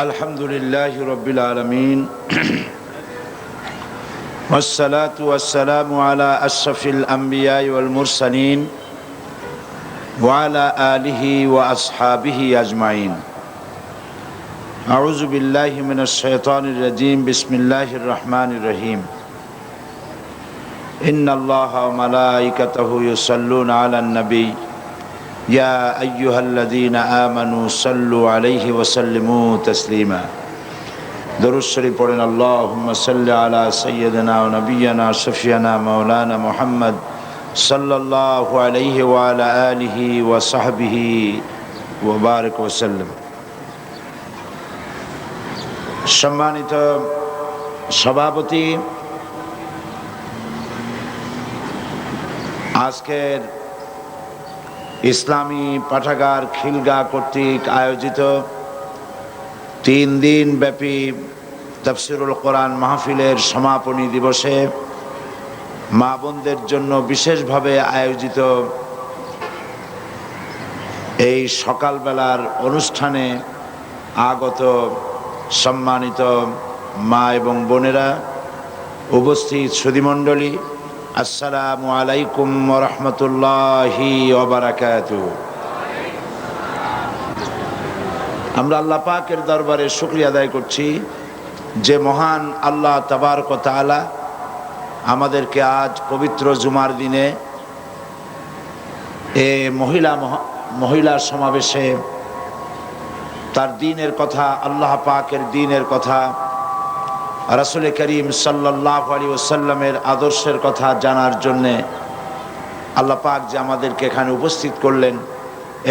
আলহামদুলিল্লাহি রাব্বিল আলামিন ওয়াসসালাতু ওয়াসসালামু আলা আশরাফিল আমবিয়া ওয়াল মুরসালিন ওয়া আলা আলিহি ওয়া আসহাবিহি আজমাইন। আউযু বিল্লাহি মিনাশ শাইতানির রাজীম। বিসমিল্লাহির রহমানির রহিম। ইন্নাল্লাহা ওয়া মালাইকাতাহু ইউসাল্লুনা আলান নবী ইয়া আইয়ুহাল্লাযীনা আমানু সাল্লু আলাইহি ওয়া সাল্লিমু তাসলিমা। দরুদ শরীফ পড়েন। আল্লাহুম্মা সাল্লি আলা সাইয়্যিদিনা ওয়া নাবিয়িনা শাফিয়ানা মাওলানা মুহাম্মদ সাল্লাল্লাহু আলাইহি ওয়া আলা আলিহি ওয়া সাহবিহি ওয়া বারিক ওয়া সাল্লাম। সম্মানিত সভাপতি, আজকের ইসলামী পাঠাগার খিলগাঁও কর্তৃক আয়োজিত 3 দিন ব্যাপী তাফসীরুল কোরআন মাহফিলের সমাপনী দিবসে মা বোনদের জন্য বিশেষভাবে আয়োজিত এই সকালবেলার অনুষ্ঠানে আগত সম্মানিত মা এবং বোনেরা, উপস্থিত সুধীমণ্ডলী, আসসালামু আলাইকুম ওয়া রাহমাতুল্লাহি ওয়া বারাকাতুহু। আমরা আল্লাহ পাকের দরবারে শুকরিয়া আদায় করছি যে মহান আল্লাহ তাবারক ওয়া তাআলা আমাদেরকে আজ পবিত্র জুমার দিনে মহিলা সমাবেশে তার দ্বীনের কথা, আল্লাহ পাকের দ্বীনের কথা, রাসূল করিম সাল্লাল্লাহু আলাইহি ওয়াসাল্লামের আদর্শের কথা জানার জন্যে আল্লাহ পাক যে আমাদেরকে এখানে উপস্থিত করলেন,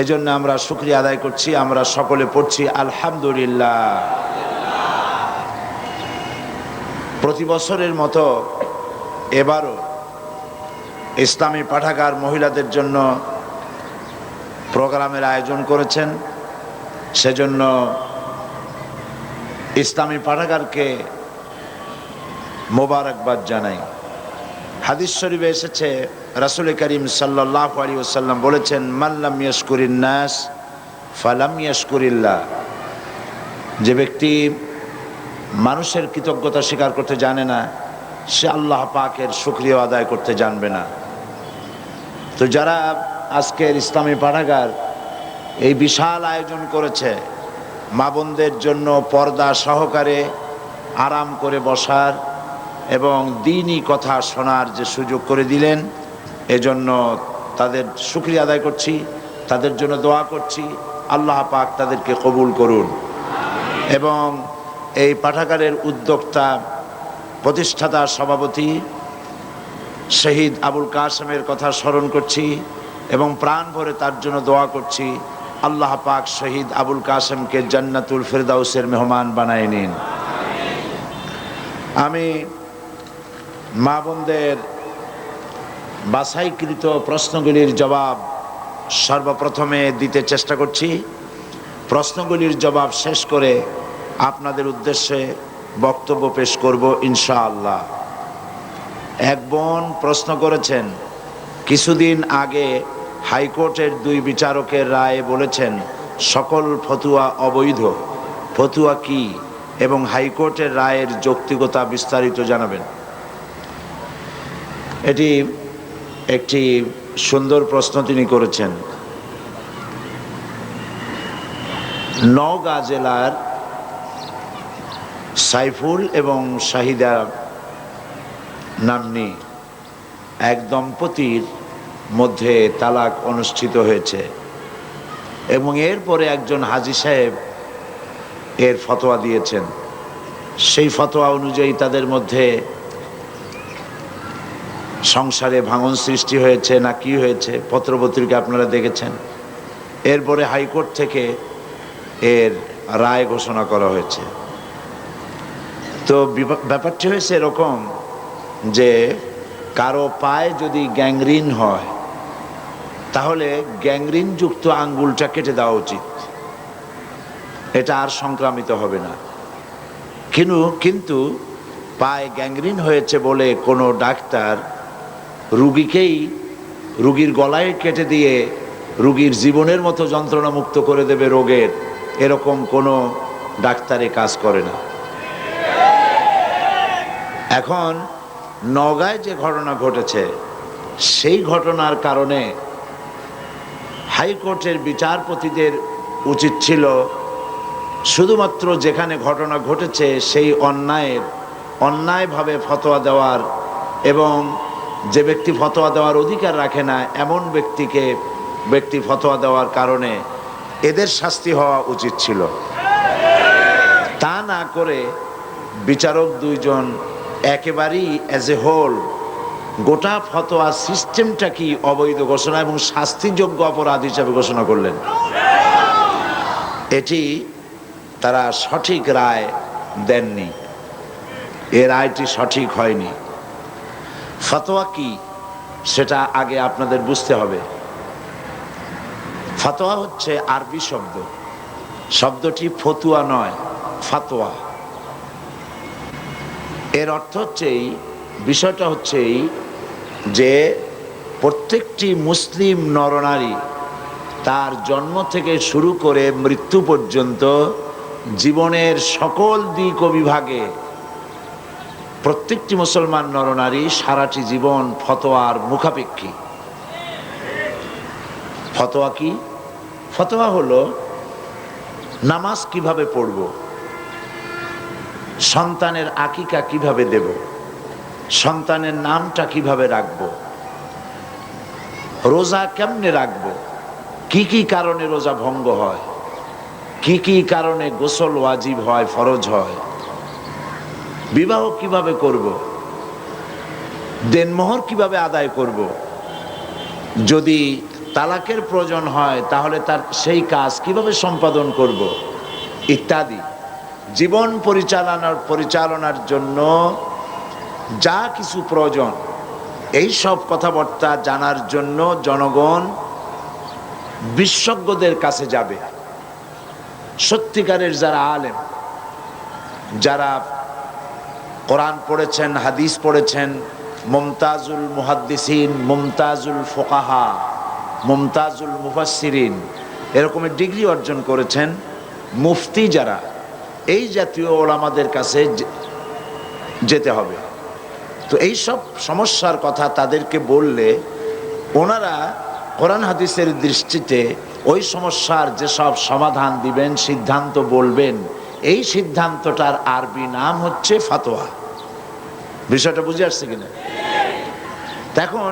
এজন্য আমরা শুকরিয়া আদায় করছি। আমরা সকলে পড়ছি আলহামদুলিল্লাহ। প্রতি বছরের মতো এবারও ইসলামী পাঠাগার মহিলাদের জন্য প্রোগ্রামের আয়োজন করেছেন। সেজন্য ইসলামী পাঠাগারকে মোবারকবাদ জানাই। হাদিস শরীফে এসেছে, রাসূল করিম সাল্লাল্লাহু আলাইহি ওয়াসাল্লাম বলেছেন, মান লাম ইয়াশকুরিন নাস ফালাম ইয়াশকুরিল্লাহ। যে ব্যক্তি মানুষের কৃতজ্ঞতা স্বীকার করতে জানে না, সে আল্লাহ পাকের শুকরিয়া আদায় করতে জানবে না। তো যারা আজকের ইসলামী পাঠাগার এই বিশাল আয়োজন করেছে, মা বোনদের জন্য পর্দা সহকারে আরাম করে বসার এবং দ্বীনি কথা শোনার যে সুযোগ করে দিলেন, এজন্য তাদের শুকরিয়া আদায় করছি, তাদের জন্য দোয়া করছি। আল্লাহ পাক তাদেরকে কবুল করুন। এবং এই পাঠাগারের উদ্যোক্তা, প্রতিষ্ঠাতা, সভাপতি শহীদ আবুল কাসেমের কথা স্মরণ করছি এবং প্রাণ ভরে তার জন্য দোয়া করছি। আল্লাহ পাক শহীদ আবুল কাসেমকে জান্নাতুল ফিরদাউসের মেহমান বানায় নিন। আমি মা বোনদের বাছাইকৃত প্রশ্নগুলির জবাব সর্বপ্রথমে দিতে চেষ্টা করছি। প্রশ্নগুলির জবাব শেষ করে আপনাদের উদ্দেশ্যে বক্তব্য পেশ করব ইনশাআল্লাহ। এক বোন প্রশ্ন করেছেন, কিছুদিন আগে হাইকোর্টের 2 বিচারকের রায়ে বলেছেন সকল ফতুয়া অবৈধ। ফতুয়া কি এবং হাইকোর্টের রায়ের যৌক্তিকতা বিস্তারিত জানাবেন। এটি একটি সুন্দর প্রশ্ন তিনি করেছেন। নওগাঁ জেলার সাইফুল এবং শাহিদা নাম্নী এক দম্পতির মধ্যে তালাক অনুষ্ঠিত হয়েছে এবং এরপরে একজন হাজী সাহেব এর ফতোয়া দিয়েছেন। সেই ফতোয়া অনুযায়ী তাদের মধ্যে সংসারে ভাঙন সৃষ্টি হয়েছে না কি হয়েছে, পত্রপত্রিকা আপনারা দেখেছেন। এরপরে হাইকোর্ট থেকে এর রায় ঘোষণা করা হয়েছে। তো ব্যাপারটি হয়েছে এরকম যে কারো পায়ে যদি গ্যাংরিন হয়, তাহলে গ্যাংরিনযুক্ত আঙ্গুলটা কেটে দেওয়া উচিত, এটা আর সংক্রামিত হবে না। কিন্তু পায়ে গ্যাংরিন হয়েছে বলে কোনো ডাক্তার রুগীর গলায় কেটে দিয়ে রুগীর জীবনের মতো যন্ত্রণা মুক্ত করে দেবে রোগের, এরকম কোনো ডাক্তারে কাজ করে না। এখন নওগাঁয় যে ঘটনা ঘটেছে, সেই ঘটনার কারণে হাইকোর্টের বিচারপতিদের উচিত ছিল শুধুমাত্র যেখানে ঘটনা ঘটেছে সেই অন্যায়ভাবে ফতোয়া দেওয়ার, এবং যে ব্যক্তি ফতোয়া দেওয়ার অধিকার রাখে না এমন ব্যক্তি ফতোয়া দেওয়ার কারণে এদের শাস্তি হওয়া উচিত ছিল। তা না করে বিচারক দুইজন একেবারেই অ্যাজ এ হোল গোটা ফতোয়া সিস্টেমটা কি অবৈধ ঘোষণা এবং শাস্তিযোগ্য অপরাধ হিসাবে ঘোষণা করলেন। এটি তারা সঠিক রায় দেননি, এ রায়টি সঠিক হয়নি। ফতোয়া কি সেটা আগে আপনাদের বুঝতে হবে। ফতোয়া হচ্ছে আরবি শব্দ, শব্দটি ফতুয়া নয়, ফাতোয়া। এর অর্থ বিষয়টা হচ্ছে যে প্রত্যেকটি মুসলিম নরনারী তার জন্ম থেকে শুরু করে মৃত্যু পর্যন্ত জীবনের সকল দিক ও বিভাগে প্রত্যেকটি মুসলমান নরনারী সারাটি জীবন ফতোয়ার মুখাপেক্ষী। ফতোয়া কি? ফতোয়া হলো নামাজ কিভাবে পড়ব, সন্তানের আকিকা কিভাবে দেব, সন্তানের নামটা কিভাবে রাখবো, রোজা কেমনে রাখবো, কি কি কারণে রোজা ভঙ্গ হয়, কি কি কারণে গোসল ওয়াজিব হয়, ফরজ হয়, বিবাহ কিভাবে করব, দেনমোহর কিভাবে আদায় করব, যদি তালাকের প্রয়োজন হয় তাহলে তার সেই কাজ কিভাবে সম্পাদন করব ইত্যাদি। জীবন পরিচালনার জন্য যা কিছু প্রয়োজন, এই সব কথাবার্তা জানার জন্য জনগণ বিশেষজ্ঞদের কাছে যাবে। সত্যিকারের যারা আলেম, যারা কোরআন পড়েছেন, হাদিস পড়েছেন, মুমতাজুল মুহাদ্দিসিন, মুমতাজুল ফুকাহা, মুমতাজুল মুফাসসিরিন এরকমের ডিগ্রি অর্জন করেছেন, মুফতি যারা, এই জাতীয় ওলামাদের কাছে যেতে হবে। তো এই সব সমস্যার কথা তাদেরকে বললে ওনারা কোরআন হাদিসের দৃষ্টিতে ওই সমস্যার যেসব সমাধান দিবেন, সিদ্ধান্ত বলবেন, এই সিদ্ধান্তটার আরবি নাম হচ্ছে ফাতোয়া। বিষয়টা বুঝে আসছে কিনা? এখন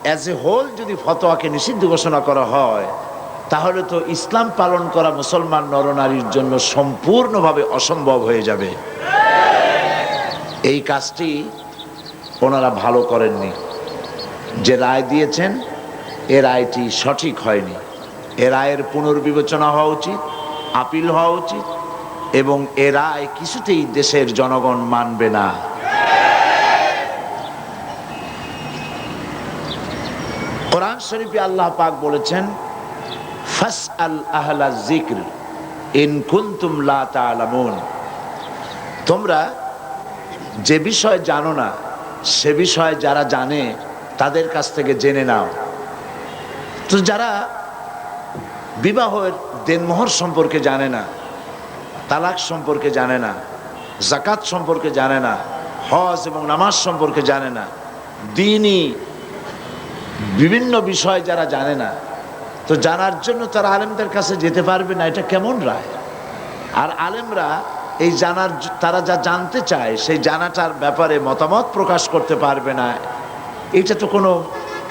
অ্যাজ এ হোল যদি ফতোয়াকে নিষিদ্ধ ঘোষণা করা হয় তাহলে তো ইসলাম পালন করা মুসলমান নরনারীর জন্য সম্পূর্ণভাবে অসম্ভব হয়ে যাবে। এই কাজটি ওনারা ভালো করেননি। যে রায় দিয়েছেন এ রায়টি সঠিক হয়নি। এ রায়ের পুনর্বিবেচনা হওয়া উচিত, আপিল হওয়া উচিত, এবং এ রায় কিছুতেই দেশের জনগণ মানবে না। কোরআন শরীফে আল্লাহ পাক বলেছেন, ফাসআল আহলা যিকর ইন কুনতুম লা তা'লামুন, তোমরা যে বিষয় জানো না সে বিষয়ে যারা জানে তাদের কাছ থেকে জেনে নাও। তো যারা বিবাহের দেনমোহর সম্পর্কে জানে না, তালাক সম্পর্কে জানে না, যাকাত সম্পর্কে জানে না, হজ এবং নামাজ সম্পর্কে জানে না, দ্বীনি বিভিন্ন বিষয় যারা জানে না, তো জানার জন্য তারা আলেমদের কাছে যেতে পারবে না, এটা কেমন রায়? আর আলেমরা এই জানার, তারা যা জানতে চায় সেই জানাটার ব্যাপারে মতামত প্রকাশ করতে পারবে না, এটা তো কোনো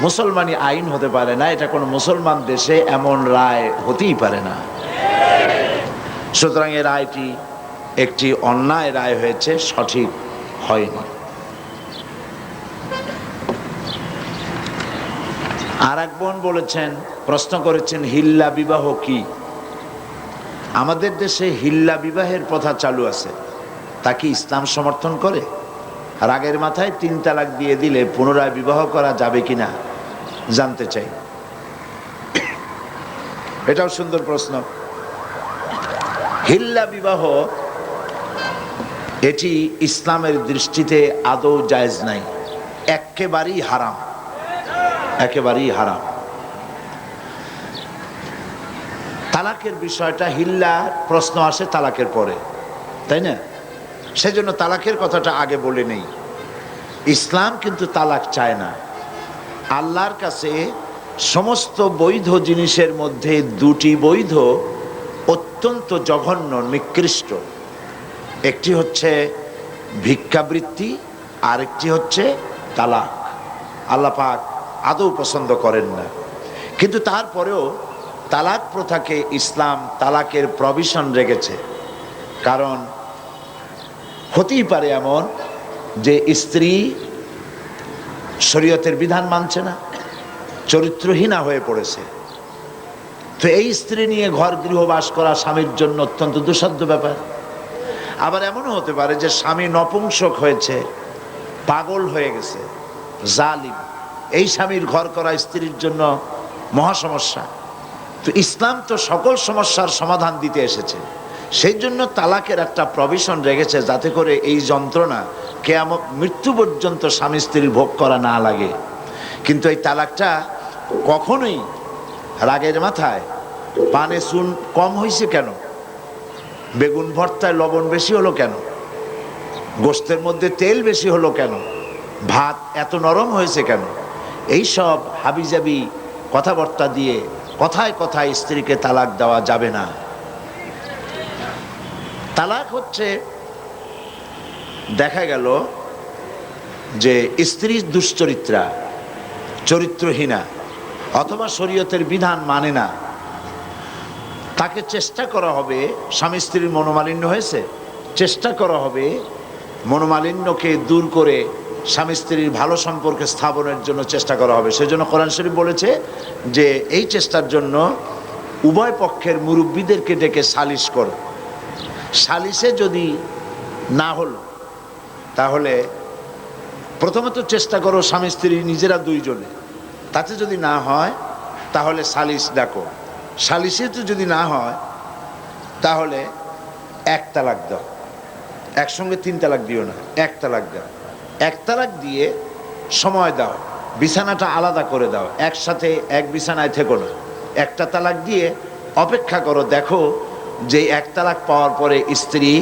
মুসলমানি আইন হতে পারে না, এটা কোনো মুসলমান দেশে এমন রায় হতেই পারে না। সুতরাং এই রায়টি একটি অন্যায় রায় হয়েছে, সঠিক হয়নি। আর এক বোন বলেছেন, প্রশ্ন করেছেন, হিল্লা বিবাহ কি? আমাদের দেশে হিল্লা বিবাহের প্রথা চালু আছে, তা কি ইসলাম সমর্থন করে? রাগের মাথায় 3 তালাক দিয়ে দিলে পুনরায় বিবাহ করা যাবে কিনা জানতে চাই। এটাও সুন্দর প্রশ্ন। হিল্লা বিবাহ এটি ইসলামের দৃষ্টিতে আদৌ জায়েজ নাই, একেবারেই হারাম, একেবারেই হারাম। তালাকের বিষয়টা হিল্লা প্রশ্ন আসে তালাকের পরে, তাই না? সেজন্য তালাকের কথাটা আগে বলে নেই। ইসলাম কিন্তু তালাক চায় না। আল্লাহর কাছে সমস্ত বৈধ জিনিসের মধ্যে দুটি বৈধ অত্যন্ত জঘন্য নিকৃষ্ট। একটি হচ্ছে ভিক্ষাবৃত্তি, আর একটি হচ্ছে তালাক। আল্লাহ পাক আদৌ পছন্দ করেন না। কিন্তু তারপরেও তালাক প্রথাকে ইসলাম তালাকের প্রভিশন রেখেছে। কারণ হতেই পারে এমন যে স্ত্রী শরীয়তের বিধান মানছে না, চরিত্রহীনা হয়ে পড়েছে। তো এই স্ত্রী নিয়ে ঘর গৃহবাস করা স্বামীর জন্য অত্যন্ত দুঃসাধ্য ব্যাপার। আবার এমনও হতে পারে যে স্বামী নপুংসক হয়েছে, পাগল হয়ে গেছে, জালিম। এই স্বামীর ঘর করা স্ত্রীর জন্য মহা সমস্যা। তো ইসলাম তো সকল সমস্যার সমাধান দিতে এসেছে। সেই জন্য তালাকের একটা প্রভিশন রেখেছে, যাতে করে এই যন্ত্রণা কিয়ামত মৃত্যু পর্যন্ত স্বামী স্ত্রীর ভোগ করা না লাগে। কিন্তু এই তালাকটা কখনোই রাগের মাথায় পানে চুন কম হয়েছে কেন, বেগুন ভর্তায় লবণ বেশি হলো কেন, গোশতের মধ্যে তেল বেশি হলো কেন, ভাত এত নরম হয়েছে কেন, এই সব হাবিজাবি কথাবার্তা দিয়ে কথায় কথায় স্ত্রীকে তালাক দেওয়া যাবে না। তালাক হচ্ছে, দেখা গেল যে স্ত্রী দুশ্চরিত্রা, চরিত্রহীনা, অথবা শরীয়তের বিধান মানে না, তাকে চেষ্টা করা হবে, স্বামী স্ত্রীর মনোমালিন্য হয়েছে, চেষ্টা করা হবে মনোমালিন্যকে দূর করে স্বামী স্ত্রীর ভালো সম্পর্কে স্থাপনের জন্য চেষ্টা করা হবে। সেজন্য কোরআন শরীফ বলেছে যে এই চেষ্টার জন্য উভয় পক্ষের মুরব্বীদেরকে ডেকে সালিশ করো। সালিশে যদি না হলো, তাহলে প্রথমত চেষ্টা করো স্বামী স্ত্রী নিজেরা দুইজনে, তাতে যদি না হয় তাহলে সালিশ ডাকো। সালিশে তো যদি না হয় তাহলে এক তালাক দাও। একসঙ্গে তিন তালাক দিও না, এক তালাক দাও। এক তালাক দিয়ে সময় দাও, বিছানাটা আলাদা করে দাও, একসাথে এক বিছানায় থেকো না। একটা তালাক দিয়ে অপেক্ষা করো, দেখো যে এক তালাক পাওয়ার পরে স্ত্রী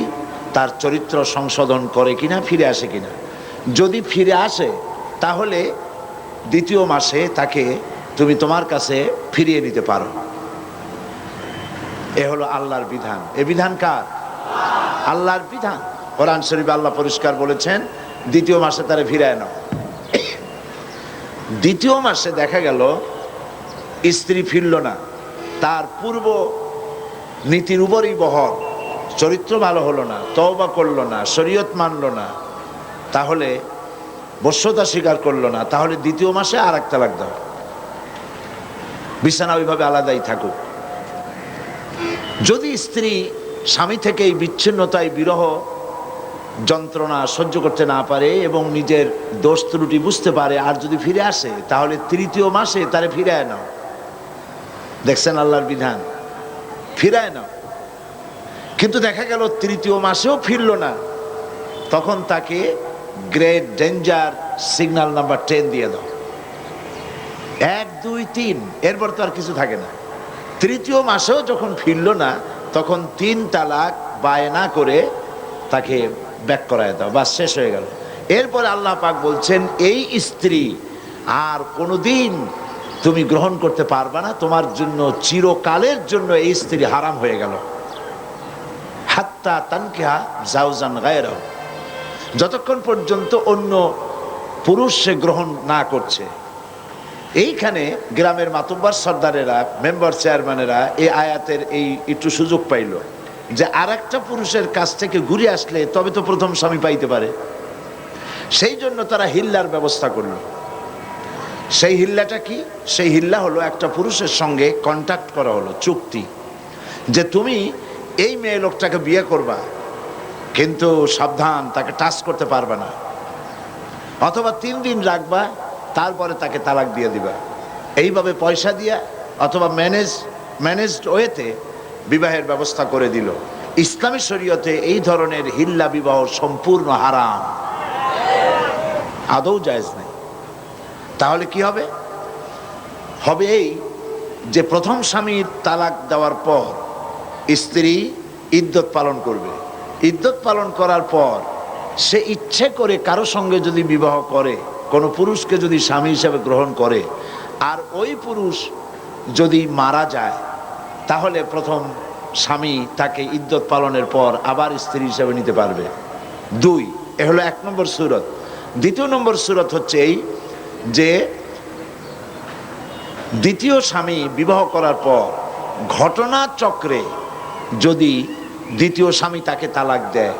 তার চরিত্র সংশোধন করে কিনা, ফিরে আসে কিনা। যদি ফিরে আসে তাহলে দ্বিতীয় মাসে তাকে তুমি তোমার কাছে ফিরিয়ে নিতে পারো। এ হলো আল্লাহর বিধান। এ বিধান কার? আল্লাহর বিধান। কোরআন শরীফে আল্লাহ পরিষ্কার বলেছেন দ্বিতীয় মাসে তারা ফিরায় নাও। দ্বিতীয় মাসে দেখা গেল স্ত্রী ফিরল না, তার পূর্ব নীতির উপরই বহর, চরিত্র ভালো হলো না, তওবা করলো না, শরীয়ত মানলো না, তাহলে বশ্যতা স্বীকার করলো না, তাহলে দ্বিতীয় মাসে আর এক তালাক দাও, বিছানা ওইভাবে আলাদাই থাকুক। যদি স্ত্রী স্বামী থেকে এই বিচ্ছিন্নতায় বিরহ যন্ত্রণা সহ্য করতে না পারে এবং নিজের দোষ ত্রুটি বুঝতে পারে, আর যদি ফিরে আসে, তাহলে তৃতীয় মাসে তারে ফিরায় নাও। দেখছেন আল্লাহর বিধান, ফিরায় নাও। কিন্তু দেখা গেল তৃতীয় মাসেও ফিরল না, তখন তাকে গ্রেট ডেঞ্জার সিগন্যাল নাম্বার 10 দিয়ে দাও। 1 2 3, এরপর তো আর কিছু থাকে না। তৃতীয় মাসেও যখন ফিরল না, তখন 3 তালাক বায়না করে তাকে ব্যাক করায় দাও, বাস শেষ হয়ে গেল। এরপরে আল্লাহ পাক বলছেন এই স্ত্রী আর কোনোদিন তুমি গ্রহণ করতে পারবে না, তোমার জন্য চিরকালের জন্য এই স্ত্রী হারাম হয়ে গেল। হাত্তা তানকিহা জাওজান গায়রাহু, যতক্ষণ পর্যন্ত অন্য পুরুষ সে গ্রহণ না করছে। এইখানে গ্রামের মাতুব্বার সর্দারেরা, মেম্বার চেয়ারম্যানেরা এই আয়াতের এই একটু সুযোগ পাইল যে আর একটা পুরুষের কাছ থেকে ঘুরে আসলে তবে তো প্রথম স্বামী পাইতে পারে। সেই জন্য তারা হিল্লার ব্যবস্থা করলো। সেই হিল্লাটা কি? সেই হিল্লা হলো একটা পুরুষের সঙ্গে কন্ট্যাক্ট করা হলো, চুক্তি, যে তুমি এই মেয়ে লোকটাকে বিয়ে করবা, কিন্তু সাবধান, তাকে টাচ করতে পারবে না, অথবা 3 দিন রাখবা, তারপরে তাকে তালাক দিয়ে দিবা। এইভাবে পয়সা দিয়া অথবা ম্যানেজড ওয়েতে বিবাহের ব্যবস্থা করে দিল। ইসলামী শরীয়তে এই ধরনের হিল্লা বিবাহ সম্পূর্ণ হারাম, আদৌ জায়েজ নেই। তাহলে কি হবে? হবে এই যে প্রথম স্বামীর তালাক দেওয়ার পর স্ত্রী ইদ্যত পালন করবে, ইদ্যত পালন করার পর সে ইচ্ছে করে কারো সঙ্গে যদি বিবাহ করে, কোনো পুরুষকে যদি স্বামী হিসেবে গ্রহণ করে, আর ওই পুরুষ যদি মারা যায়, তাহলে প্রথম স্বামী তাকে ইদ্যত পালনের পর আবার স্ত্রী হিসেবে নিতে পারবে। দুই, এ হলো 1 নম্বর সূরত। দ্বিতীয় নম্বর সূরত হচ্ছে এই যে দ্বিতীয় স্বামী বিবাহ করার পর ঘটনাচক্রে যদি দ্বিতীয় স্বামী তাকে তালাক দেয়,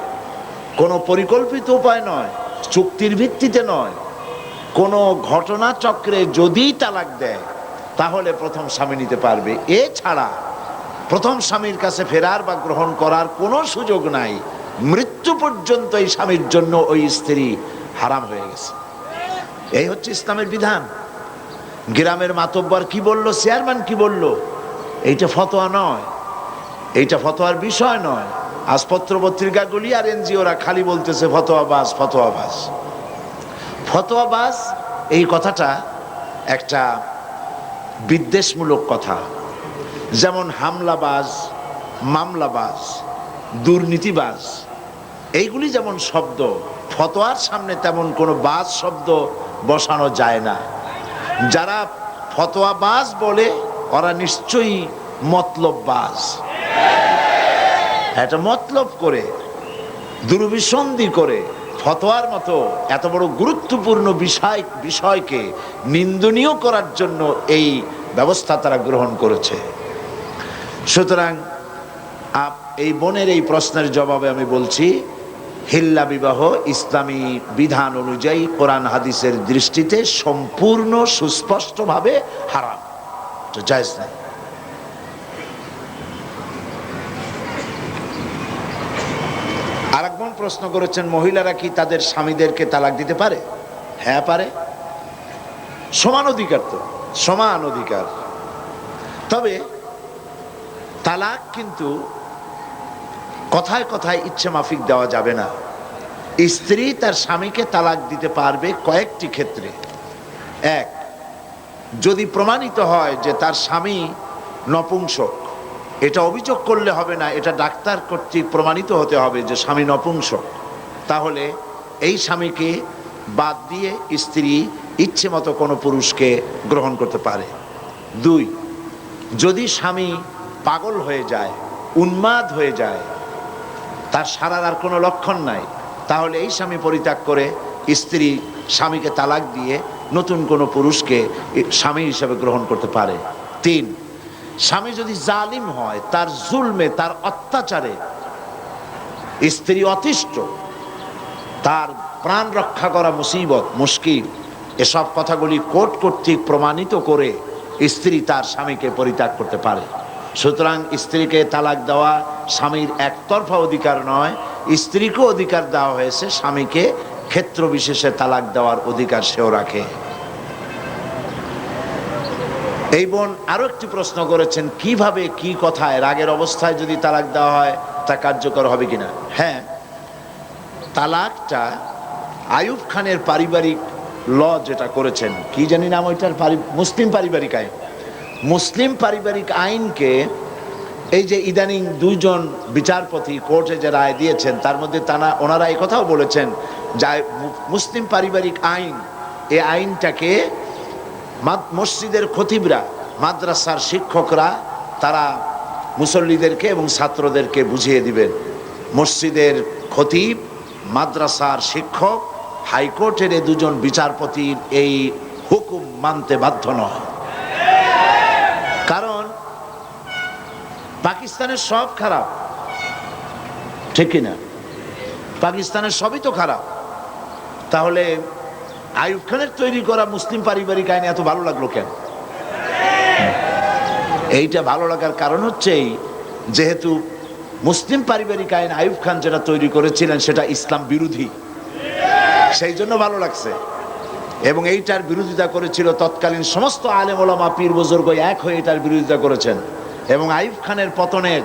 কোনো পরিকল্পিত উপায় নয়, চুক্তির ভিত্তিতে নয়, কোনো ঘটনাচক্রে যদি তালাক দেয়, তাহলে প্রথম স্বামী নিতে পারবে। এছাড়া প্রথম স্বামীর কাছে ফেরার বা গ্রহণ করার কোনো সুযোগ নাই। মৃত্যু পর্যন্ত এই স্বামীর জন্য ওই স্ত্রী হারাম হয়ে গেছে। এই হচ্ছে ইসলামের বিধান। গ্রামের মাতব্বর কি বলল, চেয়ারম্যান কি বলল, এইটা ফতোয়া নয়, এইটা ফতোয়ার বিষয় নয়। আজ পত্র পত্রিকাগুলি আর এনজিওরা খালি বলতেছে ফতোয়াবাজ ফতোয়াবাজ ফতোয়াবাজ। এই কথাটা একটা বিদ্বেষমূলক কথা। যেমন হামলাবাজ, মামলাবাজ, দুর্নীতিবাজ, এইগুলি যেমন শব্দ, ফতোয়ার সামনে তেমন কোনো বাজ শব্দ বসানো যায় না। যারা ফতোয়াবাজ বলে ওরা নিশ্চয়ই মতলববাজ। এটা মতলব করে, দুর্বিসন্ধি করে ফতোয়ার মতো এত বড় গুরুত্বপূর্ণ বিষয়কে নিন্দনীয় করার জন্য এই ব্যবস্থা তারা গ্রহণ করেছে। সুতরাং এই বোনের এই প্রশ্নের জবাবে আমি বলছি, হিল্লা বিবাহ ইসলামী বিধান অনুযায়ী কোরআন হাদিসের দৃষ্টিতে সম্পূর্ণ সুস্পষ্টভাবে হারাম, জায়েজ নাই। আরেক বোন প্রশ্ন করেছেন, মহিলারা কি তাদের স্বামীদেরকে তালাক দিতে পারে? হ্যাঁ পারে, সমান অধিকার, তো সমান অধিকার। তবে তালাক কিন্তু কথায় কথায় ইচ্ছে মাফিক দেওয়া যাবে না। স্ত্রী তার স্বামীকে তালাক দিতে পারবে কয়েকটি ক্ষেত্রে। এক, যদি প্রমাণিত হয় যে তার স্বামী নপুংসক, এটা অভিযোগ করলে হবে না, এটা ডাক্তার কর্তৃক প্রমাণিত হতে হবে যে স্বামী নপুংসক, তাহলে এই স্বামীকে বাদ দিয়ে স্ত্রী ইচ্ছে মতো কোনো পুরুষকে গ্রহণ করতে পারে। দুই, যদি স্বামী পাগল হয়ে যায়, উন্মাদ হয়ে যায়, তার সারার আর কোনো লক্ষণ নাই, তাহলে এই স্বামী পরিত্যাগ করে স্ত্রী স্বামীকে তালাক দিয়ে নতুন কোনো পুরুষকে স্বামী হিসেবে গ্রহণ করতে পারে। তিন, স্বামী যদি জালিম হয়, তার জুলমে, তার অত্যাচারে স্ত্রী অতিষ্ঠ, তার প্রাণ রক্ষা করা মুসিবত, মুশকিল, এসব কথাগুলি কোর্ট কর্তৃক প্রমাণিত করে স্ত্রী তার স্বামীকে পরিত্যাগ করতে পারে। সুতরাং স্ত্রীকে তালাক দেওয়া স্বামীর একতরফা অধিকার নয়, স্ত্রীকেও অধিকার দেওয়া হয়েছে, স্বামীকে ক্ষেত্র বিশেষে তালাক দেওয়ার অধিকার সেও রাখে। এই বোন আরো একটি প্রশ্ন করেছেন, কিভাবে কি কথায় রাগের অবস্থায় যদি তালাক দেওয়া হয় তা কার্যকর হবে কিনা? হ্যাঁ, তালাকটা আইয়ুব খানের পারিবারিক ল যেটা করেছেন, কি জানি নাম ওইটার, মুসলিম পারিবারিক আইন। মুসলিম পারিবারিক আইনকে এই যে ইদানিং দুইজন বিচারপতি কোর্টে যে রায় দিয়েছেন, তার মধ্যে ওনারা এই কথাও বলেছেন যে মুসলিম পারিবারিক আইন, এই আইনটাকে মসজিদের খতিবরা, মাদ্রাসার শিক্ষকরা তারা মুসল্লিদেরকে এবং ছাত্রদেরকে বুঝিয়ে দিবেন। মসজিদের খতিব, মাদ্রাসার শিক্ষক, হাইকোর্টের এই দুজন বিচারপতির এই হুকুম মানতে বাধ্য নয়। কারণ পাকিস্তানের সব খারাপ, ঠিক কিনা? পাকিস্তানের সবই তো খারাপ, তাহলে আইয়ুব খানের তৈরি করা মুসলিম পারিবারিক আইন এত ভালো লাগলো কেন? এইটা ভালো লাগার কারণ হচ্ছে যেহেতু মুসলিম পারিবারিক আইন আইয়ুব খান যেটা তৈরি করেছিলেন সেটা ইসলাম বিরোধী, সেই জন্য ভালো লাগছে। এবং এইটার বিরোধিতা করেছিল তৎকালীন সমস্ত আলেম ওলামা, পীর বুজুর্গ এক হয়ে এটার বিরোধিতা করেছেন। এবং আইয়ুব খানের পতনের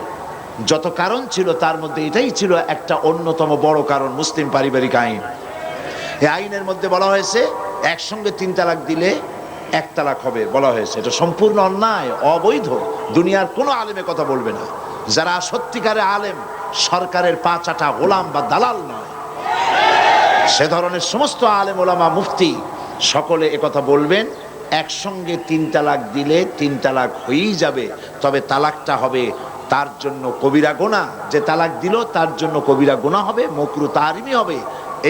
যত কারণ ছিল তার মধ্যে এটাই ছিল একটা অন্যতম বড় কারণ, মুসলিম পারিবারিক আইন। এই আইনের মধ্যে বলা হয়েছে একসঙ্গে 3 তালাক দিলে এক তালাক হবে বলা হয়েছে। এটা সম্পূর্ণ অন্যায়, অবৈধ। দুনিয়ার কোনো আলেমে কথা বলবে না। যারা সত্যিকারে আলেম, সরকারের পা চাটা গোলাম বা দালাল নয়, সে ধরনের সমস্ত আলেম ওলামা মুফতি সকলে একথা বলবেন, একসঙ্গে 3 তালাক দিলে 3 তালাক হয়েই যাবে, তবে তালাকটা হবে তার জন্য কবিরা গুনাহ। যে তালাক দিল তার জন্য কবিরা গুনাহ হবে, মাকরুহ তাহরিমি হবে।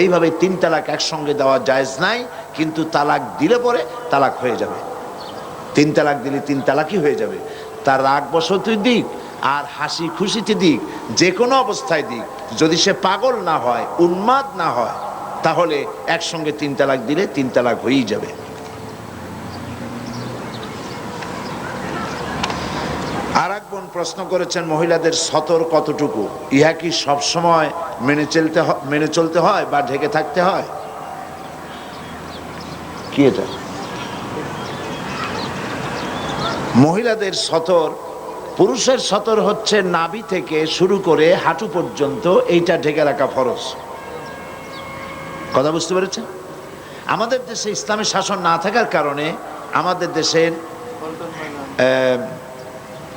এইভাবে 3 তালাক একসঙ্গে দেওয়া জায়েজ নাই, কিন্তু তালাক দিলে পরে তালাক হয়ে যাবে। 3 তালাক দিলে 3 তালাকই হয়ে যাবে। তার রাগ বসতি দিক আর হাসি খুশিতে দিক, যে কোনো অবস্থায় দিক, যদি সে পাগল না হয়, উন্মাদ না হয়, তাহলে একসঙ্গে 3 তালাক দিলে 3 তালাক হয়েই যাবে। আর এক বোন প্রশ্ন করেছেন, মহিলাদের সতর কতটুকু? ইহা কি সবসময় মেনে চলতে হয় বা ঢেকে থাকতে হয়? কি এটা? মহিলাদের সতর, পুরুষের সতর হচ্ছে নাভি থেকে শুরু করে হাঁটু পর্যন্ত, এইটা ঢেকে রাখা ফরজ। কথা বুঝতে পেরেছেন? আমাদের দেশে ইসলামের শাসন না থাকার কারণে আমাদের দেশের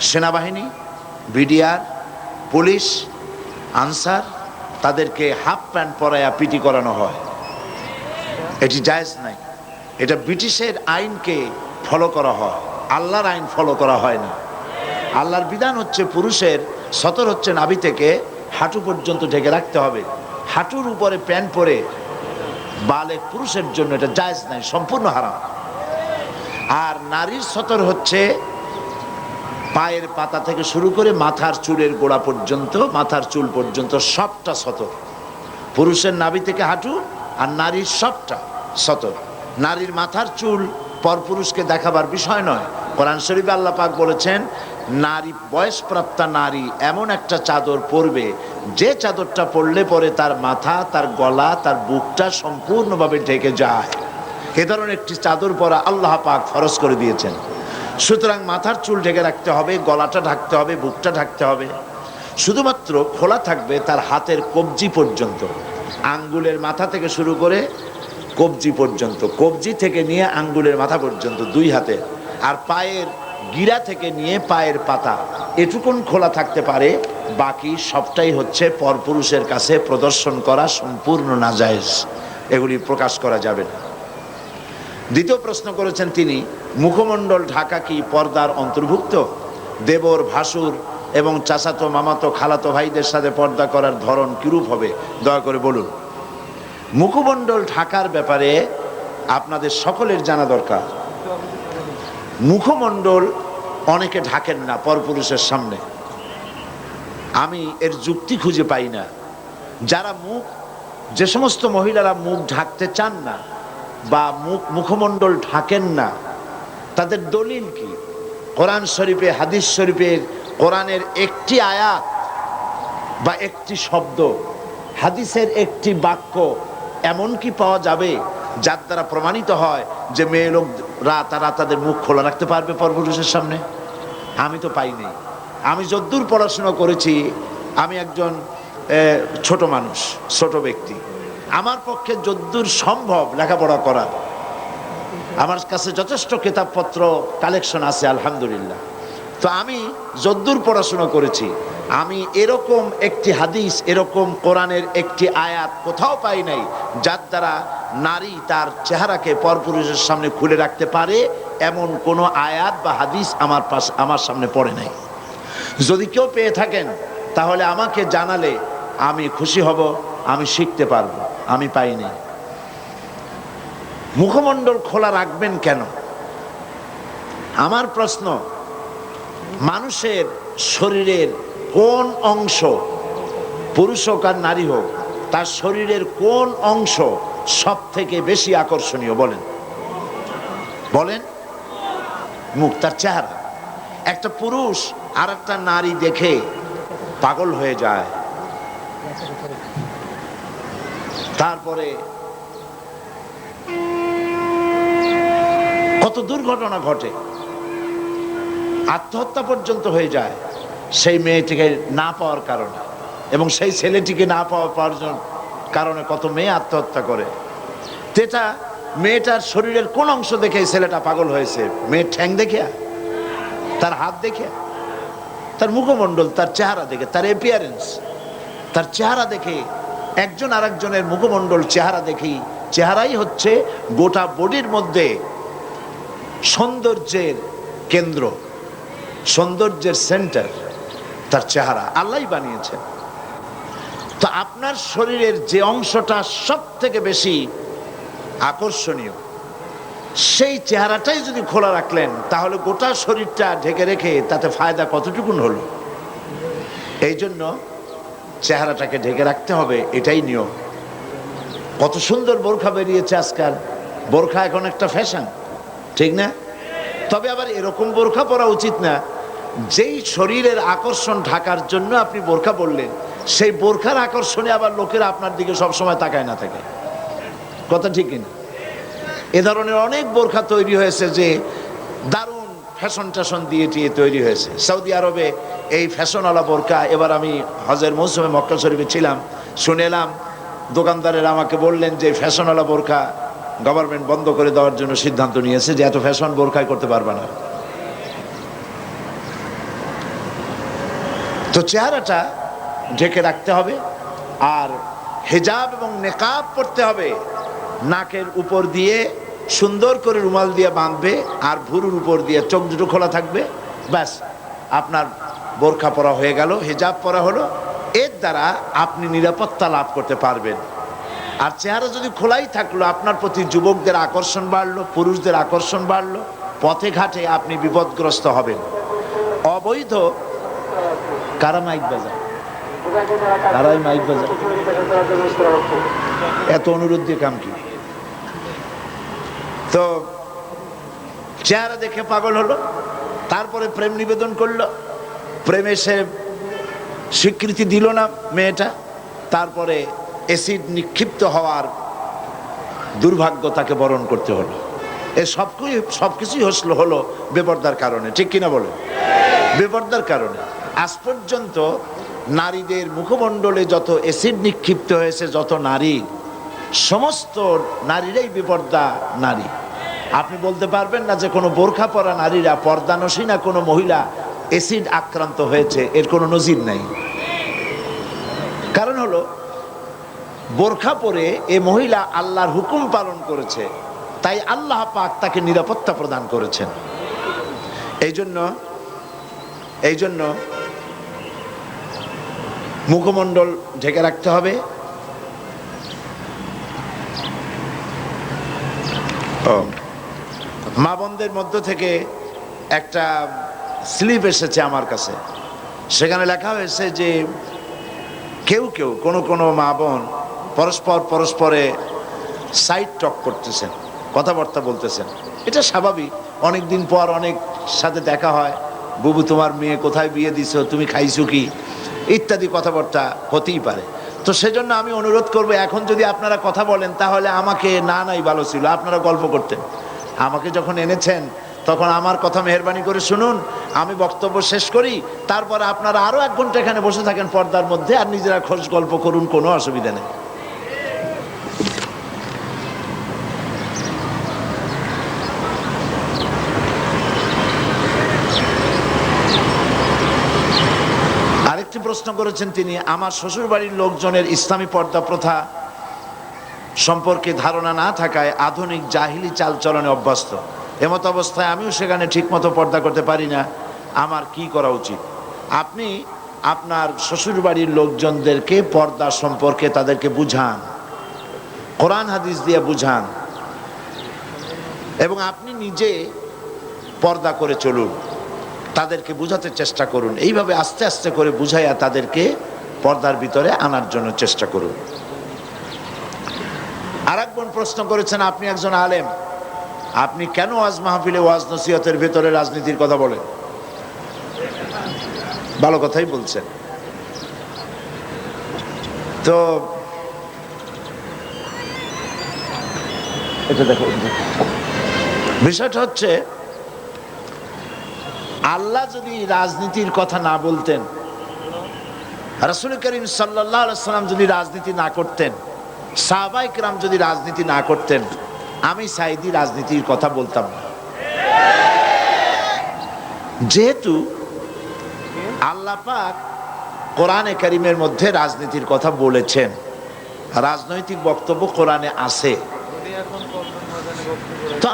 সেনাবাহিনী, বিডিআর, পুলিশ, আনসার, তাদেরকে হাফ প্যান্ট পরায়া পিটি করানো হয়। এটি জায়েজ নাই। এটা ব্রিটিশের আইনকে ফলো করা হয়, আল্লাহর আইন ফলো করা হয় না। আল্লাহর বিধান হচ্ছে পুরুষের সতর হচ্ছে নাভি থেকে হাঁটু পর্যন্ত ঢেকে রাখতে হবে। হাঁটুর উপরে প্যান্ট পরে বালেগ পুরুষের জন্য এটা জায়েজ নাই, সম্পূর্ণ হারাম। আর নারীর সতর হচ্ছে পায়ের পাতা থেকে শুরু করে মাথার চুলের গোড়া পর্যন্ত, মাথার চুল পর্যন্ত সবটা সতর। পুরুষের নাভি থেকে হাঁটু আর নারীর সবটা সতর। নারীর মাথার চুল পরপুরুষকে দেখাবার বিষয় নয়। কোরআন শরীফে আল্লাহ পাক বলেছেন, নারী, বয়সপ্রাপ্তা নারী এমন একটা চাদর পরবে, যে চাদরটা পরলে পরে তার মাথা, তার গলা, তার বুকটা সম্পূর্ণভাবে ঢেকে যায়। এ ধরনের একটি চাদর পরা আল্লাহ পাক ফরজ করে দিয়েছেন। সুতরাং মাথার চুল ঢেকে রাখতে হবে, গলাটা ঢাকতে হবে, বুকটা ঢাকতে হবে। শুধুমাত্র খোলা থাকবে তার হাতের কবজি পর্যন্ত, আঙ্গুলের মাথা থেকে শুরু করে কবজি পর্যন্ত, কবজি থেকে নিয়ে আঙ্গুলের মাথা পর্যন্ত 2 হাতে। আর পায়ের গিরা থেকে নিয়ে পায়ের পাতা এটুকুন খোলা থাকতে পারে, বাকি সবটাই হচ্ছে পরপুরুষের কাছে প্রদর্শন করা সম্পূর্ণ নাজায়েজ, এগুলি প্রকাশ করা যাবে না। দ্বিতীয় প্রশ্ন করেছেন তিনি, মুখমণ্ডল ঢাকা কি পর্দার অন্তর্ভুক্ত? দেবর, ভাসুর এবং চাচাতো, মামাতো, খালাতো ভাইদের সাথে পর্দা করার ধরন কিরূপ হবে, দয়া করে বলুন। মুখমণ্ডল ঢাকার ব্যাপারে আপনাদের সকলের জানা দরকার। মুখমণ্ডল অনেকে ঢাকেন না পরপুরুষের সামনে, আমি এর যুক্তি খুঁজে পাই না। যারা যে সমস্ত মহিলারা মুখ ঢাকতে চান না বা মুখমণ্ডল ঢাকেন না, তাদের দলিল কি? কোরআন শরীফে, হাদিস শরীফের, কোরআনের একটি আয়াত বা একটি শব্দ, হাদিসের একটি বাক্য এমন কি পাওয়া যাবে যার দ্বারা প্রমাণিত হয় যে মেয়ে লোকরা তারা তাদের মুখ খোলা রাখতে পারবে পরপুরুষের সামনে? আমি তো পাইনি। আমি যদ্দূর পড়াশোনা করেছি, আমি একজন ছোট মানুষ, ছোট ব্যক্তি, আমার পক্ষে যদ্দূর সম্ভব লেখাপড়া করা, আমার কাছে যথেষ্ট কিতাবপত্র কালেকশন আছে আলহামদুলিল্লাহ। তো আমি যদ্দূর পড়াশোনা করেছি, আমি এরকম একটি হাদিস, এরকম কোরআনের একটি আয়াত কোথাও পাই নাই যার দ্বারা নারী তার চেহারাকে পরপুরুষের সামনে খুলে রাখতে পারে, এমন কোনো আয়াত বা হাদিস আমার সামনে পড়ে নাই। যদি কেউ পেয়ে থাকেন তাহলে আমাকে জানালে আমি খুশি হব, আমি শিখতে পারবো। আমি পাইনি। মুখমণ্ডল খোলা রাখবেন কেন? আমার প্রশ্ন, মানুষের শরীরের কোন অংশ, পুরুষ হোক আর নারী হোক, তার শরীরের কোন অংশ সব থেকে বেশি আকর্ষণীয়? বলেন বলেন। মুখ, তার চেহারা। একটা পুরুষ আর একটা নারী দেখে পাগল হয়ে যায়, তারপরে কত দুর্ঘটনা ঘটে, আত্মহত্যা পর্যন্ত হয়ে যায় সেই মেয়েটিকে না পাওয়ার কারণে, এবং সেই ছেলেটিকে না পাওয়ার কারণে কত মেয়ে আত্মহত্যা করে। এটা মেয়েটার শরীরের কোন অংশ দেখে এই ছেলেটা পাগল হয়েছে? মেয়ের ঠ্যাং দেখে, তার হাত দেখে, তার মুখমণ্ডল, তার চেহারা দেখে, তার অ্যাপিয়ারেন্স, তার চেহারা দেখে। একজন আরেকজনের মুখমণ্ডল চেহারা দেখি, চেহারাই হচ্ছে গোটা বডির মধ্যে সৌন্দর্যের কেন্দ্র, সৌন্দর্যের সেন্টার তার চেহারা। আল্লাহই বানিয়েছে। তো আপনার শরীরের যে অংশটা সব থেকে বেশি আকর্ষণীয়, সেই চেহারাটাই যদি খোলা রাখলেন, তাহলে গোটা শরীরটা ঢেকে রেখে তাতে ফায়দা কতটুকুন হলো? এই জন্য চেহারাটাকে ঢেকে রাখতে হবে, এটাই নিয়ম। কত সুন্দর বোরখা বেরিয়েছে আজকাল। বোরখা এখন একটা ফ্যাশন, ঠিক না? তবে আবার এরকম বোরখা পরা উচিত না যেই শরীরের আকর্ষণ ঢাকার জন্য আপনি বোরখা পরলেন, সেই বোরখার আকর্ষণে আবার লোকেরা আপনার দিকে সবসময় তাকায় না থাকে। কথা ঠিক কিনা? এ ধরনের অনেক বোরখা তৈরি হয়েছে যে দারুণ ফ্যাশন ট্যাশন দিয়ে তৈরি হয়েছে। সৌদি আরবে এই ফ্যাশনওয়ালা বোরখা, এবার আমি হজের মৌসুমে মক্কা শরীফে ছিলাম, শুনে এলাম দোকানদারেরা আমাকে বললেন যে ফ্যাশনওয়ালা বোরখা গভর্নমেন্ট বন্ধ করে দেওয়ার জন্য সিদ্ধান্ত নিয়েছে, যে এত ফ্যাশন বোরখাই করতে পারবে না। তো চেহারাটা ঢেকে রাখতে হবে, আর হিজাব এবং নেকাব পরতে হবে। নাকের উপর দিয়ে সুন্দর করে রুমাল দিয়ে বাঁধবে, আর ভুরুর উপর দিয়ে চোখ দুটো খোলা থাকবে, ব্যাস আপনার বোরখা পরা হয়ে গেল, হিজাব পরা হলো। এর দ্বারা আপনি নিরাপত্তা লাভ করতে পারবেন। আর চেহারা যদি খোলাই থাকলো, আপনার প্রতি যুবকদের আকর্ষণ বাড়লো, পুরুষদের আকর্ষণ বাড়লো, পথে ঘাটে আপনি বিপদগ্রস্ত হবেন। অবৈধ কারা মাইক বাজা, কারাই মাইক বাজা, এত অনুরোধ দিয়ে কাম কি? তো চেহারা দেখে পাগল হলো, তারপরে প্রেম নিবেদন করলো, প্রেমে সে স্বীকৃতি দিল না মেয়েটা, তারপরে অ্যাসিড নিক্ষিপ্ত হওয়ার দুর্ভাগ্য তাকে বরণ করতে হলো। এ সবকিছুই হলো বেপরদার কারণে, ঠিক কিনা বলে? বেপরদার কারণে। আজ পর্যন্ত নারীদের মুখমণ্ডলে যত অ্যাসিড নিক্ষিপ্ত হয়েছে, যত নারী, সমস্ত নারীরাই বেপর্দা নারী। আপনি বলতে পারবেন না যে কোনো বোরখা পরা নারীরা, পর্দানসী না কোনো মহিলা অ্যাসিড আক্রান্ত হয়েছে, এর কোনো নজির নাই। কারণ হলো বোরখা পরে এ মহিলা আল্লাহর হুকুম পালন করেছে, তাই আল্লাহ পাক তাকে নিরাপত্তা প্রদান করেছেন। এই জন্য মুখমণ্ডল ঢেকে রাখতে হবে। মা বোনদের মধ্য থেকে একটা স্লিপ এসেছে আমার কাছে, সেখানে লেখা হয়েছে যে কেউ কোনো মা বোন পরস্পরে সাইড টক করতেছেন, কথাবার্তা বলতেছেন। এটা স্বাভাবিক, অনেক দিন পর অনেক সাথে দেখা হয়, বুবু তোমার মেয়ে কোথায় বিয়ে দিছো, তুমি খাইছো কি, ইত্যাদি কথাবার্তা হতেই পারে। তো সেজন্য আমি অনুরোধ করব, এখন যদি আপনারা কথা বলেন তাহলে আমাকে নাই ভালো ছিল, আপনারা গল্প করতেন। আমাকে যখন এনেছেন তখন আমার কথা মেহেরবানি করে শুনুন, আমি বক্তব্য শেষ করি, তারপর আপনারা আরো 1 ঘন্টা এখানে বসে থাকেন পর্দার মধ্যে, আর নিজেরা খোঁজ গল্প করুন, কোনো অসুবিধা নেই। আরেকটি প্রশ্ন করেছেন তিনি, আমার শ্বশুর বাড়ির লোকজনের ইসলামী পর্দা প্রথা সম্পর্কে ধারণা না থাকায় আধুনিক জাহিলি চালচলনে অভ্যস্ত। এমত অবস্থায় আমিও সেখানে ঠিকমতো পর্দা করতে পারি না, আমার কি করা উচিত? আপনি আপনার শ্বশুর বাড়ির লোকজনদেরকে পর্দা সম্পর্কে তাদেরকে বুঝান, কোরআন হাদিস দিয়ে বুঝান, এবং আপনি নিজে পর্দা করে চলুন, তাদেরকে বুঝাতে চেষ্টা করুন। এইভাবে আস্তে আস্তে করে বুঝাইয়া তাদেরকে পর্দার ভিতরে আনার জন্য চেষ্টা করুন। আরেক বোন প্রশ্ন করেছেন, আপনি একজন আলেম, আপনি কেন ওয়াজ মাহফিলে ওয়াজ নসিহতের ভেতরে রাজনীতির কথা বলেন? ভালো কথাই বলছেন। তো এটা দেখো, বিষয়টা হচ্ছে আল্লাহ যদি রাজনীতির কথা না বলতেন, রাসূল করিম সাল্লাল্লাহু আলাইহি ওয়াসাল্লাম যদি রাজনীতি না করতেন, সাহাবায়ে কেরাম যদি রাজনীতি না করতেন, আমি সাইদি রাজনীতির কথা বলতাম না, যেহেতু আল্লাহ পাক কোরআনে কারীমের মধ্যে রাজনীতির কথা বলেছেন, রাজনৈতিক বক্তব্য কোরআনে আছে, তো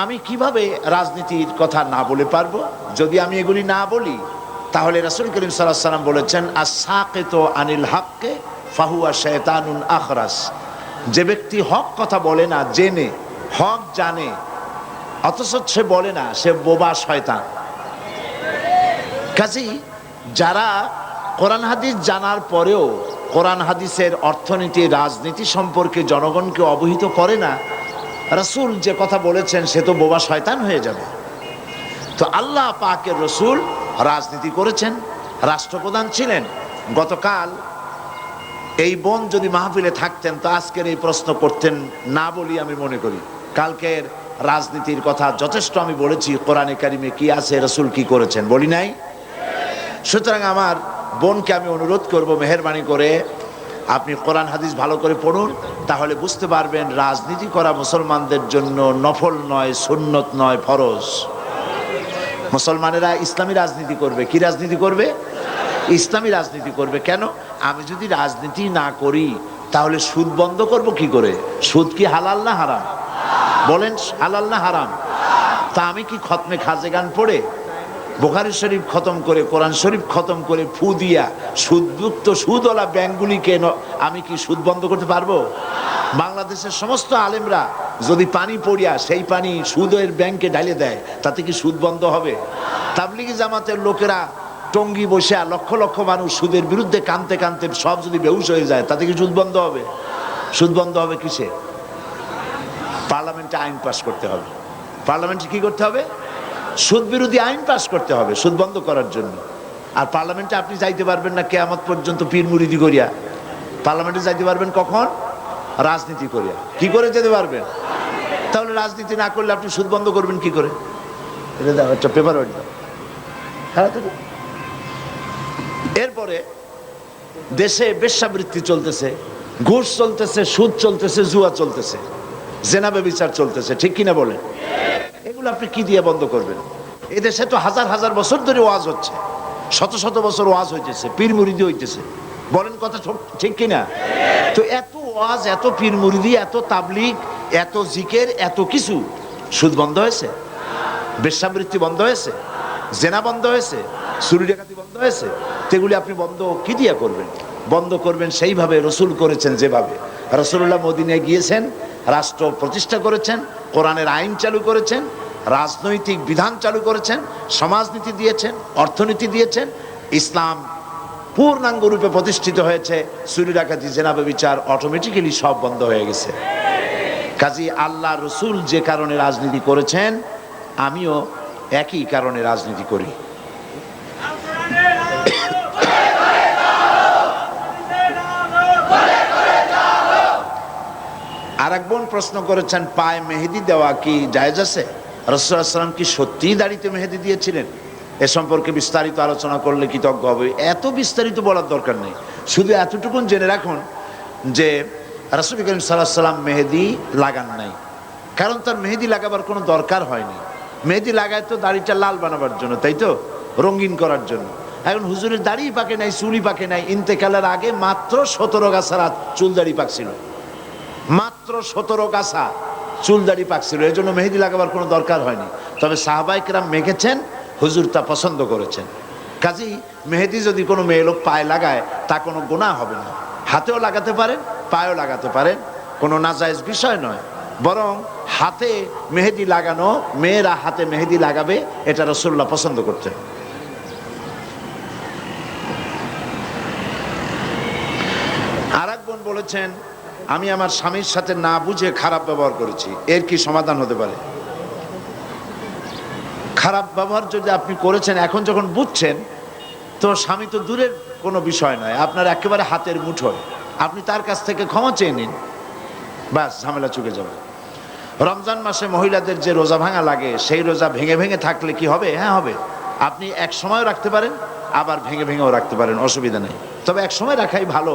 আমি কিভাবে রাজনীতির কথা না বলে পারবো? যদি আমি এগুলি না বলি তাহলে রাসূল করিম সাল্লাল্লাহু আলাইহি ওয়াসাল্লাম বলেছেন আস-সাকিতু আনিল হাক্কি ফাহুয়া শায়তানুন আখরাস। যে ব্যক্তি হক কথা বলে না, জেনে হক জানে অথচ সে বলে না, সে বোবা শয়তান। কাজেই যারা কোরআন হাদিস জানার পরেও কোরআন হাদিসের অর্থনীতি রাজনীতি সম্পর্কে জনগণকে অবহিত করে না, রাসূল যে কথা বলেছেন সে তো বোবা শয়তান হয়ে যাবে। তো আল্লাহ পাকের রাসূল রাজনীতি করেছেন, রাষ্ট্রপ্রধান ছিলেন। গতকাল এই বোন যদি মাহফিলে থাকতেন তো আজকের এই প্রশ্ন করতেন না বলি আমি মনে করি। কালকের রাজনীতির কথা যথেষ্ট আমি বলেছি, কোরআনে কারিমে কি আছে, রাসূল কি করেছেন, বলি নাই? সুতরাং আমার বোনকে আমি অনুরোধ করব, মেহেরবানি করে আপনি কোরআন হাদিস ভালো করে পড়ুন, তাহলে বুঝতে পারবেন রাজনীতি করা মুসলমানদের জন্য নফল নয়, সুন্নত নয়, ফরজ। মুসলমানেরা ইসলামী রাজনীতি করবে। কি রাজনীতি করবে? ইসলামী রাজনীতি করবে। কেন? আমি যদি রাজনীতি না করি তাহলে সুদ বন্ধ করব কি করে? সুদ কি হালাল না হারাম? বলেন, হালাল না হারাম? তা আমি কি খতমে খাজেগান পড়ে, বুখারী শরীফ খতম করে, কোরআন শরীফ খতম করে ফু দিয়া সুদযুক্ত সুদওয়ালা ব্যাংকগুলিকে আমি কি সুদ বন্ধ করতে পারবো? বাংলাদেশের সমস্ত আলেমরা যদি পানি পড়িয়া সেই পানি সুদের ব্যাংকে ঢালে দেয়, তাতে কি সুদ বন্ধ হবে? তাবলিগি জামাতের লোকেরা টঙ্গি বসে লক্ষ লক্ষ মানুষ সুদের বিরুদ্ধে কাঁদতে কাঁদতে সব যদি বেহুশ হয়ে যায়, তাতে কি সুদ বন্ধ হবে? সুদ বন্ধ হবে কিসে? পার্লামেন্টে আইন পাস করতে হবে। পার্লামেন্টে কি করতে হবে? সুদ বিরোধী আইন পাস করতে হবে সুদ বন্ধ করার জন্য। আর পার্লামেন্টে আপনি যাইতে পারবেন না কিয়ামত পর্যন্ত পীর মুরিদি করিয়া। পার্লামেন্টে যাইতে পারবেন কখন? রাজনীতি করিয়া। কি করে যেতে পারবেন? তাহলে রাজনীতি না করলে আপনি সুদ বন্ধ করবেন কি করে? এটা দাও, একটা পেপার ওয়ার্ড দাও। হ্যাঁ, এরপরে দেশে বেশ্যাবৃত্তি চলতেছে, ঘুষ চলতেছে, সুদ চলতেছে, জুয়া চলতেছে, জেনা ব্যভিচার চলতেছে, ঠিক কিনা বলেন? এগুলো আপনি কি দিয়ে বন্ধ করবেন? এদেশে তো হাজার হাজার বছর ধরে ওয়াজ হচ্ছে, শত শত বছর ওয়াজ হইতেছে, পীর মুরিদি হইতেছে, বলেন কথা ঠিক কিনা? তো এত ওয়াজ, এত পীর মুরিদি, এত তাবলিগ, এত জিকের, এত কিছু, সুদ বন্ধ হয়েছে? বেশ্যাবৃত্তি বন্ধ হয়েছে? জেনা বন্ধ হয়েছে? চুরি ডাকাতি বন্ধ হয়েছে? সেগুলি আপনি বন্ধ কি দিয়ে করবেন? বন্ধ করবেন সেইভাবে রাসূল করেছেন, যেভাবে রাসূলুল্লাহ মদিনায় গিয়েছেন, রাষ্ট্র প্রতিষ্ঠা করেছেন, কোরআনের আইন চালু করেছেন, রাজনৈতিক বিধান চালু করেছেন, সমাজনীতি দিয়েছেন, অর্থনীতি দিয়েছেন, ইসলাম পূর্ণাঙ্গ রূপে প্রতিষ্ঠিত হয়েছে। চুরি ডাকাতি জেনা ব্যভিচার অটোমেটিক্যালি সব বন্ধ হয়ে গেছে। কাজী আল্লাহ রসুল যে কারণে রাজনীতি করেছেন, আমিও একই কারণে রাজনীতি করি। আর এক বোন প্রশ্ন করেছেন, পায়ে মেহেদি দেওয়া কি জায়েজ আছে? রাসূলুল্লাহ সাল্লাল্লাহু আলাইহি ওয়াসাল্লাম কি সত্যিই দাড়িতে মেহেদি দিয়েছিলেন? এ সম্পর্কে বিস্তারিত আলোচনা করলে কৃতজ্ঞ হবে। এত বিস্তারিত বলার দরকার নেই, শুধু এতটুকুন জেনে রাখুন যে রাসূল করিম সাল্লাল্লাহু আলাইহি ওয়াসাল্লাম মেহেদি লাগান নাই, কারণ তার মেহেদি লাগাবার কোনো দরকার হয়নি। মেহেদি লাগায় তো দাড়িটা লাল বানাবার জন্য, তাই তো, রঙিন করার জন্য। এখন হুজুরের দাড়ি পাকে নাই, চুলি পাকে নাই, ইন্তেকালের আগে মাত্র 17 গাছা চুল দাড়ি পাকছিল, মাত্র 17 গাছা চুল দাড়ি পাকছিল, এই জন্য মেহেদি লাগাবার কোনো দরকার হয়নি। তবে সাহাবায়ে কেরাম মেখেছেন, হুজুর তা পছন্দ করেছেন। কাজেই মেহেদি যদি কোনো মেয়ে লোক পায়ে লাগায় তা কোনো গুনাহ হবে না। হাতেও লাগাতে পারেন, পায়েও লাগাতে পারেন, কোনো নাজায়েজ বিষয় নয়। বরং হাতে মেহেদি লাগানো, মেয়েরা হাতে মেহেদি লাগাবে, এটা রাসূলুল্লাহ পছন্দ করতেন। আর এক বোন বলেছেন, আমি আমার স্বামীর সাথে না বুঝে খারাপ ব্যবহার করেছি, এর কি সমাধান হতে পারে? খারাপ ব্যবহার যদি আপনি করেছেন, এখন যখন বুঝছেন, তো স্বামী তো দূরের কোনো বিষয় নয়, আপনার একেবারে হাতের মুঠোয়, আপনি তার কাছ থেকে ক্ষমা চেয়ে নিন, ব্যাস ঝামেলা চুকে যাবে। রমজান মাসে মহিলাদের যে রোজা ভাঙা লাগে, সেই রোজা ভেঙে ভেঙে থাকলে কি হবে? হ্যাঁ হবে। আপনি এক সময়ও রাখতে পারেন, আবার ভেঙে ভেঙেও রাখতে পারেন, অসুবিধা নেই। তবে এক সময় রাখাই ভালো,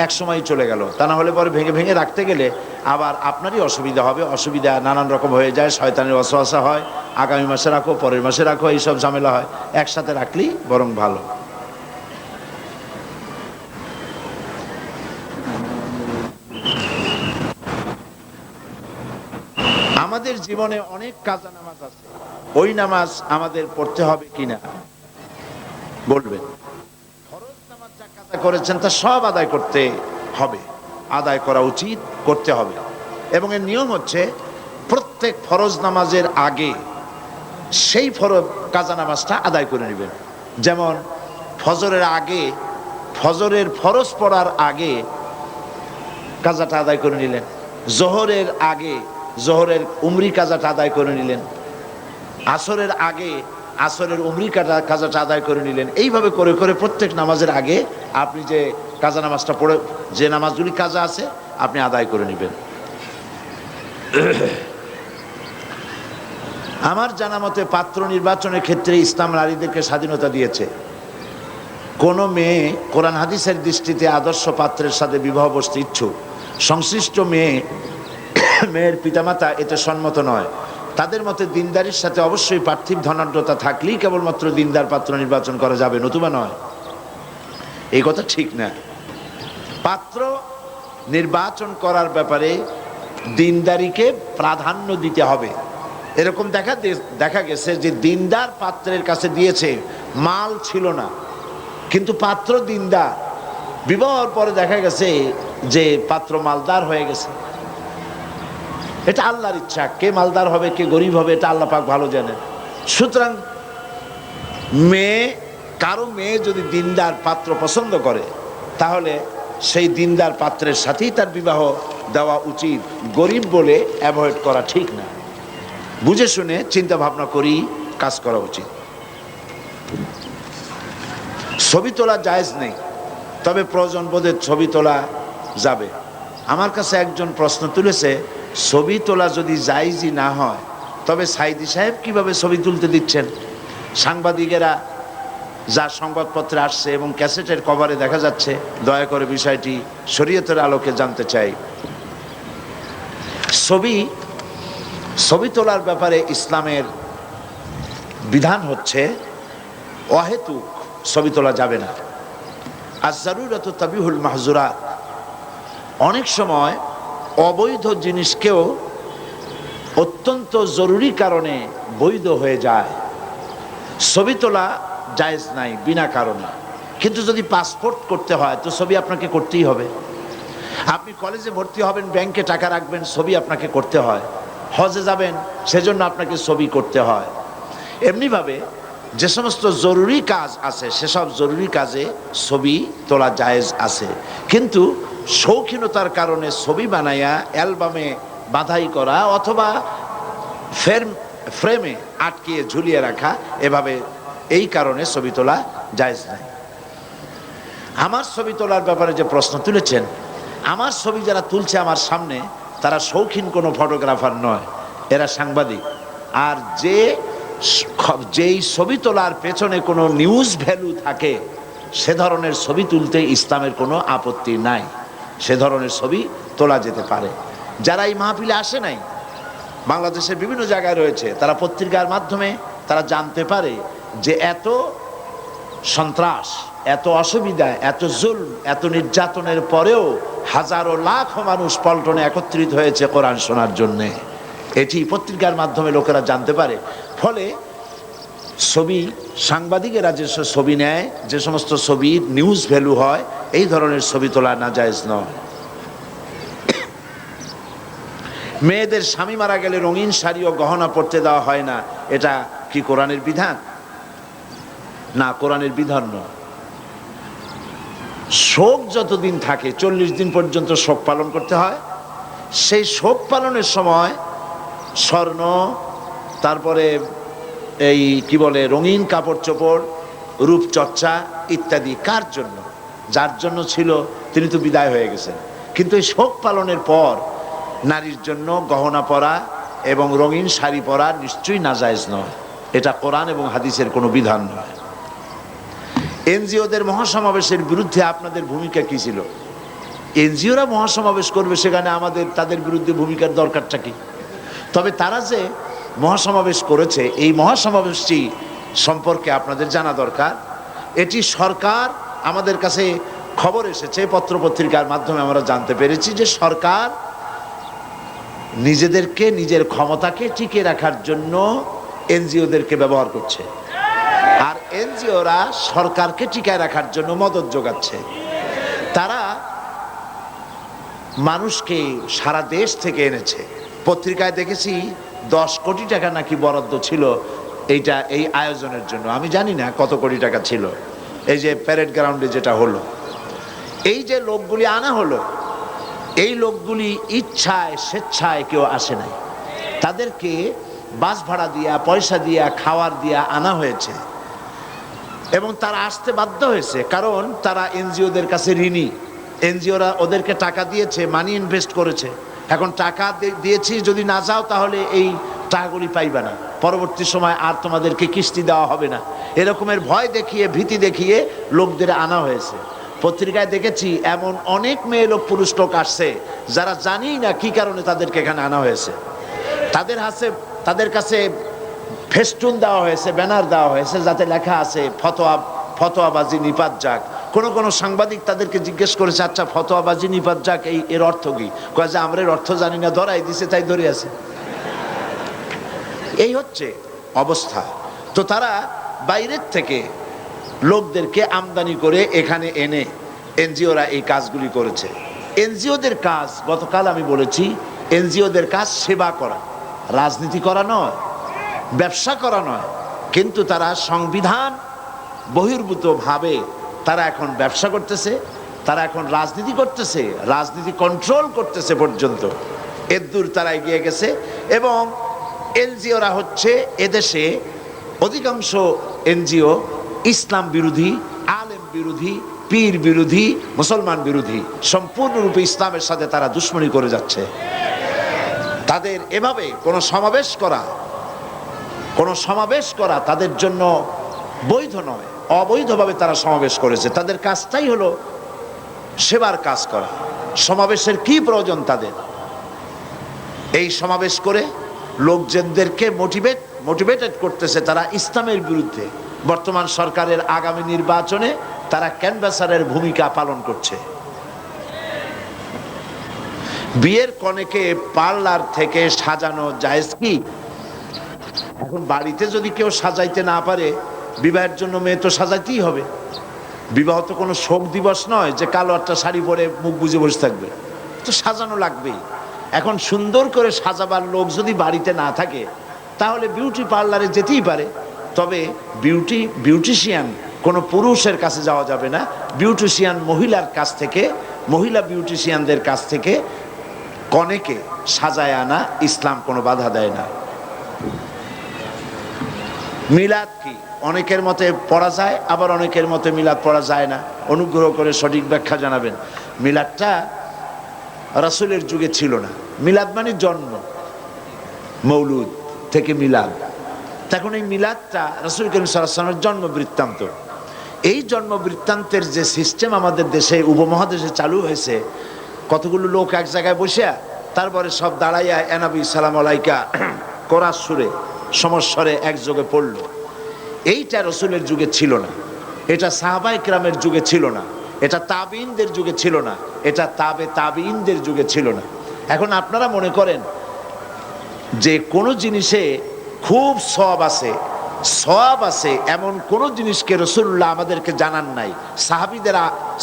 এক সময় চলে গেল, তা না হলে পরে ভেঙে ভেঙে রাখতে গেলে আবার আপনারই অসুবিধা হবে, অসুবিধা নানান রকম হয়ে যায়, শয়তানের ওয়াসওয়াসা হয়, আগামী মাসে রাখো, পরের মাসে রাখো, এইসব ঝামেলা হয়। একসাথে রাখলেই বরং ভালো। আমাদের জীবনে অনেক কাজা নামাজ আছে, ওই নামাজ আমাদের পড়তে হবে কিনা বলবেন। ফরজ নামাজ যা কাজা করেছেন তা সব আদায় করতে হবে, আদায় করা উচিত, করতে হবে। এবং এর নিয়ম হচ্ছে প্রত্যেক ফরজ নামাজের আগে সেই কাজা নামাজটা আদায় করে নেবেন। যেমন ফজরের আগে, ফজরের ফরজ পড়ার আগে কাজাটা আদায় করে নিলেন, জোহরের আগে জোহরের উমরি কাজাটা আদায় করে নিলেন, আসরের আগে আসরের উমরি কাজাটা আদায় করে নিলেন। এইভাবে করে করে প্রত্যেক নামাজের আগে আপনি যে কাজা নামাজটা পড়ে, যে নামাজগুলি কাজা আছে আপনি আদায় করে নেবেন। আমার জানা মতে পাত্র নির্বাচনের ক্ষেত্রে ইসলাম নারীদেরকে স্বাধীনতা দিয়েছে। কোনো মেয়ে কোরআন হাদিসের দৃষ্টিতে আদর্শ পাত্রের সাথে বিবাহ বসতে ইচ্ছুক, সংশ্লিষ্ট মেয়ের পিতামাতা এতে সম্মত নয়। তাদের মতে দিনদারির সাথে অবশ্যই পার্থিব ধনাঢ্যতা থাকলেই কেবলমাত্র দিনদার পাত্র নির্বাচন করা যাবে, নতুবা নয়। এই কথা ঠিক না। পাত্র নির্বাচন করার ব্যাপারে দিনদারিকে প্রাধান্য দিতে হবে। এরকম দেখা গেছে যে দিনদার পাত্রের কাছে দিয়েছে, মাল ছিল না, কিন্তু পাত্র দিনদার, বিবাহের পরে দেখা গেছে যে পাত্র মালদার হয়ে গেছে। এটা আল্লাহর ইচ্ছা, কে মালদার হবে কে গরিব হবে এটা আল্লাহ পাক ভালো জানেন। সুতরাং কারো মেয়ে যদি দিনদার পাত্র পছন্দ করে তাহলে সেই দিনদার পাত্রের সাথেই তার বিবাহ দেওয়া উচিত, গরিব বলে অ্যাভয়েড করা ঠিক না। বুঝে শুনে চিন্তা ভাবনা করি কাজ করা উচিত। ছবি তোলা জায়েজ নেই, তবে প্রয়োজন বোধে ছবি তোলা যাবে। আমার কাছে একজন প্রশ্ন তুলেছে, ছবি তোলা যদি জায়েজই না হয় তবে সাইদি সাহেব কিভাবে ছবি তুলতে দিচ্ছেন? সাংবাদিকেরা যা সংবাদপত্রে আসছে এবং ক্যাসেটের কভারে দেখা যাচ্ছে, দয়া করে বিষয়টি শরীয়তের আলোকে জানতে চাই। ছবি তোলার ব্যাপারে ইসলামের বিধান হচ্ছে অহেতুক ছবি তোলা যাবে না। আজ-জারুরাতু তাবিহুল মাহজুরাত। অনেক সময় অবৈধ জিনিসকেও অত্যন্ত জরুরি কারণে বৈধ হয়ে যায়। ছবি তোলা জায়েজ নাই বিনা কারণে, কিন্তু যদি পাসপোর্ট করতে হয় তো ছবি আপনাকে করতেই হবে। আপনি কলেজে ভর্তি হবেন, ব্যাংকে টাকা রাখবেন, ছবি আপনাকে করতে হয়। হজে যাবেন, সেজন্য আপনাকে ছবি করতে হয়। এমনিভাবে যে সমস্ত জরুরি কাজ আছে সেসব জরুরি কাজে ছবি তোলা জায়েজ আছে, কিন্তু শৌখিনতার কারণে ছবি বানাইয়া অ্যালবামে বাঁধাই করা অথবা ফ্রেমে আটকিয়ে ঝুলিয়ে রাখা, এভাবে এই কারণে ছবি তোলা জায়েজ নাই। আমার ছবি তোলার ব্যাপারে যে প্রশ্ন তুলেছেন, আমার ছবি যারা তুলছে আমার সামনে তারা শৌখিন কোনো ফটোগ্রাফার নয়, এরা সাংবাদিক। আর যেই ছবি তোলার পেছনে কোনো নিউজ ভ্যালু থাকে সে ধরনের ছবি তুলতে ইসলামের কোনো আপত্তি নাই, সে ধরনের ছবি তোলা যেতে পারে। যারা এই মাহফিলে আসে নাই, বাংলাদেশের বিভিন্ন জায়গায় রয়েছে, তারা পত্রিকার মাধ্যমে তারা জানতে পারে যে এত সন্ত্রাস, এত অসুবিধা, এত জুলম, এত নির্যাতনের পরেও হাজারো লাখ মানুষ পল্টনে একত্রিত হয়েছে কোরআন শোনার জন্যে। এটি পত্রিকার মাধ্যমে লোকেরা জানতে পারে। ফলে ছবি, সাংবাদিকেরা যে ছবি নেয়, যে সমস্ত ছবির নিউজ ভ্যালু হয়, এই ধরনের ছবি তোলা নাজায়েজ নয়। মেয়েদের স্বামী মারা গেলে রঙিন শাড়ি ও গহনা পরতে দেওয়া হয় না, এটা কি কোরআনের বিধান? না, কোরআনের বিধান নয়। শোক যতদিন থাকে, 40 দিন পর্যন্ত শোক পালন করতে হয়। সেই শোক পালনের সময় স্বর্ণ, তারপরে এই কি বলে রঙিন কাপড় চোপড়, রূপচর্চা ইত্যাদি কার জন্য? যার জন্য ছিল তিনি তো বিদায় হয়ে গেছেন। কিন্তু এই শোক পালনের পর নারীর জন্য গহনা পরা এবং রঙিন শাড়ি পরা নিশ্চয়ই নাজায়েজ নয়। এটা কোরআন এবং হাদিসের কোনো বিধান নয়। এনজিওদের মহাসমাবেশের বিরুদ্ধে আপনাদের ভূমিকা কি ছিল? এনজিওরা মহাসমাবেশ করবে, সেখানে আমাদের তাদের বিরুদ্ধে ভূমিকার দরকারটা কি? তবে তারা যে মহাসমাবেশ করেছে, এই মহাসমাবেশটি সম্পর্কে আপনাদের জানা দরকার। এটি সরকার, আমাদের কাছে খবর এসেছে, পত্রপত্রিকার মাধ্যমে আমরা জানতে পেরেছি যে সরকার নিজেদেরকে, নিজের ক্ষমতাকে টিকিয়ে রাখার জন্য এনজিওদেরকে ব্যবহার করছে, আর এনজিওরা সরকারকে টিকায় রাখার জন্য মদত যোগাচ্ছে। তারা মানুষকে সারা দেশ থেকে এনেছে। পত্রিকায় দেখেছি 10 কোটি টাকা নাকি বরাদ্দ ছিল এই আয়োজনের জন্য। আমি জানি না কত কোটি টাকা ছিল। এই যে প্যারেড গ্রাউন্ডে যেটা হলো, এই যে লোকগুলি আনা হলো, এই লোকগুলি ইচ্ছায় স্বেচ্ছায় কেউ আসে নাই। তাদেরকে বাস ভাড়া দিয়া, পয়সা দিয়া, খাওয়ার দিয়া আনা হয়েছে, এবং তারা আসতে বাধ্য হয়েছে কারণ তারা এনজিওদের কাছে ঋণী। এনজিওরা ওদেরকে টাকা দিয়েছে, মানি ইনভেস্ট করেছে। এখন টাকা দিয়েছি, যদি না যাও তাহলে এই টাকাগুলি পাইবে না, পরবর্তী সময় আর তোমাদেরকে কিস্তি দেওয়া হবে না, এরকমের ভয় দেখিয়ে, ভীতি দেখিয়ে লোকদের আনা হয়েছে। পত্রিকায় দেখেছি এমন অনেক মেয়ে লোক, পুরুষ লোক আসছে যারা জানি না কি কারণে তাদেরকে এখানে আনা হয়েছে। তাদের কাছে ফেস্টুন দেওয়া হয়েছে, ব্যানার দেওয়া হয়েছে, যাতে লেখা আছে ফতোয়াবাজি নিপাত যাক। কোন সাংবাদিক তাদেরকে জিজ্ঞেস করেছে, আচ্ছা ফতোয়াবাজি নিপাত যাক এর অর্থ কি? কয় যে আমরা এর অর্থ জানি না, ধরাই দিছে তাই ধরে আছে। এই হচ্ছে অবস্থা। তো তারা বাইরের থেকে লোকদেরকে আমদানি করে এখানে এনে এনজিওরা এই কাজগুলি করেছে। এনজিওদের কাজ, গতকাল আমি বলেছি, এনজিওদের কাজ সেবা করা, রাজনীতি করা নয়, ব্যবসা করা নয়। কিন্তু তারা সংবিধান বহির্ভূত ভাবে তারা এখন ব্যবসা করতেছে, তারা এখন রাজনীতি করতেছে, রাজনীতি কন্ট্রোল করতেছে পর্যন্ত এদূর তারা এগিয়ে গেছে। এবং এনজিওরা হচ্ছে এদেশে অধিকাংশ এনজিও ইসলাম বিরোধী, আলেম বিরোধী, পীর বিরোধী, মুসলমান বিরোধী, সম্পূর্ণরূপে ইসলামের সাথে তারা দুশ্মনী করে যাচ্ছে। তাদের এভাবে কোনো সমাবেশ করা তাদের জন্য বৈধ নয়, অবৈধভাবে তারা সমাবেশ করেছে। তাদের কাজটাই হলো সেবার কাজ করা। সমাবেশের কি প্রয়োজন তাদের? এই সমাবেশ করে লোকজনদেরকে মোটিভেটেড করতেছে তারা ইসলামের বিরুদ্ধে। বর্তমান সরকারের আগামী নির্বাচনে তারা ক্যানভাসারের ভূমিকা পালন করছে। বিয়ের কনেকে পার্লার থেকে সাজানো জায়েজ কি? এখন বাড়িতে যদি কেউ সাজাইতে না পারে, বিবাহের জন্য মেয়ে তো সাজাইতেই হবে। বিবাহ তো কোনো শোক দিবস নয় যে কালো একটা শাড়ি পরে মুখ বুজে বসে থাকবে, তো সাজানো লাগবেই। এখন সুন্দর করে সাজাবার লোক যদি বাড়িতে না থাকে, তাহলে বিউটি পার্লারে যেতেই পারে। তবে বিউটিশিয়ান কোনো পুরুষের কাছে যাওয়া যাবে না। বিউটিশিয়ান মহিলা বিউটিশিয়ানদের কাছ থেকে কনেকে সাজায় আনা ইসলাম কোনো বাধা দেয় না। মিলাদ কি? অনেকের মতে পড়া যায়, আবার অনেকের মতে মিলাদ পড়া যায় না। অনুগ্রহ করে সঠিক ব্যাখ্যা জানাবেন। মিলাদটা রাসূলের যুগে ছিল না। মিলাদ মানে জন্ম, মৌলুদ থেকে মিলাদ। তখন এই মিলাদটা রাসূল করিম সাল্লাল্লাহু আলাইহি ওয়াসাল্লামের জন্ম বৃত্তান্ত। এই জন্ম বৃত্তান্তের যে সিস্টেম আমাদের দেশে, উপমহাদেশে চালু হয়েছে, কতগুলো লোক এক জায়গায় বসে তারপরে সব দাঁড়াইয়া এনাবি সালাম আলাইকা কোরআন সুরে সমস্বরে একযোগে পড়ল। এইটা রাসূলের যুগে ছিল না, এটা সাহাবায়ে কেরামের যুগে ছিল না, এটা তাবিঈনদের যুগে ছিল না, এটা তাবিঈনদের যুগে ছিল না। এখন আপনারা মনে করেন যে কোনো জিনিসে খুব সওয়াব আছে এমন কোন জিনিসকে রাসূলুল্লাহ আমাদেরকে জানান নাই,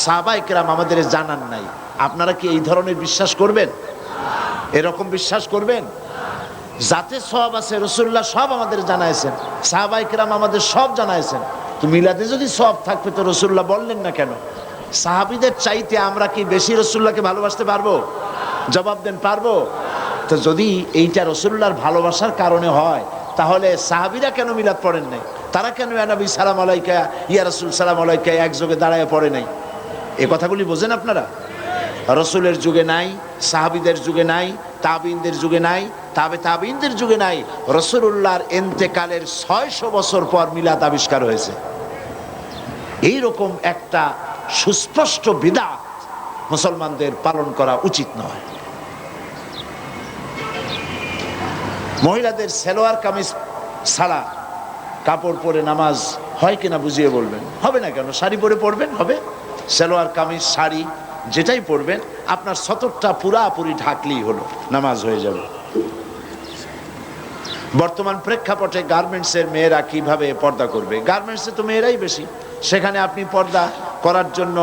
সাহাবায়ে কেরাম আমাদের জানান নাই। আপনারা কি এই ধরনের বিশ্বাস করবেন? এরকম বিশ্বাস করবেন? যাতে সওয়াব আছে রাসূলুল্লাহ সব আমাদের জানাইছেন, সাহাবায়ে কেরাম আমাদের সব জানাইছেন। তো মিলাদে যদি সওয়াব থাকবে তো রাসূলুল্লাহ বললেন না কেন? সাহাবীদের চাইতে আমরা কি বেশি রাসূলুল্লাহকে ভালোবাসতে পারবো? জবাব দেন, পারবো? তো যদি এইটা রাসূলুল্লাহর ভালোবাসার কারণে হয়, তাহলে সাহাবীরা কেন মিলাদ পড়েন নাই? তারা কেন ইয়া নবী সালাম আলাইকা, ইয়া রাসূল সালাম আলাইকা একযোগে দাঁড়ায় পড়ে নাই? এই কথাগুলি বোঝেন আপনারা? রাসূলের যুগে নাই, সাহাবীদের যুগে নাই, তাবিঈনদের যুগে নাই, তাবিঈনদের যুগে নাই। রাসূলুল্লাহর ইন্তেকালের 600 বছর পর মিলাদ আবিষ্কার হয়েছে। এইরকম একটা সুস্পষ্ট বিদআত মুসলমানদের পালন করা উচিত নয়। মহিলাদের সালোয়ার কামিজ ছাড়া কাপড় পরে নামাজ হয় কিনা বুঝিয়ে বলবেন। হবে না কেন? শাড়ি পরে পড়বেন, হবে। সালোয়ার কামিজ শাড়ি যেটাই পরবেন আপনার সতরটা পুরাপুরি ঢাকলেই হলো, নামাজ হয়ে যাবে। বর্তমান প্রেক্ষাপটে গার্মেন্টসের মেয়েরা কিভাবে পর্দা করবে? গার্মেন্টসে তো মেয়েরাই বেশি, সেখানে আপনি পর্দা করার জন্য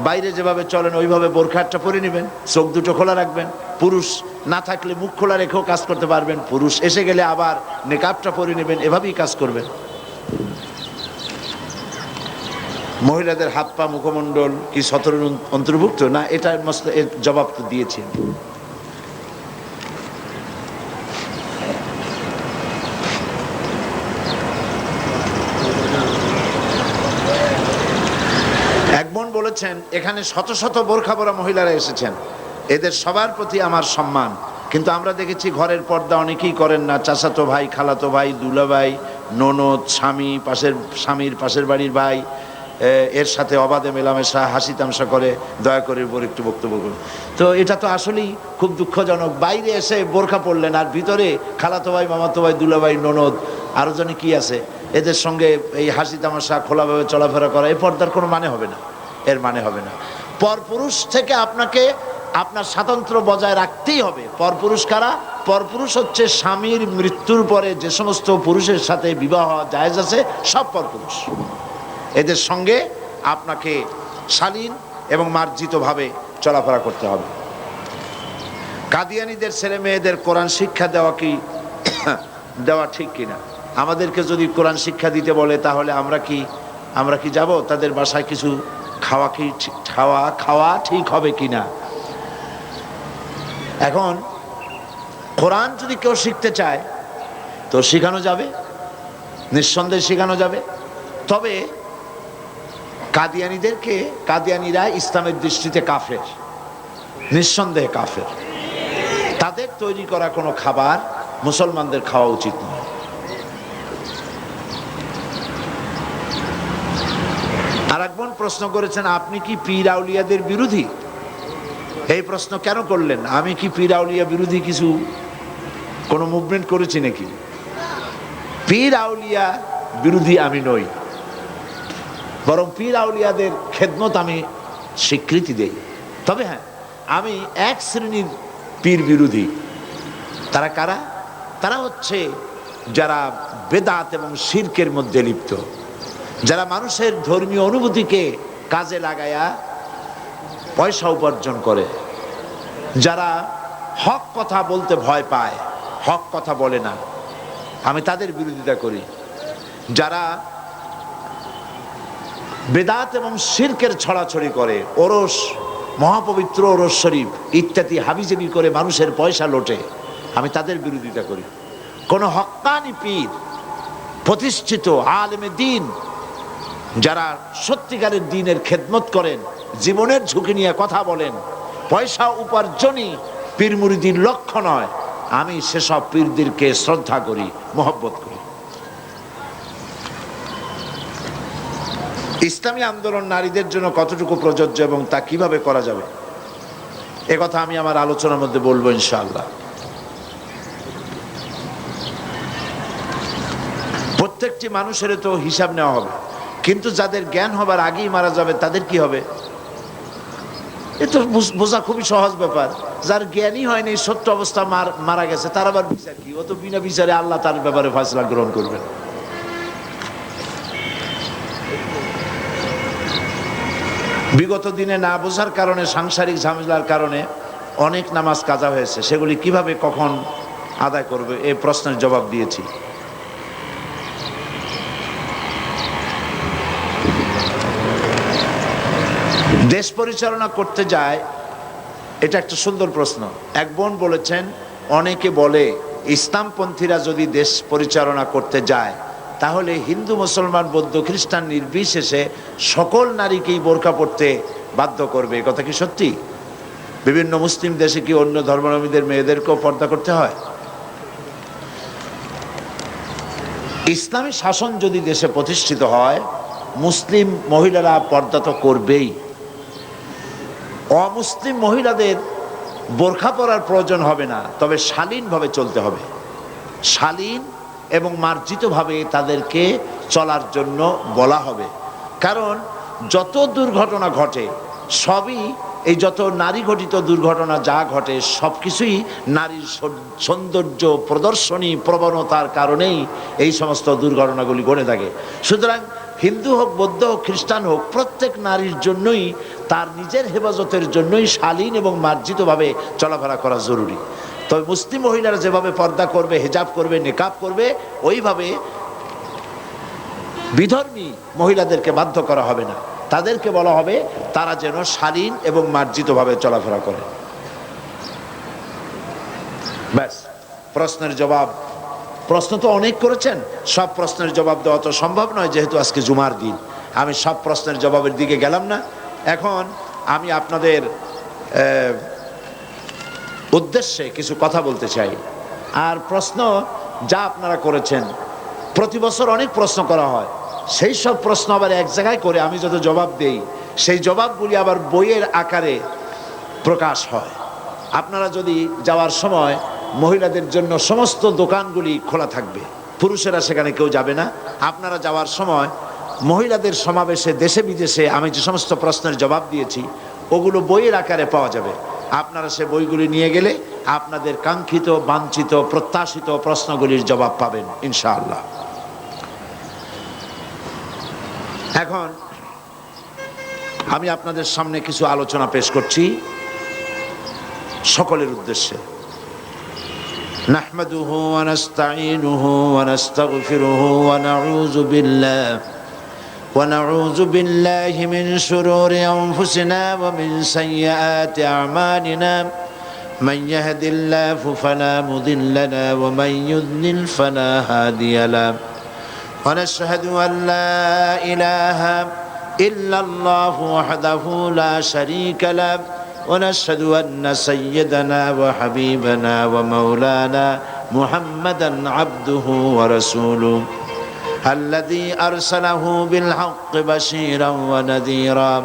বাইরে যেভাবে চলেন ওইভাবে বোরখাটা পরে নেবেন, চোখ দুটো খোলা রাখবেন। পুরুষ না থাকলে মুখ খোলা রেখেও কাজ করতে পারবেন, পুরুষ এসে গেলে আবার নেকাবটা পরে নেবেন, এভাবেই কাজ করবেন। মহিলাদের হাত পা মুখমণ্ডল কি সতরের অন্তর্ভুক্ত না? এটা এর জবাব তো দিয়েছি। এক বোন বলেছেন, এখানে শত শত বোরখা পরা মহিলারা এসেছেন, এদের সবার প্রতি আমার সম্মান, কিন্তু আমরা দেখেছি ঘরের পর্দা অনেকেই করেন না। চাচাতো ভাই, খালাতো ভাই, দুলাভাই, ননদ, স্বামী, স্বামীর পাশের বাড়ির ভাই, এর সাথে অবাধে মেলামেশা, হাসি তামসা করে। দয়া করে উপর একটু বক্তব্য করুন। তো এটা তো আসলেই খুব দুঃখজনক। বাইরে এসে বোরখা পরলেন আর ভিতরে খালাতো ভাই, মামাতো ভাই, দুলাভাই, ননদ, আরও জানি কি আছে, এদের সঙ্গে এই হাসি তামাশা খোলাভাবে চলাফেরা করা, এই পর্দার কোনো মানে হবে না, এর মানে হবে না। পরপুরুষ থেকে আপনাকে আপনার স্বাতন্ত্র বজায় রাখতেই হবে। পরপুরুষ কারা? পরপুরুষ হচ্ছে স্বামীর মৃত্যুর পরে যে সমস্ত পুরুষের সাথে বিবাহ জায়েজ আছে, সব পরপুরুষ। এদের সঙ্গে আপনাকে শালীন এবং মার্জিতভাবে চলাফেরা করতে হবে। কাদিয়ানীদের ছেলে মেয়েদের কোরআন শিক্ষা দেওয়া ঠিক কিনা? আমাদেরকে যদি কোরআন শিক্ষা দিতে বলে তাহলে আমরা কি যাব তাদের বাসায়? কিছু খাওয়া ঠিক হবে কিনা? এখন কোরআন যদি কেউ শিখতে চায় তো শেখানো যাবে, নিঃসন্দেহে শেখানো যাবে। তবে কাদিয়ানীরা ইসলামের দৃষ্টিতে কাফের, নিঃসন্দেহে কাফের। তাদের তৈরি করা কোনো খাবার মুসলমানদের খাওয়া উচিত নয়। আর এক বোন প্রশ্ন করেছেন, আপনি কি পীর আউলিয়াদের বিরোধী? এই প্রশ্ন কেন করলেন? আমি কি পীর আউলিয়া বিরোধী কোনো মুভমেন্ট করেছি নাকি? পীর আউলিয়া বিরোধী আমি নই, বরং পীর আউলিয়াদের খেদমত আমি স্বীকৃতি দেই। তবে হ্যাঁ, আমি এক শ্রেণীর পীর বিরোধী। তারা কারা? তারা হচ্ছে যারা বেদাত এবং শিরকের মধ্যে লিপ্ত, যারা মানুষের ধর্মীয় অনুভূতিকে কাজে লাগায়া পয়সা উপার্জন করে, যারা হক কথা বলতে ভয় পায়, হক কথা বলে না, আমি তাদের বিরোধিতা করি। যারা বেদাত এবং শিরকের ছড়াছড়ি করে, ওরস, মহাপবিত্র ওরস শরীফ ইত্যাদি হাবিজাবি করে মানুষের পয়সা লোটে, আমি তাদের বিরোধিতা করি। কোন হক্কানি পীর, প্রতিষ্ঠিত আলেমে দ্বীন, যারা সত্যিকারের দ্বীনের খেদমত করেন, জীবনের ঝুঁকি নিয়ে কথা বলেন, পয়সা উপার্জনই পীর মুরিদির লক্ষ্য নয়, আমি সেসব পীরদেরকে শ্রদ্ধা করি, মহব্বত করি। ইসলামী আন্দোলন নারীদের জন্য কতটুকু প্রযোজ্য এবং তা কিভাবে করা যাবে, একথা আমি আমার আলোচনার মধ্যে বলবো ইনশাআল্লাহ। প্রত্যেকটি মানুষের তো হিসাব নেওয়া হবে, কিন্তু যাদের জ্ঞান হবার আগেই মারা যাবে তাদের কি হবে? এ তো বোঝা খুবই সহজ ব্যাপার। যার জ্ঞানই হয়নি, সত্য অবস্থা মারা গেছে, তার আবার বিচার কি? ও তো বিনা বিচারে আল্লাহ তার ব্যাপারে ফয়সালা গ্রহণ করবেন। বিগত দিনে না বোঝার কারণে, সাংসারিক ঝামেলার কারণে অনেক নামাজ কাজা হয়েছে, সেগুলি কিভাবে কখন আদায় করবে এই প্রশ্নের জবাব দিয়েছি। দেশ পরিচালনা করতে যায়, এটা একটা সুন্দর প্রশ্ন। এক বোন বলেছেন, অনেকে বলে ইসলামপন্থীরা যদি দেশ পরিচালনা করতে যায় তাহলে হিন্দু, মুসলমান, বৌদ্ধ, খ্রিস্টান নির্বিশেষে সকল নারীকেই বোরকা পরতে বাধ্য করবে। এ কথা কি সত্যি? বিভিন্ন মুসলিম দেশে কি অন্য ধর্মাবলম্বীদের মেয়েদেরকেও পর্দা করতে হয়? ইসলামী শাসন যদি দেশে প্রতিষ্ঠিত হয়, মুসলিম মহিলারা পর্দা তো করবেই। অমুসলিম মহিলাদের বোরখা পরার প্রয়োজন হবে না, তবে শালীনভাবে চলতে হবে। শালীন এবং মার্জিতভাবে তাদেরকে চলার জন্য বলা হবে। কারণ যত দুর্ঘটনা ঘটে সবই, এই যত নারী ঘটিত দুর্ঘটনা যা ঘটে সব কিছুই নারীর সৌন্দর্য প্রদর্শনী প্রবণতার কারণেই এই সমস্ত দুর্ঘটনাগুলি ঘটে থাকে। সুতরাং হিন্দু হোক, বৌদ্ধ হোক, খ্রিস্টান হোক, প্রত্যেক নারীর জন্যই তার নিজের হেফাজতের জন্যই শালীন এবং মার্জিতভাবে চলাফেরা করা জরুরি। তবে মুসলিম মহিলারা যেভাবে পর্দা করবে, হিজাব করবে, নিকাব করবে, ওইভাবে বিধর্মী মহিলাদেরকে বাধ্য করা হবে না। তাদেরকে বলা হবে তারা যেন শালীন এবং মার্জিতভাবে চলাফেরা করে। ব্যাস, প্রশ্নের জবাব। প্রশ্ন তো অনেক করেছেন, সব প্রশ্নের জবাব দেওয়া তো সম্ভব নয়, যেহেতু আজকে জুমার দিন। আমি সব প্রশ্নের জবাবের দিকে গেলাম না। এখন আমি আপনাদের উদ্দেশ্যে কিছু কথা বলতে চাই। আর প্রশ্ন যা আপনারা করেছেন, প্রতি বছর অনেক প্রশ্ন করা হয়, সেই সব প্রশ্ন আবার এক জায়গায় করে আমি যত জবাব দেই, সেই জবাবগুলি আবার বইয়ের আকারে প্রকাশ হয়। আপনারা যদি যাওয়ার সময়, মহিলাদের জন্য সমস্ত দোকানগুলি খোলা থাকবে, পুরুষেরা সেখানে কেউ যাবে না। আপনারা যাওয়ার সময় মহিলাদের সমাবেশে দেশে বিদেশে আমি যে সমস্ত প্রশ্নের জবাব দিয়েছি ওগুলো বইয়ের আকারে পাওয়া যাবে। আপনারা সে বইগুলি নিয়ে গেলে আপনাদের কাঙ্ক্ষিত, বাঞ্ছিত, প্রত্যাশিত প্রশ্নগুলির জবাব পাবেন ইনশাআল্লাহ। এখন আমি আপনাদের সামনে কিছু আলোচনা পেশ করছি সকলের উদ্দেশ্যে। নাহমাদুহু ওয়া নাস্তাঈনুহু ওয়া নাস্তাগফিরুহু ওয়া নাউযু বিল্লাহি মিন শুরুরি আনফুসিনা ওয়া মিন সাইয়্যাতি আমালিনা। মান ইয়াহদিল্লাহু ফালা মুদিল্লা লাহু ওয়া মান ইউদ্লিল ফালা হাদিয়া লাহু। ওয়া নাশহাদু আন লা ইলাহা ইল্লাল্লাহু ওয়াহদাহু লা শারীকা লাহু। ونشهد أن سيدنا وحبيبنا ومولانا محمدا عبده ورسوله الذي أرسله بالحق بشيرا ونذيرا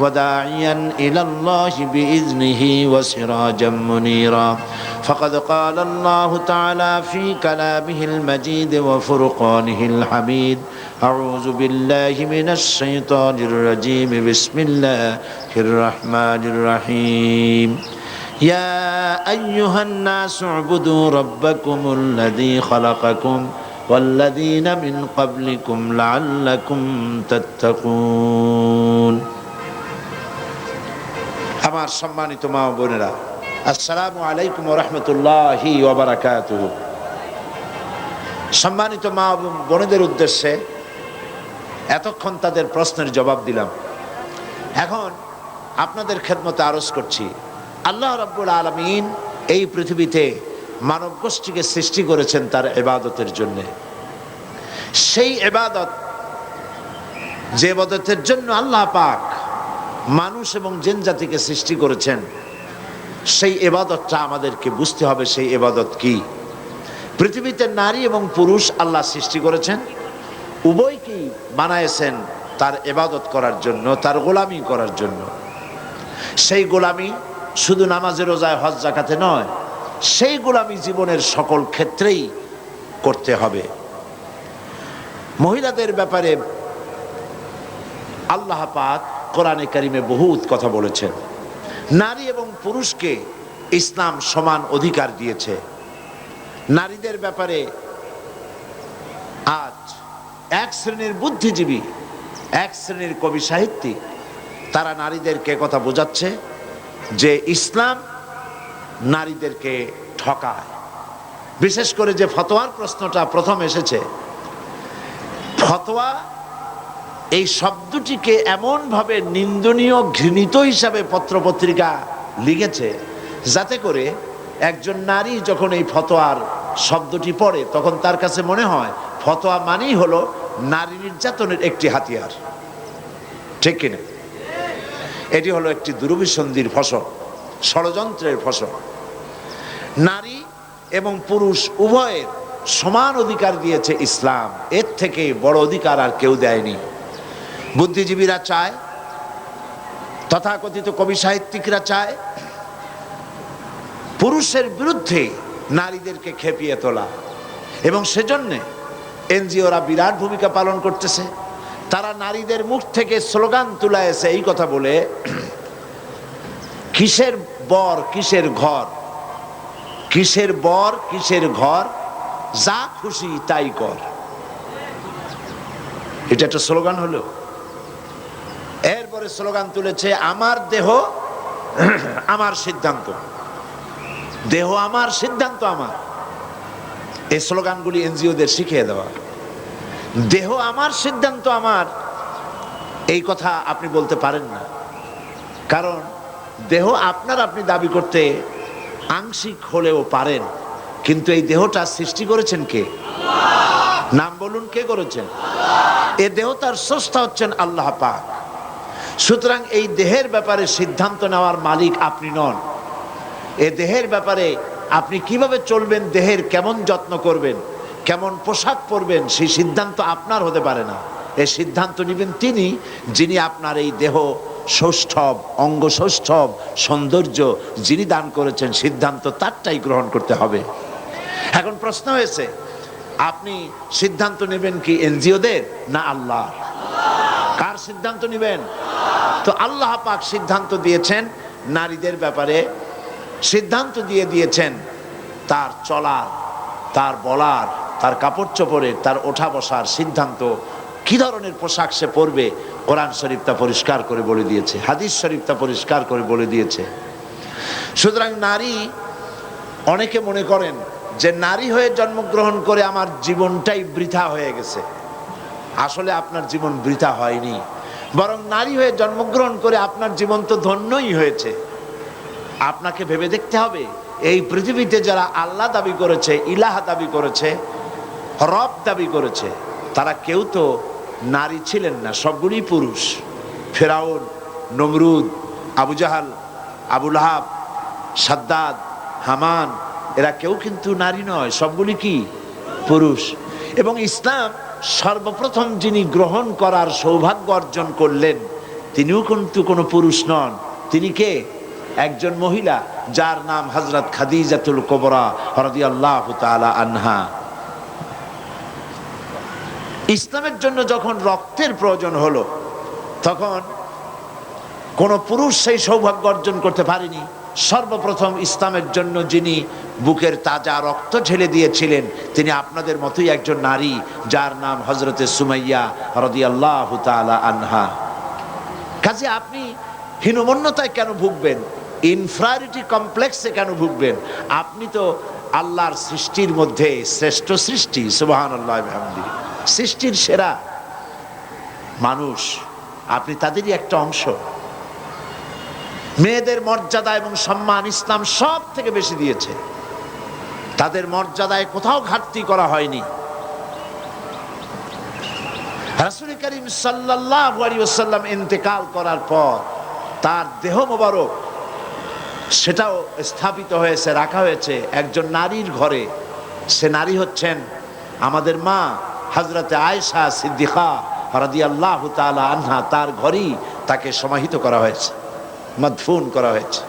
وداعيا إلى الله بإذنه وسراجا منيرا. فقد قال الله تعالى في كلامه المجيد وفرقانه الحميد: أعوذ بالله من الشيطان الرجيم. بسم الله الرحمن الرحيم. يا أيها الناس اعبدوا ربكم الذي خلقكم والذين من قبلكم لعلكم تتقون. আমার সম্মানিত মা ও বোনেরা, আসসালামু আলাইকুম ওয়া রাহমাতুল্লাহি ওয়া বারাকাতুহু। সম্মানিত মা ও বোনেদের উদ্দেশ্যে এতক্ষণ তাদের প্রশ্নের জবাব দিলাম। এখন আপনাদের খেদমতে আরজ করছি, আল্লাহ রাব্বুল আলামিন এই পৃথিবীতে মানব গোষ্ঠীকে সৃষ্টি করেছেন তার ইবাদতের জন্য। সেই ইবাদত, যে ইবাদতের জন্য আল্লাহ পাক মানুষ এবং জিন জাতিকে সৃষ্টি করেছেন, সেই ইবাদতটা আমাদেরকে বুঝতে হবে। সেই ইবাদত কি? পৃথিবীতে নারী এবং পুরুষ আল্লাহ সৃষ্টি করেছেন, উভয়কেই বানায়েছেন তার ইবাদত করার জন্য, তার গোলামি করার জন্য। সেই গোলামি শুধু নামাজে, রোজায়, হজ, যাকাতে নয়, সেই গোলামি জীবনের সকল ক্ষেত্রেই করতে হবে। মহিলাদের ব্যাপারে আল্লাহ পাক কোরআনে কারিমে বহুত কথা বলেছেন। নারী এবং পুরুষকে ইসলাম সমান অধিকার দিয়েছে। নারীদের ব্যাপারে আজ এক শ্রেণীর বুদ্ধিজীবী, এক শ্রেণীর কবি সাহিত্যিক, তারা নারীদেরকে কথা বোঝাচ্ছে যে ইসলাম নারীদেরকে ঠকায়। বিশেষ করে যে ফতোয়ার প্রশ্নটা প্রথম এসেছে, ফতোয়া এই শব্দটিকে এমনভাবে নিন্দনীয়, ঘৃণিত হিসাবে পত্রপত্রিকা লিখেছে, যাতে করে একজন নারী যখন এই ফতোয়ার শব্দটি পড়ে তখন তার কাছে মনে হয় ফতোয়া মানেই হলো নারী নির্যাতনের একটি হাতিয়ার। ঠিক কিনা? এটি হলো একটি দুরভিসন্ধির ফসল, ষড়যন্ত্রের ফসল। নারী এবং পুরুষ উভয়ের সমান অধিকার দিয়েছে ইসলাম। এর থেকে বড় অধিকার আর কেউ দেয়নি। বুদ্ধিজীবীরা চায় তথাকথিত কবি সাহিত্যিকরা চায় পুরুষের বিরুদ্ধে নারীদেরকে খেপিয়ে তোলা, এবং সেজন্যে এনজিওরা বিরাট ভূমিকা পালন করতেছে। তারা নারীদের মুখ থেকে স্লোগান তুলাইছে এই কথা বলে, কিসের বর কিসের ঘর, কিসের বর কিসের ঘর, যা খুশি তাই কর। এটা একটা স্লোগান হলো। এরপরে স্লোগান তুলেছে আমার দেহ আমার সিদ্ধান্ত, দেহ আমার সিদ্ধান্ত আমার। এই স্লোগানগুলি এনজিওদের শিখিয়ে দেওয়া। দেহ আমার সিদ্ধান্ত আমার, এই কথা আপনি বলতে পারেন না, কারণ দেহ আপনার আপনি দাবি করতে আংশিক হলেও পারেন, কিন্তু এই দেহটা সৃষ্টি করেছেন কে? নাম বলুন, কে করেছেন? এ দেহ তার স্রষ্টা হচ্ছেন আল্লাহ পাক। সুতরাং এই দেহের ব্যাপারে সিদ্ধান্ত নেওয়ার মালিক আপনি নন। এ দেহের ব্যাপারে আপনি কিভাবে চলবেন, দেহের কেমন যত্ন করবেন, কেমন পোশাক পরবেন, সেই সিদ্ধান্ত আপনার হতে পারে না। এই সিদ্ধান্ত নেবেন তিনি, যিনি আপনার এই দেহ সৌষ্ঠব, অঙ্গ সৌষ্ঠব, সৌন্দর্য যিনি দান করেছেন, সিদ্ধান্ত তারটাই গ্রহণ করতে হবে। এখন প্রশ্ন হয়েছে, আপনি সিদ্ধান্ত নেবেন কি এনজিওদের না আল্লাহ? কার সিদ্ধান্ত নেবেন? তো আল্লাহ পাক সিদ্ধান্ত দিয়েছেন নারীদের ব্যাপারে, সিদ্ধান্ত দিয়েছেন তার চলার, তার বলার, তার কাপড় চোপড়ের, তার ওঠা বসার সিদ্ধান্ত, কি ধরনের পোশাক সে পরবে। কোরআন শরীফ তা পরিষ্কার করে বলে দিয়েছে, হাদিস শরীফ তা পরিষ্কার করে বলে দিয়েছে। সুতরাং নারী, অনেকে মনে করেন যে নারী হয়ে জন্মগ্রহণ করে আমার জীবনটাই বৃথা হয়ে গেছে। আসলে আপনার জীবন বৃথা হয়নি, বরং নারী হয়ে জন্মগ্রহণ করে আপনার জীবন তো ধন্যই হয়েছে। আপনাকে ভেবে দেখতে হবে, এই পৃথিবীতে যারা আল্লাহ দাবি করেছে, ইলাহ দাবি করেছে, রব দাবি করেছে, তারা কেউ তো নারী ছিলেন না, সবগুলি পুরুষ। ফেরাউন, নমরুদ, আবু জাহাল, আবু লাহাব, সাদ্দাদ, হামান, এরা কেউ কিন্তু নারী নয়, সবগুলি কি পুরুষ। এবং ইসলাম সর্বপ্রথম যিনি গ্রহণ করার সৌভাগ্য অর্জন করলেন, তিনিও কিন্তু কোনো পুরুষ নন। তিনি কে? একজন মহিলা, যার নাম হযরত খাদিজাতুল কুবরা রাদিয়াল্লাহু তাআলা আনহা। ইসলামের জন্য যখন রক্তের প্রয়োজন হলো, তখন কোন পুরুষ সেই সৌভাগ্য অর্জন করতে পারেনি। সর্বপ্রথম ইসলামের জন্য যিনি বুকের তাজা রক্ত ঢেলে দিয়েছিলেন, তিনি আপনাদের মতোই একজন নারী, যার নাম হযরতে সুমাইয়া রাদিয়াল্লাহু তাআলা আনহা। কাজে আপনি হীনমন্যতায় কেন ভুগবেন? ইনফ্রারিটি কমপ্লেক্সে কেন ভুগবেন? আপনি তো আল্লাহর সৃষ্টির মধ্যে শ্রেষ্ঠ সৃষ্টি, সুবহানাল্লাহ বিহামদিহি, সৃষ্টির সেরা মানুষ, আপনি তাদেরই একটা অংশ। মেয়েদের মর্যাদা এবং সম্মান ইসলাম সব থেকে বেশি দিয়েছে। তাদের মর্যাদায় কোথাও ঘাটতি করা হয়নি। রাসূল করিম সাল্লাল্লাহু আলাইহি ওয়াসাল্লাম ইন্তেকাল করার পর তার দেহ মোবারক, সেটাও স্থাপিত হয়েছে, রাখা হয়েছে একজন নারীর ঘরে। সে নারী হচ্ছেন আমাদের মা হযরতে আয়েশা সিদ্দিকা রাদিয়াল্লাহু তাআলা আনহা। তার ঘরেই তাকে সমাহিত করা হয়েছে, মাদফুন করা হয়েছে।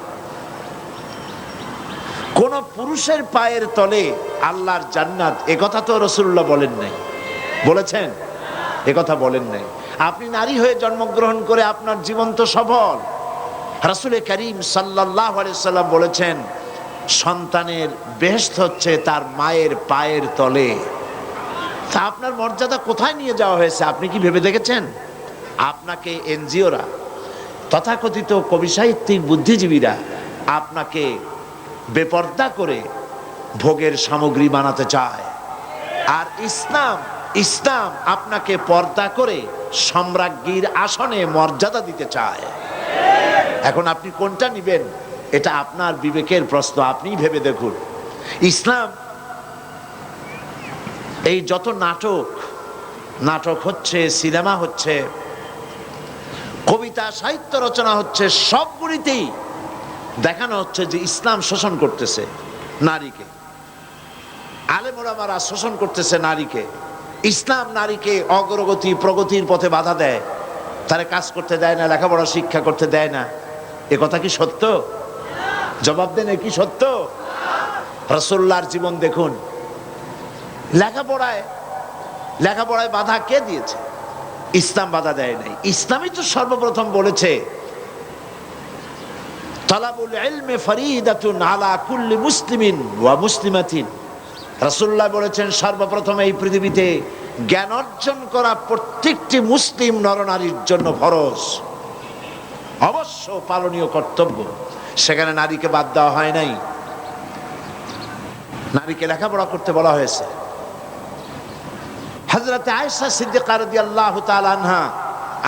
কোন পুরুষের পায়ের তলে আল্লাহর জান্নাত, একথা তো রাসূলুল্লাহ বলেন নাই। বলেছেন? একথা বলেন নাই। আপনি নারী হয়ে জন্মগ্রহণ করে আপনার জীবন তো সফল। রাসূল করিম সাল্লাল্লাহু আলাইহি সাল্লাম বলেছেন, সন্তানের বেহেশত হচ্ছে তার মায়ের পায়ের তলে। তা আপনার মর্যাদা কোথায় নিয়ে যাওয়া হয়েছে আপনি কি ভেবে দেখেছেন? আপনাকে এনজিওরা, তথাকথিত কবি সাহিত্যিক, বুদ্ধিজীবীরা আপনাকে বেপর্দা করে ভোগের সামগ্রী বানাতে চায়, আর ইসলাম আপনাকে পর্দা করে সম্রাজ্ঞীর আসনে মর্যাদা দিতে চায়। এখন আপনি কোনটা নেবেন, এটা আপনার বিবেকের প্রশ্ন, আপনি ভেবে দেখুন। ইসলাম এই যত নাটক হচ্ছে, সিনেমা হচ্ছে, কবিতা সাহিত্য রচনা হচ্ছে, সবগুলিতেই দেখানো হচ্ছে যে ইসলাম শোষণ করতেছে নারীকে, আলেম ওলামারা শোষণ করতেছে নারীকে। ইসলাম নারীকে অগ্রগতি প্রগতির পথে বাধা দেয়, তারা কাজ করতে দেয় না, লেখাপড়া শিক্ষা করতে দেয় না। এ কথা কি সত্য? জবাব দেন, এ কি সত্য? রাসূলুল্লাহর জীবন দেখুন। লেখাপড়ায় বাধা কে দিয়েছে? ইসলাম বাধা দেয় নাই। ইসলামই তো সর্বপ্রথম বলেছে তালাবুল ইলমি ফরিদাতুন আলা কুল্লি মুসলিমিন ওয়া মুসলিমাতিন। রাসূলুল্লাহ বলেছেন সর্বপ্রথম এই পৃথিবীতে জ্ঞান অর্জন করা প্রত্যেকটি মুসলিম নরনারীর জন্য ফরজ, অবশ্য পালনীয় কর্তব্য। সেখানে নারীকে বাদ দেওয়া হয় নাই। নারীকে লেখাপড়া করতে বলা হয়েছে। হযরত আয়েশা সিদ্দিকা রাদিয়াল্লাহু তাআলা আনহা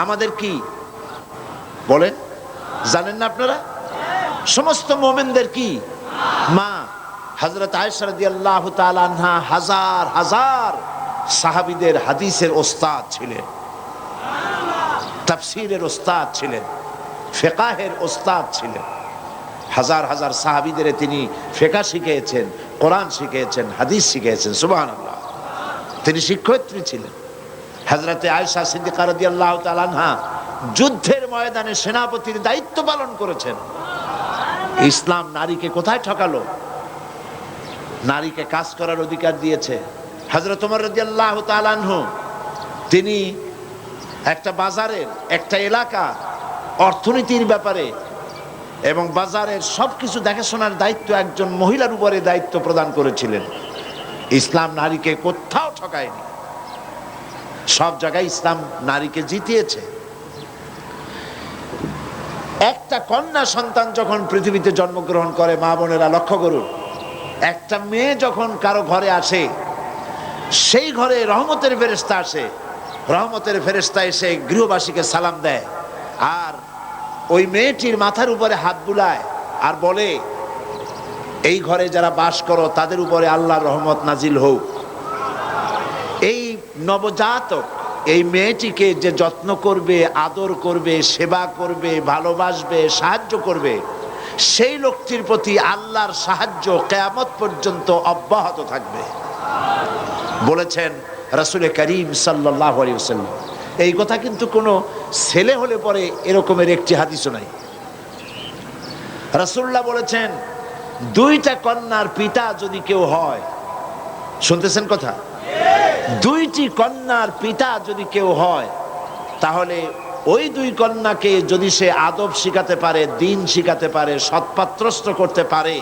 আমাদের কি বলেন, জানেন না আপনারা? সমস্ত মুমিনদের কি মা। হযরত আয়েশা রাদিয়াল্লাহু তাআলা আনহা হাজার হাজার সাহাবীদের হাদিসের ওস্তাদ ছিলেন, তাফসীরের ওস্তাদ ছিলেন, ফিকহের ওস্তাদ ছিলেন। হাজার হাজার সাহাবীদের তিনি ফিকহ শিখিয়েছেন, কোরআন শিখিয়েছেন, হাদিস শিখিয়েছেন। সুবহানাল্লাহ। তিনি শিক্ষয়িত্রী ছিলেন। হযরত আয়েশা সিদ্দিকা রাদিয়াল্লাহু তাআলা আনহা যুদ্ধের ময়দানে সেনাপতির দায়িত্ব পালন করেছেন। ইসলাম নারীকে কোথায় ঠকালো? নারীকে কাজ করার অধিকার দিয়েছে। হযরত ওমর রাদিয়াল্লাহু তাআলা আনহু তিনি একটা বাজারের, একটা এলাকা অর্থনীতির ব্যাপারে এবং বাজারের সবকিছু দেখাশোনার দায়িত্ব একজন মহিলার উপরে দায়িত্ব প্রদান করেছিলেন। ইসলাম নারীকে কোথাও ঠকায়নি, সব জায়গায় ইসলাম নারীকে জিতিয়েছে। একটা কন্যা সন্তান যখন পৃথিবীতে জন্মগ্রহণ করে, মা বোনেরা লক্ষ্য করুন, একটা মেয়ে যখন কারো ঘরে আসে, সেই ঘরে রহমতের ফেরেশতা আসে। রহমতের ফেরেশতা এসে গৃহবাসীকে সালাম দেয় আর ওই মেয়েটির মাথার উপরে হাত বুলায় আর বলে, এই ঘরে যারা বাস করো তাদের উপরে আল্লাহর রহমত নাজিল হোক। এই নবজাতক, এই মেয়েটিকে যে যত্ন করবে, আদর করবে, সেবা করবে, ভালোবাসবে, সাহায্য করবে, সেই লোকটির প্রতি আল্লাহর সাহায্য কিয়ামত পর্যন্ত অব্যাহত থাকবে বলেছেন রাসূল করিম সাল্লাল্লাহু আলাইহি ওয়াসাল্লাম। এই কথা কিন্তু কোনো ছেলে হলে পরে এরকমের একটি হাদিসও নাই। রাসূলুল্লাহ বলেছেন, দুইটা কন্যার পিতা যদি কেউ হয়, শুনতেছেন কথা? দুইটি কন্যার পিতা যদি কেউ হয়, তাহলে ওই দুই কন্যাকে যদি সে আদব শিখাতে পারে, দ্বীন শিখাতে পারে, সৎপাত্রস্থ করতে পারে,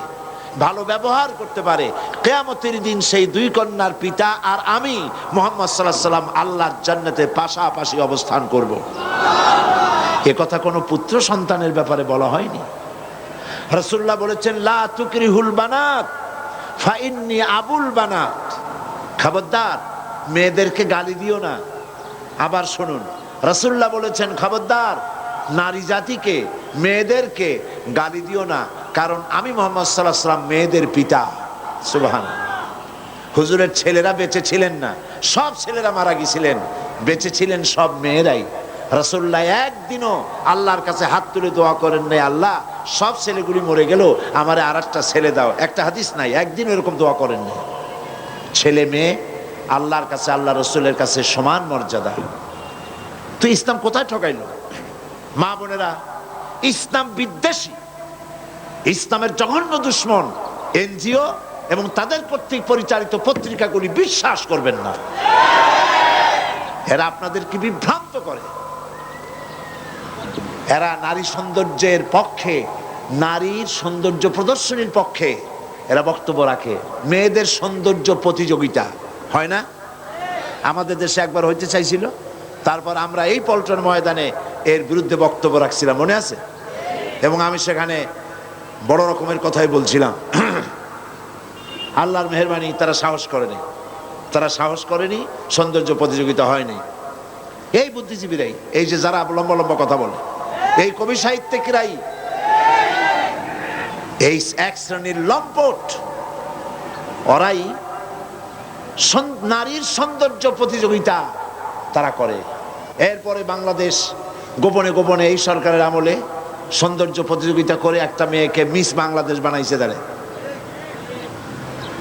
ভালো ব্যবহার করতে পারে, কিয়ামতের দিন সেই দুই কন্যার পিতা আর আমি মুহাম্মদ সাল্লাল্লাহু আলাইহি সাল্লাম আল্লাহর জান্নাতে পাশাপাশি অবস্থান করব। এ কথা কোনো পুত্র সন্তানের ব্যাপারে বলা হয়নি। রাসূলুল্লাহ বলেছেন, লা তুকরিহুল বানাত ফা ইন্নী আবুল বানাত। খবরদার মেয়েদেরকে গালি দিও না। আবার শুনুন, রাসূলুল্লাহ বলেছেন, খবরদার নারী জাতিকে, মেয়েদেরকে গালি দিও না, কারণ আমি মুহাম্মদ সাল্লাল্লাহু আলাইহি ওয়াসাল্লাম মেয়েদের পিতা। সুবহানাল্লাহ। হুজুরের ছেলেরা বেঁচে ছিলেন না, সব ছেলেরা মারা গিয়েছিলেন, বেঁচে ছিলেন সব মেয়েরাই। রাসূলুল্লাহ একদিনও আল্লাহর কাছে হাত তুলে দোয়া করেন নাই, আল্লাহ সব ছেলেগুলি মরে গেল, আমারে আরেকটা ছেলে দাও। একটা হাদিস নাই, একদিন এরকম দোয়া করেন নাই। ছেলে মেয়ে আল্লাহর কাছে, আল্লাহ রসুলের কাছে সমান মর্যাদা। তো ইসলাম কোথায় ঠকাইল? মা বোনেরা, ইসলাম বিদ্বেষী, ইসলামের জঘন্য দুশ্মন এনজিও এবং তাদের কর্তৃক পরিচালিত পত্রিকাগুলি বিশ্বাস করবেন না। এরা আপনাদেরকে বিভ্রান্ত করে। এরা নারী সৌন্দর্যের পক্ষে, নারীর সৌন্দর্য প্রদর্শনীর পক্ষে এরা বক্তব্য রাখে। মেয়েদের সৌন্দর্য প্রতিযোগিতা হয় না? আমাদের দেশে একবার হইতে চাইছিল, তারপর আমরা এই পল্টন ময়দানে এর বিরুদ্ধে বক্তব্য রাখছিলাম, মনে আছে? এবং আমি সেখানে বড় রকমের কথাই বলছিলাম। আল্লাহর মেহেরবানি, তারা সাহস করেনি, তারা সাহস করেনি, সৌন্দর্য প্রতিযোগিতা হয়নি। এই বুদ্ধিজীবীরাই, এই যে যারা লম্বা লম্বা কথা বলে, এই কবি সাহিত্যিকরাই, এই এক শ্রেণীর লম্পট, ওরাই নারীর সৌন্দর্য প্রতিযোগিতা তারা করে। এরপরে বাংলাদেশ গোপনে গোপনে এই সরকারের আমলে সৌন্দর্য প্রতিযোগিতা করে একটা মেয়েকে মিস বাংলাদেশ বানাইছে। তারে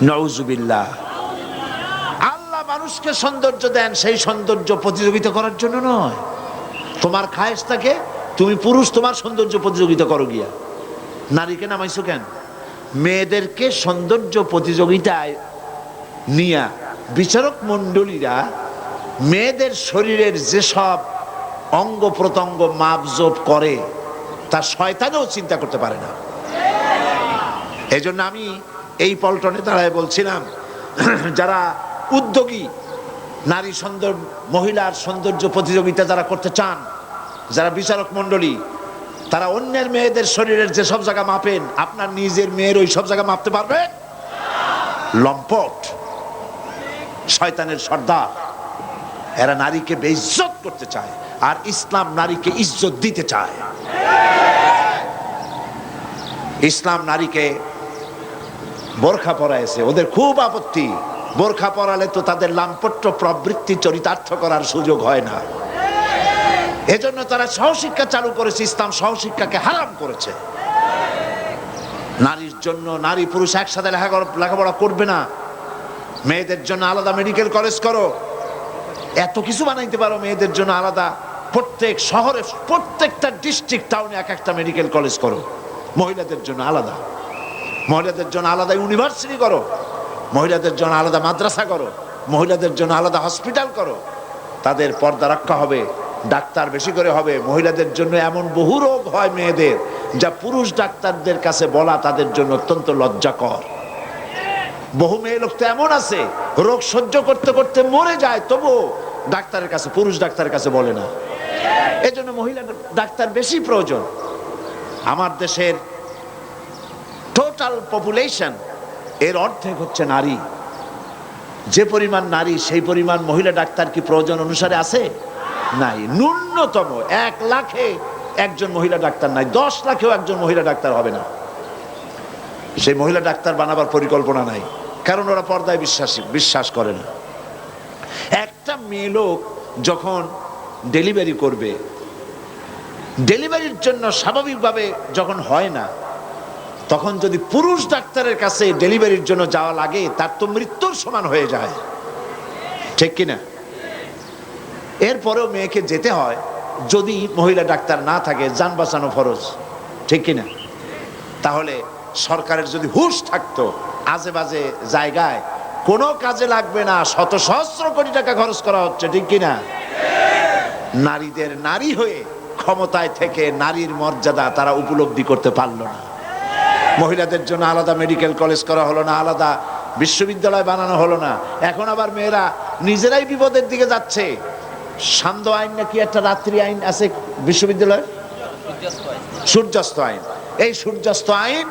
নাউজুবিল্লাহ। আল্লাহ মানুষকে সৌন্দর্য দেন সেই সৌন্দর্য প্রতিযোগিতা করার জন্য নয়, তোমার খায়েশটাকে তুমি পুরুষ তোমার সৌন্দর্য প্রতিযোগিতা করো গিয়া। নারীকে নামাইছো কেন? মেয়েদেরকে সৌন্দর্য প্রতিযোগিতায় নিয়া বিচারক মণ্ডলীরা মেয়েদের শরীরের যেসব অঙ্গ প্রত্যঙ্গ মাপজোপ করে তা শয়তানও চিন্তা করতে পারে না। এই জন্য আমি এই পল্টনে দাঁড়ায় বলছিলাম, যারা উদ্যোগী নারী সৌন্দর্য মহিলার সৌন্দর্য প্রতিযোগিতা যারা করতে চান, যারা বিচারক মণ্ডলী, তারা অন্যের মেয়েদের শরীরের যেসব জায়গা মাপেন আপনার নিজের মেয়ের ওই সব জায়গা মাপতে পারবেন? লম্পট, শয়তানের সর্দার। এরা নারীকে বেইজ্জত করতে চায়, আর ইসলাম নারীকে ইজ্জত দিতে চায়। ইসলাম নারীকে বোরখা পরাইছে, ওদের খুব আপত্তি। বোরখা পরালে তো তাদের লাম্পট্য প্রবৃত্তি চরিতার্থ করার সুযোগ হয় না। এজন্য তারা সহশিক্ষা চালু করেছে, ইসলাম সহশিক্ষাকে হারাম করেছে। নারীর জন্য নারী পুরুষ একসাথে লেখাপড়া করবে না, মেয়েদের জন্য আলাদা মেডিকেল কলেজ করো, এত কিছু বানাইতে পারো মেয়েদের জন্য আলাদা, প্রত্যেক শহরে প্রত্যেকটা ডিস্ট্রিক্ট টাউনে এক একটা মেডিকেল কলেজ করো, মহিলাদের জন্য আলাদা, মহিলাদের জন্য আলাদা ইউনিভার্সিটি করো, মহিলাদের জন্য আলাদা মাদ্রাসা করো, মহিলাদের জন্য আলাদা হসপিটাল করো। তাদের পর্দা রক্ষা হবে, ডাক্তার বেশি করে হবে। মহিলাদের জন্য এমন বহু রোগ হয় মেয়েদের, যা পুরুষ ডাক্তারদের কাছে বলা তাদের জন্য অত্যন্ত লজ্জাকর। বহু মেয়ে লোক তো এমন আছে রোগ সহ্য করতে করতে মরে যায়, তবুও ডাক্তারের কাছে, পুরুষ ডাক্তারের কাছে বলে না। এই জন্য মহিলা ডাক্তার বেশি প্রয়োজন। আমার দেশের টোটাল পপুলেশন এর অর্ধেক হচ্ছে নারী। যে পরিমাণ নারী সেই পরিমাণ মহিলা ডাক্তার কি প্রয়োজন অনুসারে আছে? নাই। ন্যূনতম 1 লাখে একজন মহিলা ডাক্তার নাই, 10 লাখেও একজন মহিলা ডাক্তার হবে না। সেই মহিলা ডাক্তার বানাবার পরিকল্পনা নাই, কারণ ওরা পর্দায় বিশ্বাস করে না। একটা মেয়ে লোক যখন ডেলিভারি করবে, ডেলিভারির জন্য স্বাভাবিকভাবে যখন হয় না, তখন যদি পুরুষ ডাক্তারের কাছে ডেলিভারির জন্য যাওয়া লাগে, তার তো মৃত্যুর সমান হয়ে যায়, ঠিক কিনা? এরপরেও মেয়েকে যেতে হয়, যদি মহিলা ডাক্তার না থাকে, যান বাঁচানো ফরজ, ঠিক কিনা? তাহলে সরকারের যদি হুঁশ থাকতো, আজে বাজে জায়গায় কোনো কাজে লাগবে না, শত সহস্র কোটি টাকা খরচ করা হচ্ছে, ঠিক কিনা? নারীদের নারী হয়ে ক্ষমতায় থেকে নারীর মর্যাদা তারা উপলব্ধি করতে পারলো না। মহিলাদের জন্য আলাদা মেডিকেল কলেজ করা হলো না, আলাদা বিশ্ববিদ্যালয় বানানো হলো না। এখন আবার মেয়েরা নিজেরাই বিপদের দিকে যাচ্ছে। সান্ধ্য আইন নাকি একটা রাত্রি আইন আছে বিশ্ববিদ্যালয়ে, সূর্যাস্ত আইন। এই সূর্যাস্ত আইন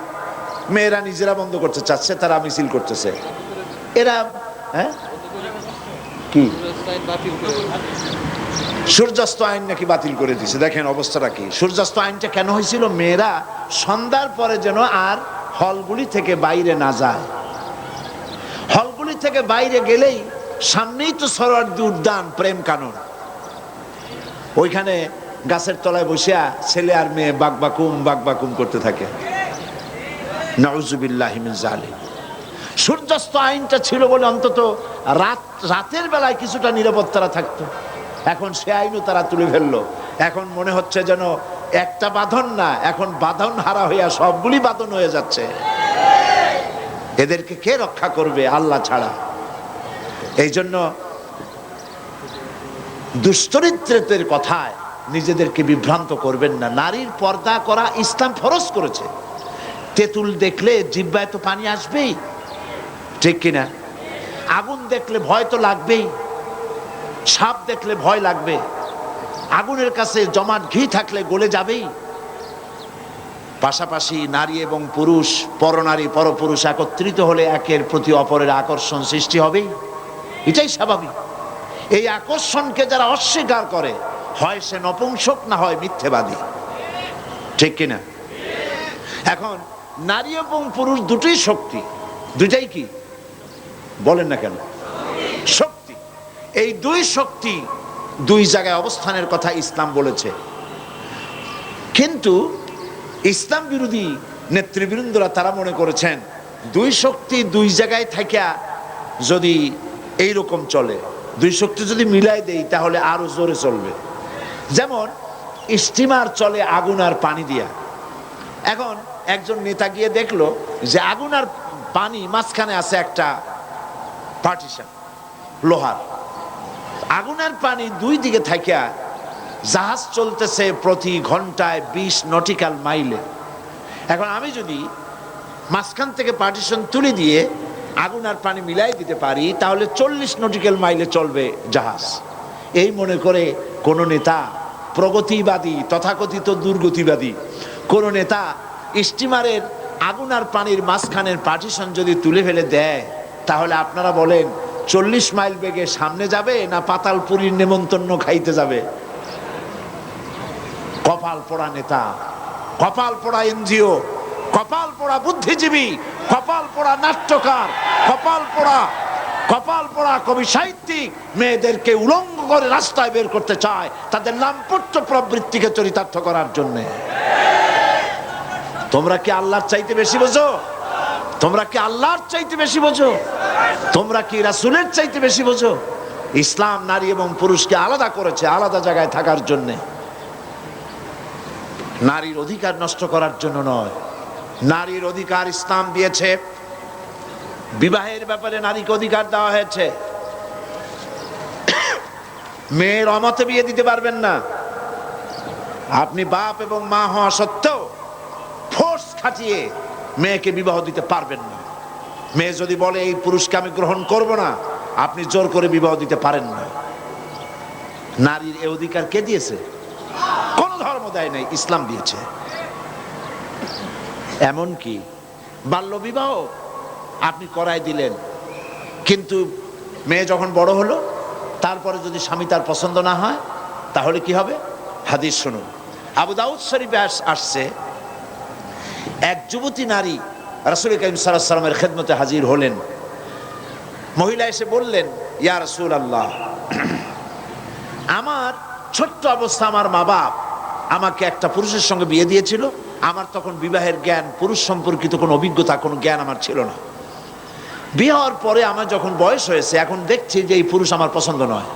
মেয়েরা নিজেরা বন্ধ করতে চাচ্ছে, তারা মিছিল করতেছে। এরা কি সূর্যাস্ত আইন নাকি বাতিল করে দিছে। দেখেন অবস্থাটা কি। সূর্যাস্ত আইনটা কেন হয়েছিল? মেয়েরা সন্ধ্যার পরে যেন আর হলগুলি থেকে বাইরে না যায়। হলগুলি থেকে বাইরে গেলেই সামনেই তো সরোয়ার্দী উদ্যান, প্রেম কানন, ওইখানে গাছের তলায় বসিয়া ছেলে আর মেয়ে বাকবাকুম করতে থাকে। নাউজুবিল্লাহি মিন যালিক। সূর্যাস্ত আইনটা ছিল বলে অন্তত রাতের বেলায় কিছুটা নিরাপত্তা থাকতো। এখন সে আইনও তারা তুলে ফেললো। এখন মনে হচ্ছে যেন একটা বাঁধন না, এখন বাঁধন হারা হইয়া সবগুলি বাঁধন হয়ে যাচ্ছে। এদেরকে কে রক্ষা করবে? আল্লাহ ছাড়া। এই জন্য দুশ্চরিত্রের কথায় নিজেদেরকে বিভ্রান্ত করবেন না। নারীর পর্দা করা ইসলাম ফরজ করেছে। তেঁতুল দেখলে জিহ্বায় তো পানি আসবেই, ঠিক কিনা? আগুন দেখলে ভয় তো লাগবেই, সাপ দেখলে ভয় লাগবে, আগুনের কাছে জমাট ঘি থাকলে গলে যাবেই। পাশাপাশি নারী এবং পুরুষ, পরনারী পরপুরুষ একত্রিত হলে একের প্রতি অপরের আকর্ষণ সৃষ্টি হবেই, এটাই স্বাভাবিক। এই আকর্ষণকে যারা অস্বীকার করে, হয় সে নপুংসক না হয় মিথ্যেবাদী, ঠিক কিনা? এখন নারী এবং পুরুষ দুটোই শক্তি। দুটাই কি বলেন না কেন? শক্তি। এই দুই শক্তি দুই জায়গায় অবস্থানের কথা ইসলাম বলেছে। কিন্তু ইসলাম বিরোধী নেতৃবৃন্দরা তারা মনে করেছেন দুই শক্তি দুই জায়গায় থাকিয়া যদি এইরকম চলে, দুই শক্তি যদি মিলাই দেই তাহলে আরো জোরে চলবে। যেমন স্টিমার চলে আগুন আর পানি দিয়া। এখন একজন নেতা গিয়ে দেখলো যে আগুন আর পানি মাঝখানে আছে একটা পার্টিশন লোহার, আগুন আর পানি দুই দিকে থাকিয়া জাহাজ চলতেছে প্রতি ঘন্টায় 20 নটিক্যাল মাইলে। এখন আমি যদি মাঝখান থেকে পার্টিশন তুলে দিয়ে আগুন আর পানি মিলাই দিতে পারি তাহলে 40 নটিক্যাল মাইলে চলবে জাহাজ। এই মনে করে কোন নেতা প্রগতিবাদী তথাকথিত দুর্গতিবাদী কোন নেতা স্টিমারের আগুন আর পানির মাঝখানের পার্টিশন যদি তুলে ফেলে দেয় তাহলে আপনারা বলেন 40 মাইল বেগে সামনে যাবে না পাতালপুরীর নেমন্তন্ন খাইতে যাবে? কপাল পোড়া নেতা, কপাল পোড়া এনজিও, কপাল পোড়া বুদ্ধিজীবী, কপাল পোড়া নাট্যকার, কপাল পোড়া কবি সাহিত্যিক মেয়েদেরকে উলঙ্গ করে রাস্তায় বের করতে চায় তাদের লাম্পট্য প্রবৃত্তিকে চরিতার্থ করার জন্য। তোমরা কি আল্লাহর চাইতে বেশি বোঝো? তোমরা কি আল্লাহর চাইতে বেশি বোঝো? তোমরা কি রাসূলের চাইতে বেশি বোঝো? ইসলাম নারী এবং পুরুষকে আলাদা করেছে আলাদা জায়গায় থাকার জন্য, নারীর অধিকার নষ্ট করার জন্য নয়। নারীর অধিকার ইসলাম দিয়েছে, বিবাহের ব্যাপারে নারীকে অধিকার দেওয়া হয়েছে। মেয়ের অমতে বিয়ে দিতে পারবেন না। আপনি বাপ এবং মা হওয়া সত্ত্বেও ফোর্স খাটিয়ে মেয়েকে বিবাহ দিতে পারবেন না। মেয়ে যদি বলে এই পুরুষকে আমি গ্রহণ করব না, আপনি জোর করে বিবাহ দিতে পারেন না। নারীর এই অধিকার কে দিয়েছে? কোন ধর্ম দেয় নাই, ইসলাম দিয়েছে। এমনকি বাল্য বিবাহ আপনি করাই দিলেন, কিন্তু মেয়ে যখন বড় হলো তারপরে যদি স্বামী তার পছন্দ না হয় তাহলে কি হবে? হাদিস শুনুন, আবু দাউদ শরীফে আসছে, এক যুবতী নারী রাসূল কারীম সাল্লাল্লাহু আলাইহি ওয়াসাল্লামের খেদমতে হাজির হলেন। মহিলা এসে বললেন, ইয়া রাসূলুল্লাহ, আমার ছোট্ট অবস্থা আমার মা বাপ আমাকে একটা পুরুষের সঙ্গে বিয়ে দিয়েছিল। আমার তখন বিবাহের জ্ঞান, পুরুষ সম্পর্কিত কোনো অভিজ্ঞতা, কোনো জ্ঞান আমার ছিল না। বিয়ে হওয়ার পরে আমার যখন বয়স হয়েছে, এখন দেখছি যে এই পুরুষ আমার পছন্দ নয়,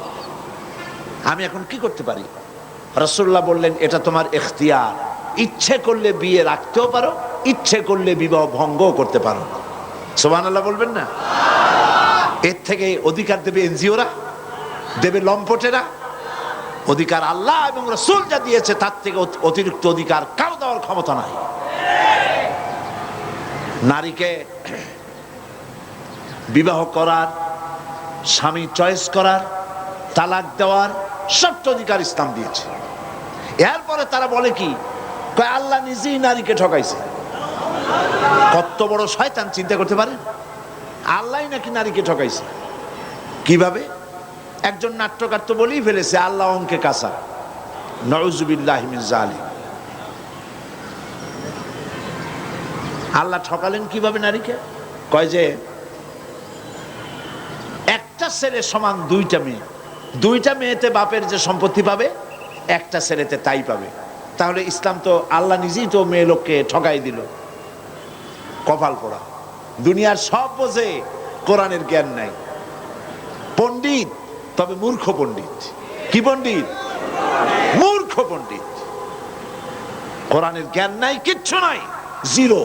আমি এখন কি করতে পারি? রাসূলুল্লাহ বললেন, এটা তোমার ইখতিয়ার, ইচ্ছে করলে বিয়ে রাখতেও পারো, ইচ্ছে করলে বিবাহ ভঙ্গও করতে পারো। সুবহানাল্লাহ বলবেন না? এর থেকে অধিকার দেবে এনজিওরা, দেবে লম্পটেরা? অধিকার আল্লাহ এবং রাসূল যা দিয়েছে তার থেকে অতিরিক্ত অধিকার কারো দেওয়ার ক্ষমতা নাই। নারীকে বিবাহ করার, স্বামী চয়েস করার, তালাক দেওয়ার সবটা অধিকার ইসলাম দিয়েছে। এরপরে তারা বলে কি, আল্লাহ নিজেই নারীকে ঠকাইছে। কত বড় শয়তান চিন্তা করতে পারেন? আল্লাহই নাকি নারীকে ঠকাইছে। কিভাবে? একজন নাট্যকার তো বলেই ফেলেছে আল্লাহ অঙ্কে কাঁচা। নাউযুবিল্লাহি মিন যালিক। আল্লাহ ঠকালেন কিভাবে নারীকে? কয় যে একটা ছেলে সমান দুইটা মেয়ে, দুইটা মেয়েতে বাপের যে সম্পত্তি পাবে একটা ছেলেতে তাই পাবে। তাহলে ইসলাম তো আল্লাহ নিজেই তো মেয়ে লোককে ঠকাই দিল। কপাল পোড়া, দুনিয়ার সব বোঝে, কোরআনের জ্ঞান নাই। পণ্ডিত, তবে মূর্খ পণ্ডিত। কি পণ্ডিত? মূর্খ পণ্ডিত। কোরআনের জ্ঞান নাই, কিচ্ছু নাই, জিরো।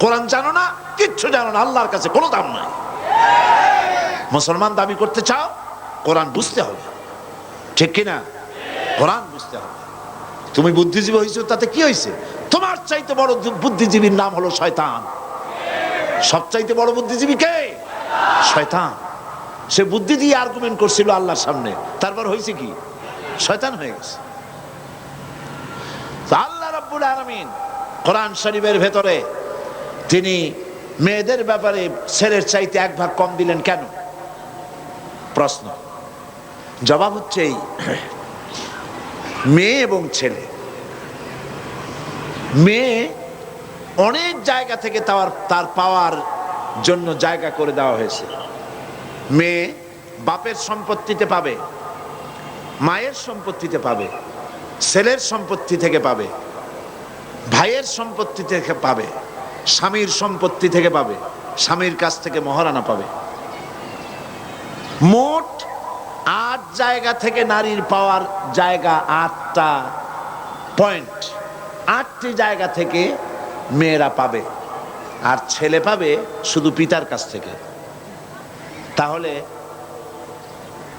কোরআন জানো না, কিচ্ছু জানো না, আল্লাহর কাছে কোনো দাম নাই। মুসলমান দাবি করতে চাও, কোরআন বুঝতে হবে, ঠিক কিনা? কোরআন বুঝতে হবে। তুমি বুদ্ধিজীবী হয়েছো, তাতে কি হয়েছে? তোমার চাইতে বড় বুদ্ধিজীবীর নাম হলো শয়তান। সবচাইতে বড় বুদ্ধিজীবী কে? শয়তান। সে বুদ্ধি দিয়ে আর্গুমেন্ট করছিল আল্লাহর সামনে, তারপর হয়েছে কি? শয়তান হয়ে গেছে। আল্লাহ রাব্বুল আলামিন কোরআন শরীফের ভেতরে তিনি মেয়েদের ব্যাপারে ছেলের চাইতে এক ভাগ কম দিলেন কেন? প্রশ্ন। জবাব হচ্ছে এই, মেয়ে এবং ছেলে, মেয়ে অনেক জায়গা থেকে তার পাওয়ার জন্য জায়গা করে দেওয়া হয়েছে। মেয়ে বাপের সম্পত্তিতে পাবে, মায়ের সম্পত্তিতে পাবে, ছেলের সম্পত্তি থেকে পাবে, ভাইয়ের সম্পত্তি থেকে পাবে, স্বামীর সম্পত্তি থেকে পাবে, স্বামীর কাছ থেকে মহারানা পাবে। মোট 8 জায়গা থেকে নারীর পাওয়ার জায়গা 8টা। পয়েন্ট, 8টি জায়গা থেকে মেয়েরা পাবে, আর ছেলে পাবে শুধু পিতার কাছ থেকে। তাহলে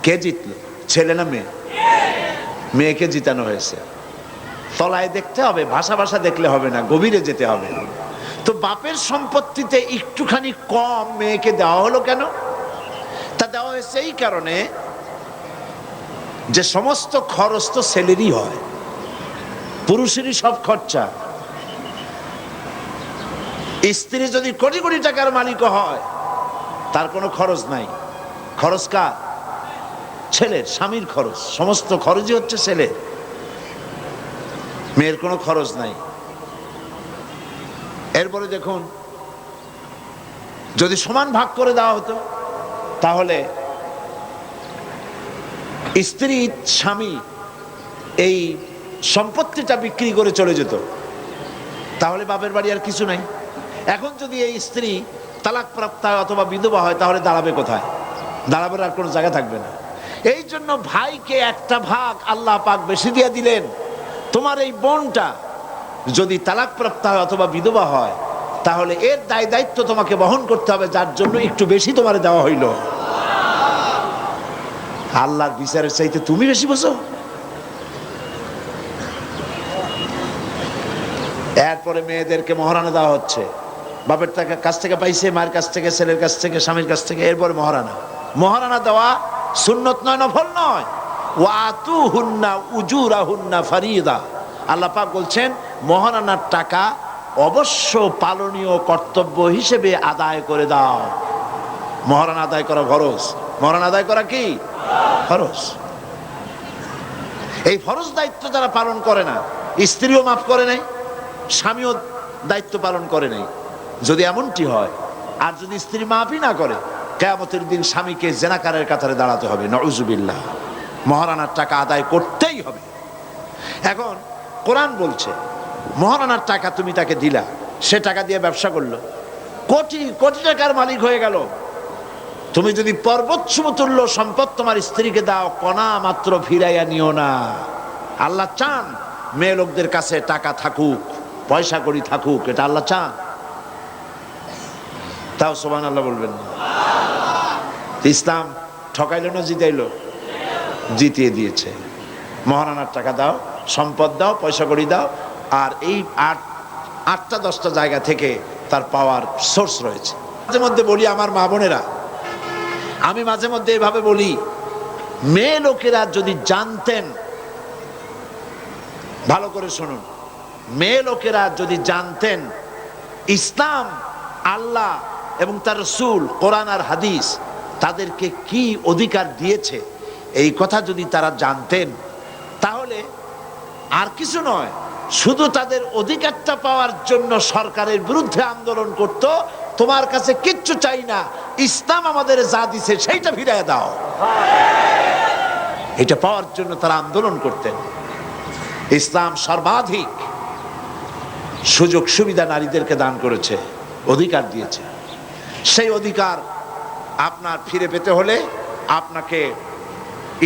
কে জিতল, ছেলে না মেয়ে? মেয়েকে জিতানো হয়েছে। তলায় দেখতে হবে, ভাষা ভাষা দেখলে হবে না, গভীরে যেতে হবে। তো বাপের সম্পত্তিতে একটুখানি কম মেয়েকে দেওয়া হলো কেন? তা দেওয়া হয়েছে এই কারণে যে সমস্ত খরচ তো ছেলেরই হয়, পুরুষেরই সব খরচা। স্ত্রী যদি কোটি কোটি টাকার মালিক হয়, তার কোনো খরচ নাই। খরচ কার? ছেলের, স্বামীর খরচ। সমস্ত খরচই হচ্ছে ছেলের, মেয়ের কোনো খরচ নাই। এরপরে দেখুন, যদি সমান ভাগ করে দেওয়া হতো, তাহলে স্ত্রী স্বামী এই সম্পত্তিটা বিক্রি করে চলে যেত, তাহলে বাপের বাড়ি আর কিছু নাই। এখন যদি এই স্ত্রী তালাক প্রাপ্ত হয় অথবা বিধবা হয়, তাহলে দাঁড়াবে কোথায়? দাঁড়াবার আর কোনো জায়গা থাকবে না। এই জন্য ভাইকে একটা ভাগ আল্লাহ পাক বেশি দিয়ে দিলেন। তোমার এই বোনটা যদি তালাক প্রাপ্ত হয় অথবা বিধবা হয়, তাহলে এর দায় দায়িত্ব তোমাকে বহন করতে হবে, যার জন্য একটু বেশি তোমার দেওয়া হইল। আল্লাহর বিচারের চাইতে তুমি বেশি বোঝো। এরপরে মেয়েদেরকে মহারানা দেওয়া হচ্ছে, বাপের কাছ থেকে পাইছে, মায়ের কাছ থেকে, ছেলের কাছ থেকে, স্বামীর কাছ থেকে। এরপরে মহারানা। মহারানা দেওয়া সুন্নত নয়, নফল নয়। ওয়াতুহুন্না উজুরাহুন্না ফারিদা। আল্লাহ পাক বলছেন মহারানার টাকা অবশ্য পালনীয় কর্তব্য হিসেবে আদায় করে দাও। মহারানা আদায় করা ফরজ। মহারানা আদায় করা কি ফরজ? এই ফরজ দায়িত্ব যারা পালন করে না, স্ত্রীও মাফ করে নাই, স্বামীও দায়িত্ব পালন করে নাই। যদি এমনটি হয়, আর যদি স্ত্রী মাফই না করে, কিয়ামতের দিন স্বামীকে জেনাকারের কাতারে দাঁড়াতে হবে, নাউজুবিল্লাহ। মহারানার টাকা আদায় করতেই হবে। এখন কোরআন বলছে মহারানার টাকা তুমি তাকে দিলা, সে টাকা দিয়ে ব্যবসা করলো, কোটি কোটি টাকার মালিক হয়ে গেল। তুমি যদি পর্বত সমতুল্য সম্পদ তোমার স্ত্রীকে দাও, কণা মাত্র ফিরাইয়া নিও না। আল্লাহ চান মেয়ে লোকদের কাছে টাকা থাকুক, পয়সা করি থাকুক, এটা আল্লাহ চান। তাও সুবহানাল্লাহ বলবেন না? ইসলাম ঠকাইলো না জিতাইলো? জিতিয়ে দিয়েছে। মহারানার টাকা দাও, সম্পদ দাও, পয়সা করি দাও, আর এই 8টা-10টা জায়গা থেকে তার পাওয়ার সোর্স রয়েছে। মাঝে মধ্যে বলি আমার মা বোনেরা, আমি মাঝে মধ্যে এভাবে বলি, মেয়ে লোকেরা যদি জানতেন, ভালো করে শুনুন, মেয়ে লোকেরা যদি জানতেন ইসলাম, আল্লাহ এবং তার রাসূল, কোরআন আর হাদিস তাদেরকে কি অধিকার দিয়েছে, এই কথা যদি তারা জানতেন, তাহলে আর কিছু নয়, শুধু তাদের অধিকারটা পাওয়ার জন্য সরকারের বিরুদ্ধে আন্দোলন করত। তোমার কাছে কিচ্ছু চাই না, ইসলাম আমাদের যা দিছে সেইটা ফিরিয়ে দাও, এটা পাওয়ার জন্য তারা আন্দোলন করতেন। ইসলাম সর্বাধিক সুযোগ সুবিধা নারীদেরকে দান করেছে, অধিকার দিয়েছে। সেই অধিকার আপনার ফিরে পেতে হলে আপনাকে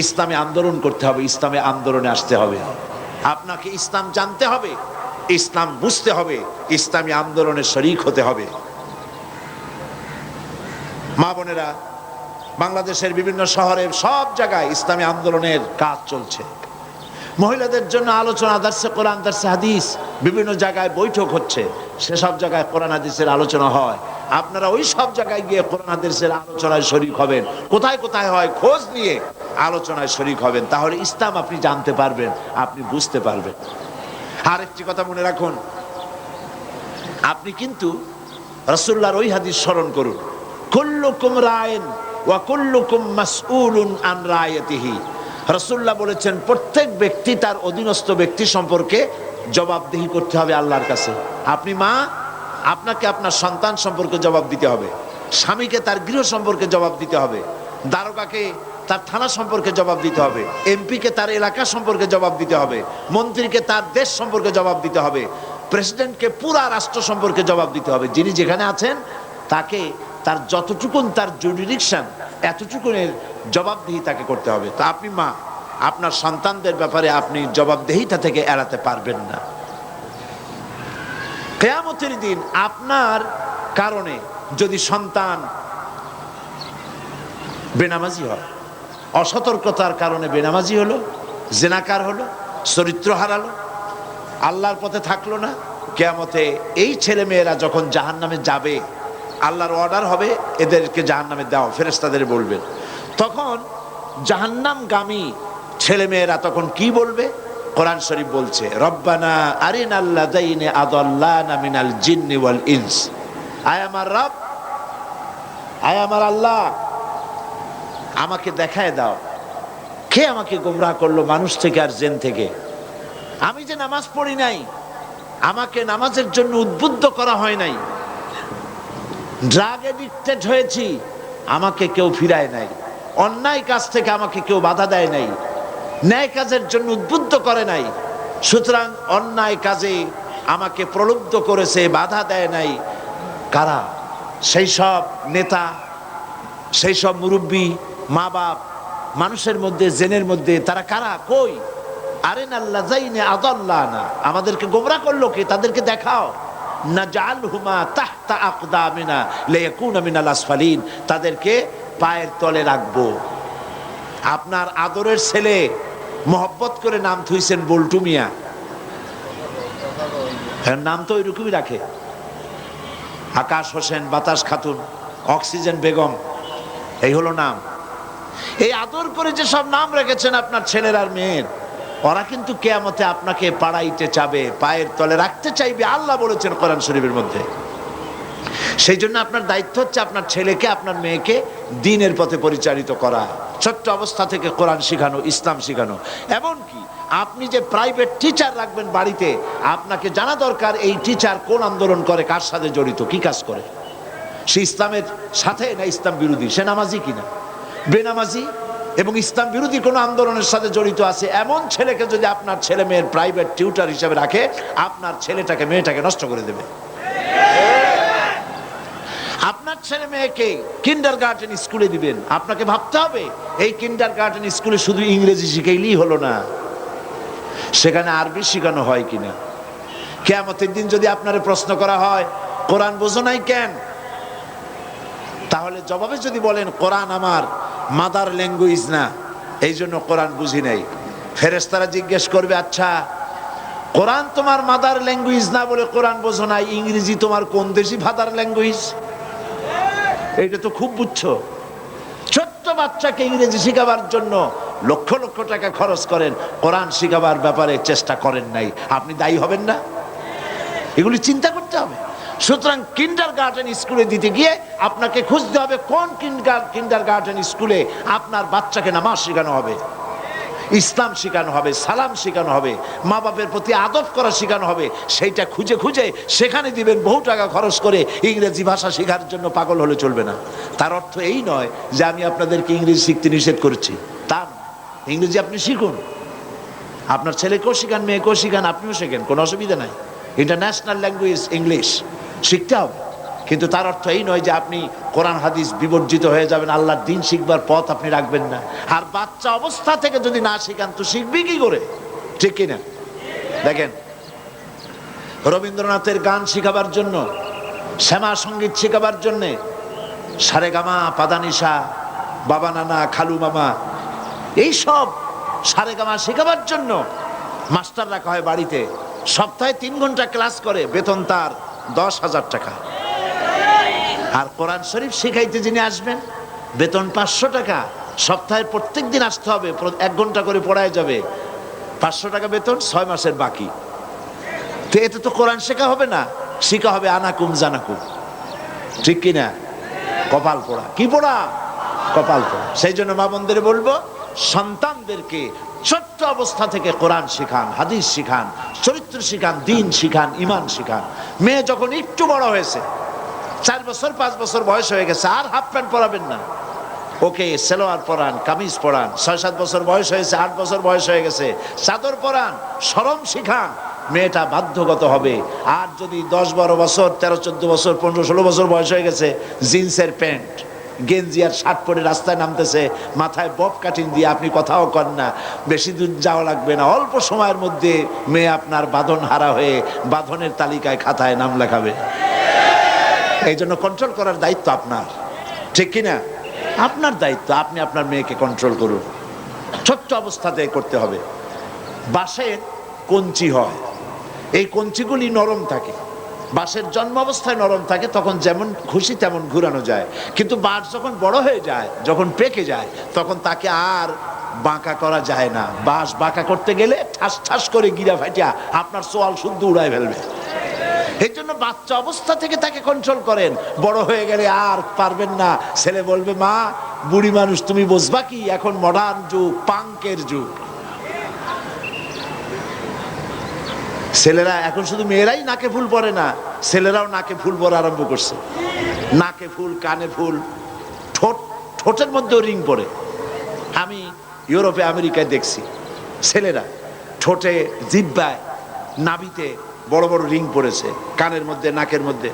ইসলামে আন্দোলন করতে হবে, ইসলামে আন্দোলনে আসতে হবে। আপনাকে ইসলাম জানতে হবে, ইসলাম বুঝতে হবে, ইসলামী আন্দোলনে শরীক হতে হবে। মা বোনেরা, বাংলাদেশের বিভিন্ন শহরে সব জায়গায় ইসলামী আন্দোলনের কাজ চলছে। মহিলাদের জন্য আলোচনা, দার্সে কোরআন, দার্সে হাদিস, বিভিন্ন জায়গায় বৈঠক হচ্ছে, সেসব জায়গায় কোরআন হাদিসের আলোচনা হয়। আপনারা ওই সব জায়গায় গিয়ে কোরআন হাদিসের আলোচনায় শরীক হবেন। কোথায় কোথায় হয় খোঁজ নিয়ে আলোচনায় শরীক হবেন, তাহলে ইসলাম আপনি জানতে পারবেন, আপনি বুঝতে পারবেন। আরেকটি কথা মনে রাখুন, আপনি কিন্তু রাসূলুল্লাহর ওই হাদিস স্মরণ করুন, কুল্লুকুম রাইন ওয়া কুল্লুকুম মাসউলুন আন রায়াতিহি। রাসূলুল্লাহ বলেছেন প্রত্যেক ব্যক্তি তার অধীনস্থ ব্যক্তি সম্পর্কে জবাবদিহি করতে হবে আল্লাহর কাছে। আপনি মা, আপনাকে আপনার সন্তান সম্পর্কে জবাব দিতে হবে, স্বামীকে তার গৃহ সম্পর্কে জবাব দিতে হবে, দারোগাকে তার থানা সম্পর্কে জবাব দিতে হবে, এমপিকে তার এলাকা সম্পর্কে জবাব দিতে হবে, মন্ত্রীকে তার দেশ সম্পর্কে জবাব দিতে হবে, প্রেসিডেন্টকে পুরা রাষ্ট্র সম্পর্কে জবাব দিতে হবে। যিনি যেখানে আছেন তাকে তার যতটুকুন তার জুরিডিকশন, এতটুকুনের জবাবদিহি তাকে করতে হবে। তা আপনি মা, আপনার সন্তানদের ব্যাপারে আপনি জবাবদেহিতা থেকে এড়াতে পারবেন না। কিয়ামতের দিন আপনার কারণে যদি সন্তান বেনামাজি হয়, অসতর্কতার কারণে বেনামাজি হলো, জেনাকার হলো, চরিত্র হারালো, আল্লাহর পথে থাকলো না, কিয়ামতে এই ছেলে মেয়েরা যখন জাহান্নামে যাবে, আল্লাহর অর্ডার হবে এদেরকে জাহান্নামে দাও, ফেরেশতাদের বলবেন। তখন জাহান্নামগামী ছেলে মেয়েরা তখন কি বলবে? কোরআন শরীফ বলছে, রব্বানা আরিনাল্লাযাইনি আদাল্লানা মিনাল জিন্নি ওয়াল ইনস। আয় আমার রব, আয় আমার আল্লাহ, আমাকে দেখায় দাও কে আমাকে গোমরাহ করলো মানুষ থেকে আর জিন থেকে। আমি যে নামাজ পড়ি নাই, আমাকে নামাজের জন্য উদ্বুদ্ধ করা হয় নাই, ড্রাগ এডিক্টেড হয়েছি, আমাকে কেউ ফিরায় নাই, অন্যায় কাজ থেকে আমাকে কেউ বাধা দেয় নাই, ন্যায় কাজের জন্য উদ্বুদ্ধ করে নাই, সুতরাং অন্যায় কাজে আমাকে প্রলুব্ধ করেছে, বাধা দেয় নাই। কারা? সেই সব নেতা, সেই সব মুরব্বী, মা বাপ, মানুষের মধ্যে, জেনের মধ্যে, তারা কারা? কই? আরিনাল্লাযাইনি আদাল্লানা, আমাদেরকে গোমরাহ করলো কে? তাদেরকে দেখাও। নাজআলহুমা তাহতা আকদামিনা লিয়াকুনা মিনাল আসফালিন, তাদেরকে পায়ের তলে রাখবো। আপনার আদরের ছেলে মহব্বত করে নাম থুইছেন বল্টু মিয়া, নাম তো ওইরকমই রাখে, আকাশ হোসেন, বাতাস খাতুন, অক্সিজেন বেগম, এই হলো নাম। এই আদর করে যে সব নাম রেখেছেন আপনার ছেলের আর মেয়ের, ওরা কিন্তু কিয়ামতে আপনাকে পাড়াইতে চাবে, পায়ের তলে রাখতে চাইবে, আল্লাহ বলেছেন কোরআন শরীফের মধ্যে। সেই জন্য আপনার দায়িত্ব হচ্ছে আপনার ছেলেকে, আপনার মেয়েকে দ্বীনের পথে পরিচালিত করা, ছোট্ট অবস্থা থেকে কোরআন শিখানো, ইসলাম শিখানো। এমনকি আপনি যে প্রাইভেট টিচার রাখবেন বাড়িতে, আপনাকে জানা দরকার এই টিচার কোন আন্দোলন করে, কার সাথে জড়িত, কি কাজ করে, সে ইসলামের সাথে না ইসলাম বিরোধী, সে নামাজি কিনা, বেনামাজি এবং ইসলাম বিরোধী কোন আন্দোলনের সাথে জড়িত আছে। এমন ছেলেকে যদি আপনার ছেলে মেয়ের প্রাইভেট টিউটার হিসেবে রাখে, আপনার ছেলেটাকে, মেয়েটাকে নষ্ট করে দেবে। আপনার ছেলে মেয়েকে কিন্ডারগার্টেন স্কুলে দিবেন, আপনাকে ভাবতে হবে এই কিন্ডারগার্টেন স্কুলে শুধু ইংরেজি শিখাইলেই হলো না, সেখানে আরবি শেখানো হয় কিনা। কিয়ামতের দিন যদি আপনারে প্রশ্ন করা হয় কোরআন বোঝো নাই কেন, তাহলে জবাবে যদি বলেন কোরআন আমার মাদার ল্যাঙ্গুয়েজ না, এই জন্য কোরআন বুঝি নাই, ফেরেশতারা জিজ্ঞেস করবে, আচ্ছা কোরআন তোমার মাদার ল্যাঙ্গুয়েজ না বলে কোরআন বোঝো নাই, ইংরেজি তোমার কোন দেশি ফাদার ল্যাঙ্গুয়েজ? এইটা তো খুব বুঝছো। ছোট্ট বাচ্চাকে ইংরেজি শিখাবার জন্য লক্ষ লক্ষ টাকা খরচ করেন, কোরআন শিখাবার ব্যাপারে চেষ্টা করেন নাই, আপনি দায়ী হবেন না? এগুলি চিন্তা করতে হবে। সুতরাং কিন্ডারগার্টেন স্কুলে দিতে গিয়ে আপনাকে খুঁজতে হবে কোন কিন্ডারগার্টেন স্কুলে আপনার বাচ্চাকে নামাজ শেখানো হবে, ইসলাম শেখানো হবে, সালাম শেখানো হবে, মা বাপের প্রতি আদব করা শেখানো হবে, সেইটা খুঁজে খুঁজে সেখানে দিবেন বহু টাকা খরচ করে। ইংরেজি ভাষা শেখার জন্য পাগল হলে চলবে না। তার অর্থ এই নয় যে আমি আপনাদেরকে ইংরেজি শিখতে নিষেধ করছি, তা না। ইংরেজি আপনি শিখুন, আপনার ছেলেকেও শিখান, মেয়েকেও শিখান, আপনিও শেখেন, কোনো অসুবিধা নাই। ইন্টারন্যাশনাল ল্যাঙ্গুয়েজ ইংলিশ শিখতে হবে, কিন্তু তার অর্থ এই নয় যে আপনি কোরআন হাদিস বিবর্জিত হয়ে যাবেন, আল্লাহর দ্বীন শিখবার পথ আপনি রাখবেন না। আর বাচ্চা অবস্থা থেকে যদি না শিখান তো শিখবি কি করে, ঠিক কিনা? দেখেন, রবীন্দ্রনাথের গান শিখাবার জন্য, শ্যামা সঙ্গীত শিখাবার জন্যে, সারেগামা, পাদানিসা, বাবা নানা, খালু মামা, এইসব সারেগামা শেখাবার জন্য মাস্টার রাখা হয় বাড়িতে। সপ্তাহে 3 ঘন্টা ক্লাস করে, বেতন তার 10,000 টাকা। আর কোরআন শরীফ শিখাইতে যিনি আসবেন, বেতন 500 টাকা। সপ্তাহের প্রত্যেক দিন আসতে হবে, 1 ঘন্টা করে পড়ায় যাবে, 500 টাকা বেতন, 6 মাসের বাকি। তো এতে তো কোরআন শেখা হবে না, শেখা হবে আনাকুম জানাকুম, ঠিক কিনা? কপাল পোড়া। কি পোড়া? কপাল পোড়া। সেই জন্য মা বোনদের বলবো, সন্তানদেরকে ছোট্ট অবস্থা থেকে কোরআন শিখান, হাদিস শিখান, চরিত্র শিখান, দ্বীন শিখান, ইমান শিখান। মেয়ে যখন একটু বড় হয়েছে, 4 বছর 5 বছর বয়স হয়ে গেছে, আর হাফ প্যান্ট পরাবেন না, ওকে সেলোয়ার পরান, কামিজ পরান। 6-7 বছর বয়স হয়েছে, 8 বছর বয়স হয়ে গেছে, চাদর পরান, শরম শিখান। মেয়েটা বাধ্যগত হবে। আর যদি 10-12 বছর, 13-14 বছর, 15-16 বছর বয়স হয়ে গেছে, জিন্সের প্যান্ট, গেঞ্জি আর শার্ট পরে রাস্তায় নামতেছে, মাথায় বব কাটিং দিয়ে, আপনি কথাও কর না, বেশি দূর যাওয়া লাগবে না, অল্প সময়ের মধ্যে মেয়ে আপনার বাঁধন হারা হয়ে বাঁধনের তালিকায় খাতায় নাম লেখাবে। এই জন্য কন্ট্রোল করার দায়িত্ব আপনার, ঠিক কিনা? আপনার দায়িত্ব, আপনি আপনার মেয়েকে কন্ট্রোল করুন। ছোট্ট অবস্থাতে করতে হবে। বাঁশের কঞ্চি হয়, এই কঞ্চিগুলি নরম থাকে, বাঁশের জন্ম অবস্থায় নরম থাকে, তখন যেমন খুশি তেমন ঘুরানো যায়। কিন্তু বাঁশ যখন বড় হয়ে যায়, যখন পেকে যায়, তখন তাকে আর বাঁকা করা যায় না। বাঁশ বাঁকা করতে গেলে ঠাস ঠাস করে গিরা ফাটিয়া আপনার সোয়াল শুদ্ধ উড়ায় ফেলবে। এই জন্য বাচ্চা অবস্থা থেকে তাকে কন্ট্রোল করেন। বড় হয়ে গেলে আর পারবেন না, ছেলে বলবে মা বুড়ি মানুষ তুমি বুঝবা কি, এখন মডার্ন যুগ, পাঙ্কের যুগ। ছেলেরা এখন শুধু মেয়েরাই নাকে ফুল পরে না, ছেলেরাও নাকে ফুল পরা আরম্ভ করছে। নাকে ফুল, কানে ফুল, ঠোঁটের মধ্যেও রিং পরে। আমি ইউরোপে আমেরিকায় দেখছি ছেলেরা ঠোঁটে, জিহ্বায়, নাভিতে বড় বড় রিং পড়েছে, কানের মধ্যে, নাকের মধ্যে।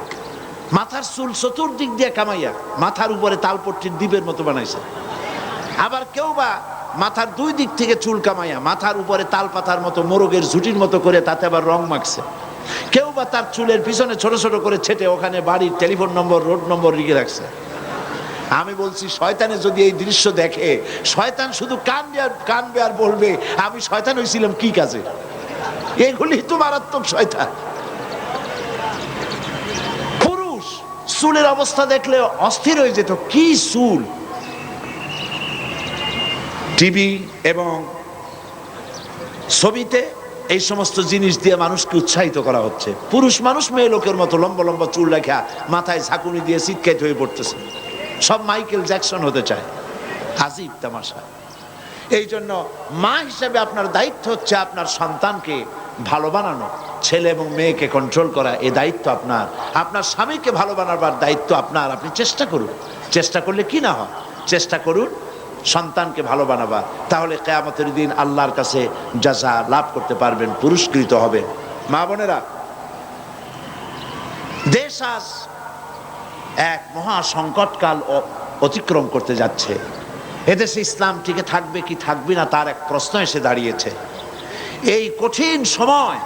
মাথার চুল চতুর্দিক দিয়ে কামাইয়া মাথার উপরে তালপট্টির দ্বীপের মতো বানাইছে। আবার কেউ বা মাথার দুই দিক থেকে চুল কামাইয়া মাথার উপরে তাল পাতার মতো, মোরগের ঝুটির মতো করে তাতে আবার রং মাখছে। কেউ বা তার চুলের পিছনে ছোট ছোট করে ছেটে ওখানে বাড়ির টেলিফোন নম্বর, রোড নম্বর লিখে রাখছে। আমি বলছি শয়তানে যদি এই দৃশ্য দেখে, শয়তান শুধু কানবে আর বলবে আমি শয়তান হয়েছিলাম কি কাজে। এগুলি তো মারাত্মক শয়তান। পুরুষ চুলের অবস্থা দেখলে অস্থির হয়ে যেত, কি চুল। টিভি এবং ছবিতে এই সমস্ত জিনিস দিয়ে মানুষকে উৎসাহিত করা হচ্ছে। পুরুষ মানুষ মেয়ে লোকের মতো লম্বা লম্বা চুল রেখা মাথায় ঝাঁকুনি দিয়ে চিৎকার হয়ে পড়তেছে, সব মাইকেল জ্যাকসন হতে চায়। আজীব তামাশা। এই জন্য মা হিসেবে আপনার দায়িত্ব হচ্ছে আপনার সন্তানকে ভালো বানানো, ছেলে এবং মেয়েকে কন্ট্রোল করা, এই দায়িত্ব আপনার। আপনার স্বামীকে ভালো বানাবার দায়িত্ব আপনার। আপনি চেষ্টা করুন, চেষ্টা করলে কি না হয়, চেষ্টা করুন সন্তানকে ভালো বানাবার। তাহলে কিয়ামতের দিন আল্লাহর কাছে জাযা লাভ করতে পারবেন, পুরস্কৃত হবেন। মা বোনেরা, দেশ আজ এক মহা সংকটকাল অতিক্রম করতে যাচ্ছে। এদেশে ইসলাম টিকে থাকবে কি থাকবে না তার এক প্রশ্ন এসে দাঁড়িয়েছে। এই কঠিন সময়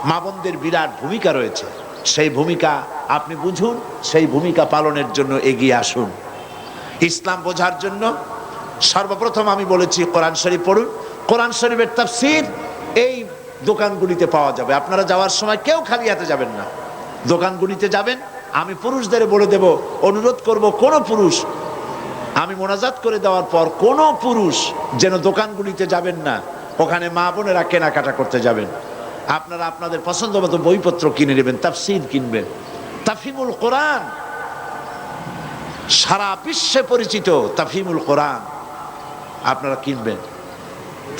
মা বোনদের বিরাট ভূমিকা রয়েছে। সেই ভূমিকা আপনি বুঝুন, সেই ভূমিকা পালনের জন্য এগিয়ে আসুন। ইসলাম বোঝার জন্য সর্বপ্রথম আমি বলেছি কোরআন শরীফ পড়ুন। কোরআন শরীফের তাফসীর এই দোকানগুলিতে পাওয়া যাবে। আপনারা যাওয়ার সময় কেউ খালি হাতে যাবেন না, দোকানগুলিতে যাবেন। আমি পুরুষদের বলে দেব, অনুরোধ করব কোন পুরুষ, আমি মোনাজাত করে দেওয়ার পর কোন পুরুষ যেন দোকানগুলিতে যাবেন না, ওখানে মা বোনেরা কেনাকাটা করতে যাবেন। আপনারা আপনাদের পছন্দ মতো বইপত্র কিনে নেবেন, তাফসীর কিনবেন। তাফহিমুল কোরআন সারা বিশ্বে পরিচিত, তাফহিমুল কোরআন আপনারা কিনবেন।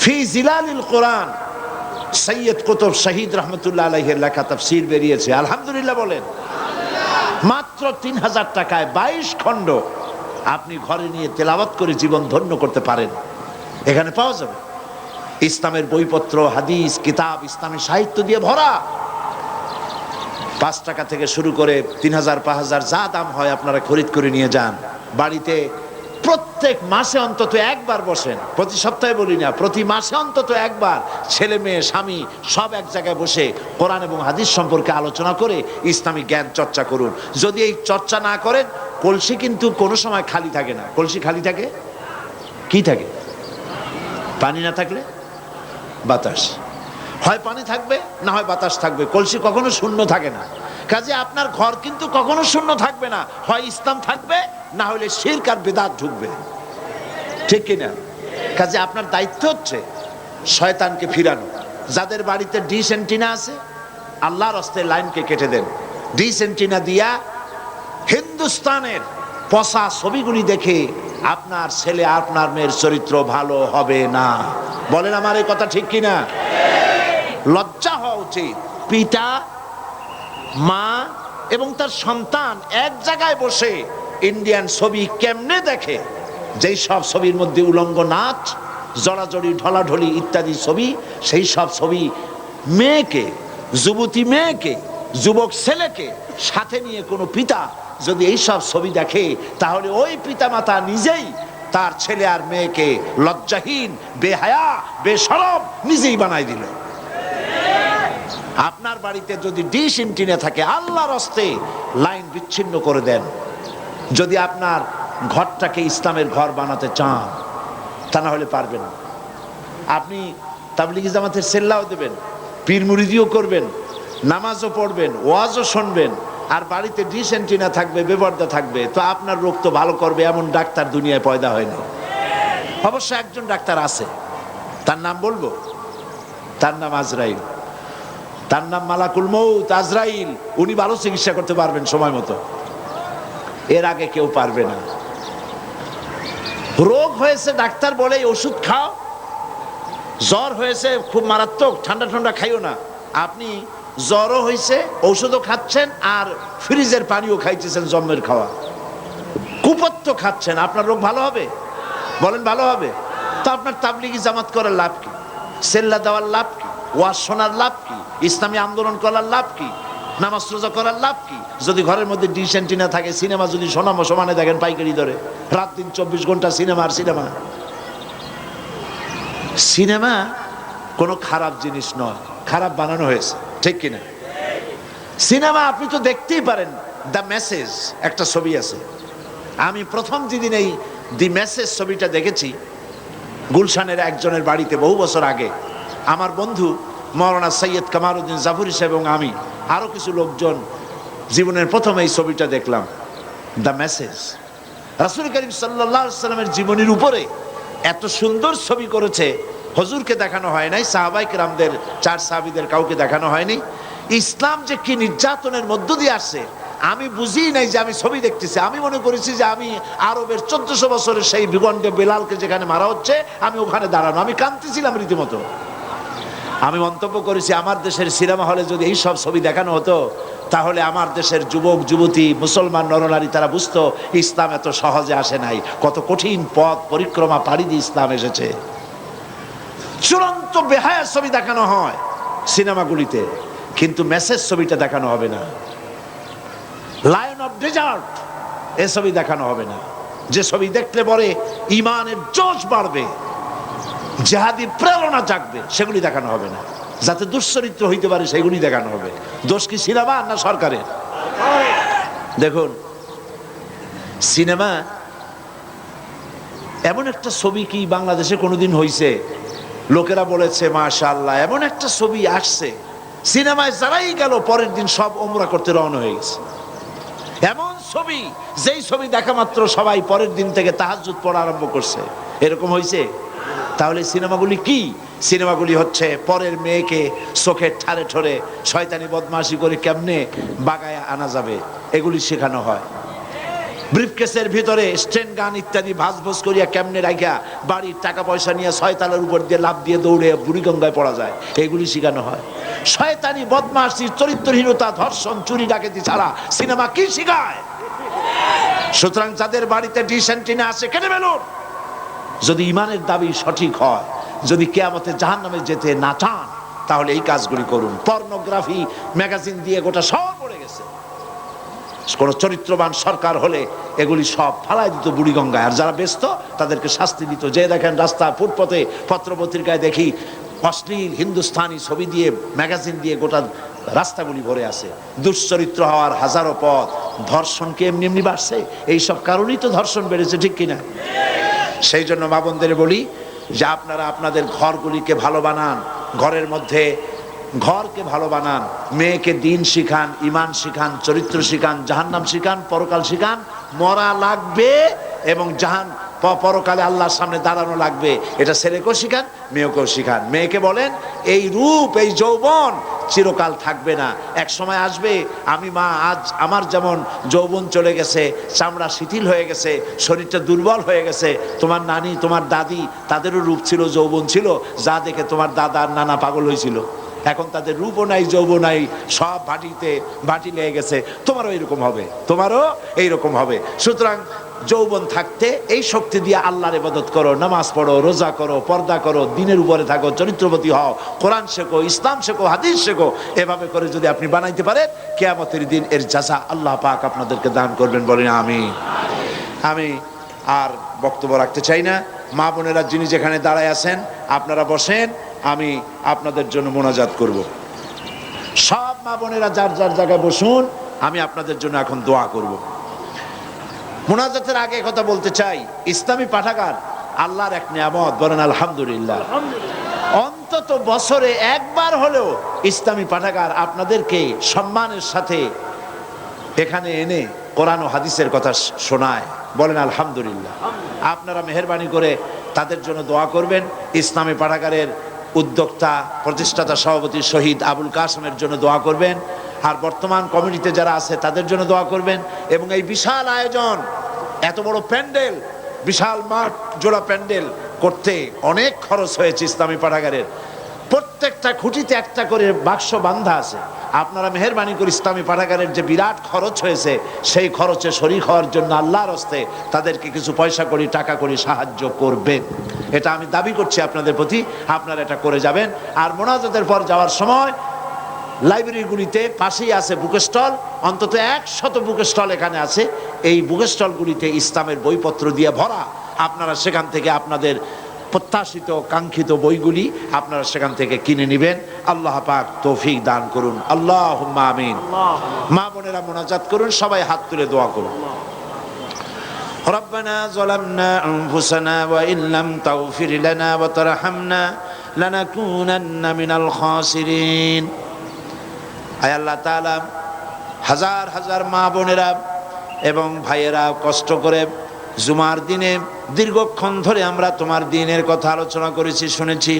ফি জিলালিল কোরআন সৈয়দ কুতুব শহীদ রহমতুল্লাহ আলাইহির লেখা তাফসীর বেরিয়েছে। আলহামদুলিল্লাহ বলেন। মাত্র 3000 টাকায় 22 খণ্ড আপনি ঘরে নিয়ে তেলাওয়াত করে জীবন ধন্য করতে পারেন। এখানে পাওয়া যাবে ইসলামের বইপত্র, হাদিস, কিতাব, ইসলামী সাহিত্য দিয়ে ভরা। 5 টাকা থেকে শুরু করে 3000, 5000 যা দাম হয় আপনারা খরিদ করে নিয়ে যান। বাড়িতে প্রত্যেক মাসে অন্তত একবার বসেন, প্রতি সপ্তাহে বলি না, প্রতি মাসে অন্তত একবার ছেলে মেয়ে স্বামী সব এক জায়গায় বসে কোরআন এবং হাদিস সম্পর্কে আলোচনা করে ইসলামী জ্ঞান চর্চা করুন। যদি এই চর্চা না করেন, কলসি কিন্তু কোনো সময় খালি থাকে না। কলসি খালি থাকে, কি থাকে? পানি না থাকলে বাতাস, হয় পানি থাকবে না হয় বাতাস থাকবে, কলসি কখনো শূন্য থাকে না। কাজে আপনার ঘর কিন্তু কখনো শূন্য থাকবে না, হয় ইসলাম থাকবে না হলে শিরক আর বিদআত ঢুকবে, ঠিক কিনা? কাজে আপনার দায়িত্ব হচ্ছে শয়তানকে ফিরানো। যাদের বাড়িতে ডিশ অ্যান্টিনা আছে, আল্লাহর রাস্তে লাইনকে কেটে দেন। ডিশ অ্যান্টিনা দিয়া হিন্দুস্তানের পচা ছবিগুলি দেখে আপনার ছেলে আপনার মেয়ের চরিত্র ভালো হবে না। বলেন আমার এই কথা ঠিক কিনা? লজ্জা হওয়া উচিত। পিতা, মা এবং তার সন্তান এক জায়গায় বসে ইন্ডিয়ান ছবি কেমনে দেখে, যেই সব ছবির মধ্যে উলঙ্গ নাচ, জড়াজড়ি, ঢলাঢলি ইত্যাদি ছবি, সেই সব ছবি মেয়েকে, যুবতী মেয়েকে, যুবক ছেলেকে সাথে নিয়ে কোনো পিতা যদি এইসব ছবি দেখে, তাহলে ওই পিতামাতা নিজেই তার ছেলে আর মেয়েকে লজ্জাহীন, বেহায়া, বেশরম নিজেই বানাই দিল। আপনার বাড়িতে যদি ডিশ এন্টিনা থাকে, আল্লাহর হস্তে লাইন বিচ্ছিন্ন করে দেন। যদি আপনার ঘরটাকে ইসলামের ঘর বানাতে চান, তা না হলে পারবেন না। আপনি তাবলিগি জামাতের সেল্লাও দেবেন, পীর মুরিদিও করবেন, নামাজও পড়বেন, ওয়াজও শুনবেন, আর বাড়িতে ডিশ এন্টিনা থাকবে, বেপর্দা থাকবে, তো আপনার রোগ তো ভালো করবে এমন ডাক্তার দুনিয়ায় পয়দা হয়নি। অবশ্য একজন ডাক্তার আছে, তার নাম বলবো, তার নাম আজরাইল, তার নাম মালাকুল মউত আজরাইল। উনি ভালো চিকিৎসা করতে পারবেন সময় মতো, এর আগে কেউ পারবে না। রোগ হয়েছে ডাক্তার বলে ওষুধ খাও, জ্বর হয়েছে খুব মারাত্মক, ঠান্ডা ঠান্ডা খাইও না। আপনি জ্বরও হয়েছে, ঔষধও খাচ্ছেন, আর ফ্রিজের পানিও খাইতেছেন, জন্মের খাওয়া, কুপথ্য খাচ্ছেন, আপনার রোগ ভালো হবে? বলেন ভালো হবে? তো আপনার তাবলিগি জামাত করার লাভ কি? সেল্লা দেওয়ার লাভ কি? ওয়াজ শোনার লাভ কি? ইসলামী আন্দোলন করার লাভ কি? নামাজ রোজা করার লাভ কি? যদি ঘরের মধ্যে ডিশ এন্টিনা থাকে, সিনেমা যদি সমানে দেখেন পাইকারি ধরে, রাত দিন 24 ঘন্টা সিনেমা আর সিনেমা। সিনেমা কোনো খারাপ জিনিস নয়, খারাপ বানানো হয়েছে, ঠিক কিনা? সিনেমা আপনি তো দেখতেই পারেন। দ্য মেসেজ একটা ছবি আছে, আমি প্রথম যেদিন এই দি মেসেজ ছবিটা দেখেছি, গুলশানের একজনের বাড়িতে বহু বছর আগে, আমার বন্ধু মৌলানা সৈয়দ কামালউদ্দিন জাফরি সাহেব এবং আমি আরো কিছু লোকজন জীবনের প্রথম এই ছবিটা দেখলাম, দ্য মেসেজ। রাসূল করিম সাল্লাল্লাহু আলাইহি ওয়াসাল্লামের জীবনীর উপরে এত সুন্দর ছবি করেছে, হুজুরকে দেখানো হয় নাই, সাহাবায়ে কেরামদের 4 সাহাবীদের কাউকে দেখানো হয়নি। ইসলাম যে কি নির্যাতনের মধ্য দিয়ে আসছে আমি বুঝি নাই, যে আমি ছবি দেখতেছি, আমি মনে করেছি যে আমি আরবের 1400 বছরের সেই ভূখণ্ডে বেলালকে যেখানে মারা হচ্ছে আমি ওখানে দাঁড়ানো, আমি কাঁদতেছিলাম রীতিমতো। আমি মন্তব্য করেছি, আমার দেশের সিনেমা হলে যদি এই সব ছবি দেখানো হতো, তাহলে আমার দেশের যুবক যুবতী মুসলমান নরনারী তারা বুঝতো ইসলাম এত সহজে আসে নাই, কত কঠিন পথ পরিক্রমা পাড়ি দিয়ে ইসলাম এসেছে। চূড়ান্ত বেহায়ার ছবি দেখানো হয় সিনেমাগুলিতে, কিন্তু মেসেজ ছবিটা দেখানো হবে না। লায়ন অফ ডেজার্ট এ ছবি দেখানো হবে না। যে ছবি দেখলে পরে ইমানের জোশ বাড়বে, জিহাদি প্রেরণা জাগবে, সেগুলি দেখানো হবে না। যাতে দুশ্চরিত্র হইতে পারে সেগুলি দেখানো হবে। দোষ কি সিনেমা না সরকারের? দেখুন, সিনেমা এমন একটা ছবি কি বাংলাদেশে কোনোদিন হইছে? লোকেরা বলেছে মাশাআল্লাহ, এমন একটা ছবি আসছে, সিনেমায় যারাই গেল পরের দিন সব ওমরা করতে রওনা হয়ে গেছে। এমন ছবি, যেই ছবি দেখা মাত্র সবাই পরের দিন থেকে তাহাজ্জুদ পড়া আরম্ভ করছে, এরকম হয়েছে? তাহলে সিনেমাগুলি কি? সিনেমাগুলি হচ্ছে পরের মেয়েকে চোখের ঠারে ঠরে শয়তানি বদমাশি করে কেমনে বাগায় আনা যাবে, এগুলি শেখানো হয়। ব্রিফকেসের ভিতরে স্টেন গান ইত্যাদি ভাঁজভোজ করিয়া কেমনে রাখিয়া বাড়ির টাকা পয়সা নিয়ে 6 তলার উপর দিয়ে লাফ দিয়ে দৌড়ে বুড়িগঙ্গায় পড়া যায়, এগুলি শেখানো হয়। শয়তানি বদমাশি, চরিত্রহীনতা, ধর্ষণ, চুরি ডাকাতি ছাড়া সিনেমা কি শেখায়? সুতরাং যাদের বাড়িতে ডিশ এন্টিনা আছে কেটে ফেলুন। যদি ইমানের দাবি সঠিক হয়, যদি কিয়ামতে জাহান্নামে যেতে না চান, তাহলে এই কাজগুলি করুন। পর্নোগ্রাফি ম্যাগাজিন দিয়ে গোটা শহর পড়ে গেছে। কোন চরিত্রবান সরকার হলে এগুলি সব ফালাই দিত বুড়িগঙ্গায়, আর যারা ব্যস্ত তাদেরকে শাস্তি দিত। যে দেখেন রাস্তা ফুটপথে পত্রপত্রিকায় দেখি অশ্লীল হিন্দুস্তানি ছবি দিয়ে ম্যাগাজিন দিয়ে গোটা রাস্তাগুলি ভরে আছে। দুশ্চরিত্র হওয়ার হাজারো পথ। ধর্ষণ কি এমনি এমনি বাড়ছে? এইসব কারণেই তো ধর্ষণ বেড়েছে, ঠিক কিনা? সেই জন্য মা বোনদের বলি যে আপনারা আপনাদের ঘরগুলিকে ভালো বানান, ঘরের মধ্যে ঘরকে ভালো বানান, মেয়েকে দিন শিখান, ইমান শিখান, চরিত্র শিখান, জাহান্নাম শিখান, পরকাল শিখান। মরা লাগবে এবং পরকালে আল্লাহর সামনে দাঁড়ানো লাগবে, এটা ছেলেকেও শিখান, মেয়েকেও শিখান। মেয়েকে বলেন এই রূপ, এই যৌবন চিরকাল থাকবে না, এক সময় আসবে। আমি মা, আজ আমার যেমন যৌবন চলে গেছে, চামড়া শিথিল হয়ে গেছে, শরীরটা দুর্বল হয়ে গেছে, তোমার নানি, তোমার দাদি, তাদেরও রূপ ছিল, যৌবন ছিল, যা দেখে তোমার দাদা আর নানা পাগল হয়েছিল। এখন তাদের রূপও নাই, যৌবন নাই, সব ভাটি লেগে গেছে। তোমারও এইরকম হবে, তোমারও এইরকম হবে। সুতরাং যৌবন থাকতে এই শক্তি দিয়ে আল্লাহর ইবাদত করো, নামাজ পড়ো, রোজা করো, পর্দা করো, দিনের উপরে থাকো, চরিত্রবতী হও, কোরআন শেখো, ইসলাম শেখো, হাদিস শেখো। এভাবে করে যদি আপনি বানাইতে পারেন, কিয়ামতের দিন এর জাযা আল্লাহ পাক আপনাদেরকে দান করবেন। বলেন আমিন। আমি আর বক্তব্য রাখতে চাই না। মা বোনেরা যিনি যেখানে দাঁড়ায় আছেন আপনারা বসেন, আমি আপনাদের জন্য মোনাজাত করব। সব মা বোনেরা যার যার জায়গায় বসুন, আমি আপনাদের জন্য এখন দোয়া করব। মোনাজাতের আগে কথা বলতে চাই, ইসলামী পাঠাগার আল্লাহর এক নিয়ামত। বলেন আলহামদুলিল্লাহ। অন্তত বছরে একবার হলেও ইসলামী পাঠাগার আপনাদেরকে সম্মানের সাথে এখানে এনে কোরআন ও হাদিসের কথা শোনায়। বলেন আলহামদুলিল্লাহ। আপনারা মেহেরবানি করে তাদের জন্য দোয়া করবেন। ইসলামী পাঠাগারের উদ্যোক্তা, প্রতিষ্ঠাতা, সভাপতি শহীদ আবুল কাসেমের জন্য দোয়া করবেন। আর বর্তমান কমিটিতে যারা আছে তাদের জন্য দোয়া করবেন। এবং এই বিশাল আয়োজন, এত বড় প্যান্ডেল, বিশাল মাঠ জোড়া প্যান্ডেল করতে অনেক খরচ হয়েছে ইসলামী পাঠাগারের। প্রত্যেকটা খুঁটিতে একটা করে বাক্স বান্ধা আছে। আপনারা মেহেরবানি করে ইসলামী পাঠাগারের যে বিরাট খরচ হয়েছে, সেই খরচে শরীক হওয়ার জন্য আল্লাহর হস্তে তাদেরকে কিছু পয়সা করি, টাকা করি সাহায্য করবেন। এটা আমি দাবি করছি আপনাদের প্রতি, আপনারা এটা করে যাবেন। আর মোনাজাতের পর যাওয়ার সময় লাইব্রেরিগুলিতে পাশেই আছে বুক স্টল, অন্তত 100 বুক স্টল এখানে আছে। এই বুক স্টলগুলিতে ইসলামের বইপত্র দিয়ে ভরা। আপনারা সেখান থেকে আপনাদের প্রত্যাশিত কাঙ্ক্ষিত বইগুলি আপনারা সেখান থেকে কিনে নেবেন। আল্লাহ পাক তৌফিক দান করুন। আল্লাহুম্মা আমিন। মা বোনেরা মোনাজাত করুন, সবাই হাত তুলে দোয়া করুন। রব্বানা যালামনা আনফুসানা ওয়া ইল্লাম তাগফির লানা ওয়া তারহামনা লানাকুনান্না মিনাল খাসিরিন। আয় আল্লাহ তাআলা, হাজার হাজার মা বোনেরা এবং ভাইয়েরা কষ্ট করে জুমার দিনে দীর্ঘক্ষণ ধরে আমরা তোমার দিনের কথা আলোচনা করেছি, শুনেছি।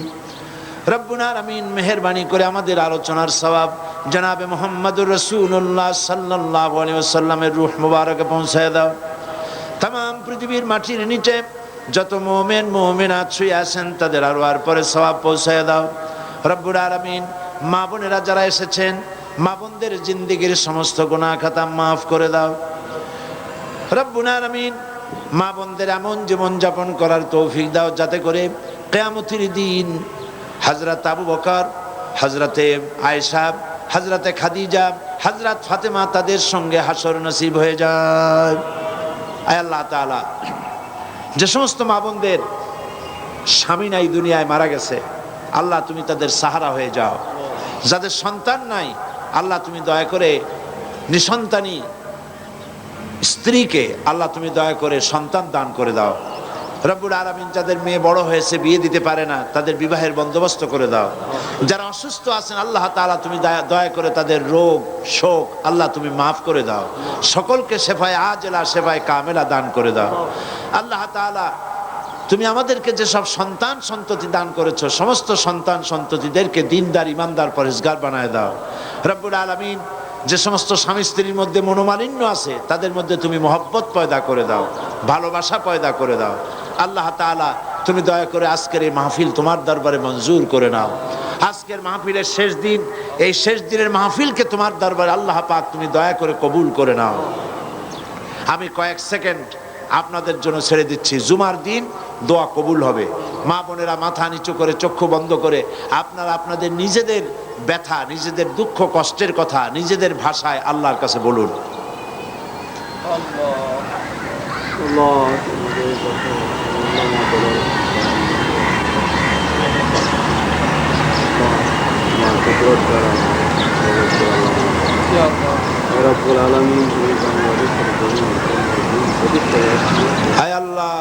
রব্বুল আলামিন মেহেরবানি করে আমাদের আলোচনার সওয়াব জনাবে মুহাম্মদুর রাসূলুল্লাহ সাল্লাল্লাহু আলাইহি ওয়াসাল্লামের রূহ মুবারকে পৌঁছায় দাও। तमाम পৃথিবীর মাটির নিচে যত মুমিন মুমিনাত শুয়ে আছেন তাদের আরওয়ার পরে সওয়াব পৌঁছায় দাও। রব্বুল আলামিন মা বোনেরা যারা এসেছেন, মা বোনদের জিন্দেগির সমস্ত গুনাহ খাতা মাফ করে দাও। রব্বুল আলামিন মা বোনদের এমন জীবন যাপন করার তৌফিক দাও যাতে করে কিয়ামতের দিন হযরত আবু বকর, হযরতে আয়েশা, হযরতে খাদিজা, হযরত ফাতেমা তাদের সঙ্গে হাসর নসিব হয়ে যায়। আয় আল্লাহ তাআলা, যে সমস্ত মা বোনদের স্বামী নাই, দুনিয়ায় মারা গেছে, আল্লাহ তুমি তাদের সাহারা হয়ে যাও। যাদের সন্তান নাই, আল্লাহ তুমি দয়া করে নিঃসন্তানী স্ত্রীকে আল্লাহ তুমি দয়া করে সন্তান দান করে দাও। রব্বুল আলামিন যাদের মেয়ে বড় হয়েছে, বিয়ে দিতে পারে না, তাদের বিবাহের বন্দোবস্ত করে দাও। যারা অসুস্থ আছেন আল্লাহ তাআলা তুমি দয়া করে তাদের রোগ শোক আল্লাহ তুমি মাফ করে দাও। সকলকে শেফায়ে আজেলা শেফায়ে কামেলা দান করে দাও। আল্লাহ তাআলা তুমি আমাদেরকে যেসব সন্তান সন্ততি দান করেছো, সমস্ত সন্তান সন্ততিদেরকে দিনদার, ইমানদার, পরেশগার বানায় দাও। রব্বুল আলামিন যে সমস্ত স্বামী স্ত্রীর মধ্যে মনোমালিন্য আছে তাদের মধ্যে তুমি মহব্বত পয়দা করে দাও, ভালোবাসা পয়দা করে দাও। আল্লাহ তাআলা তুমি দয়া করে আজকের এই মাহফিল তোমার দরবারে মঞ্জুর করে নাও। আজকের মাহফিলের শেষ দিন, এই শেষ দিনের মাহফিলকে তোমার দরবারে আল্লাহ পাক তুমি দয়া করে কবুল করে নাও। আমি কয়েক সেকেন্ড আপনাদের জন্য ছেড়ে দিচ্ছি। জুমার দিন দোয়া কবুল হবে। মা বোনেরা মাথা নিচু করে চক্ষু বন্ধ করে আপনারা আপনাদের নিজেদের ব্যথা, নিজেদের দুঃখ কষ্টের কথা নিজেদের ভাষায় আল্লাহর কাছে বলুন। হায় আল্লাহ,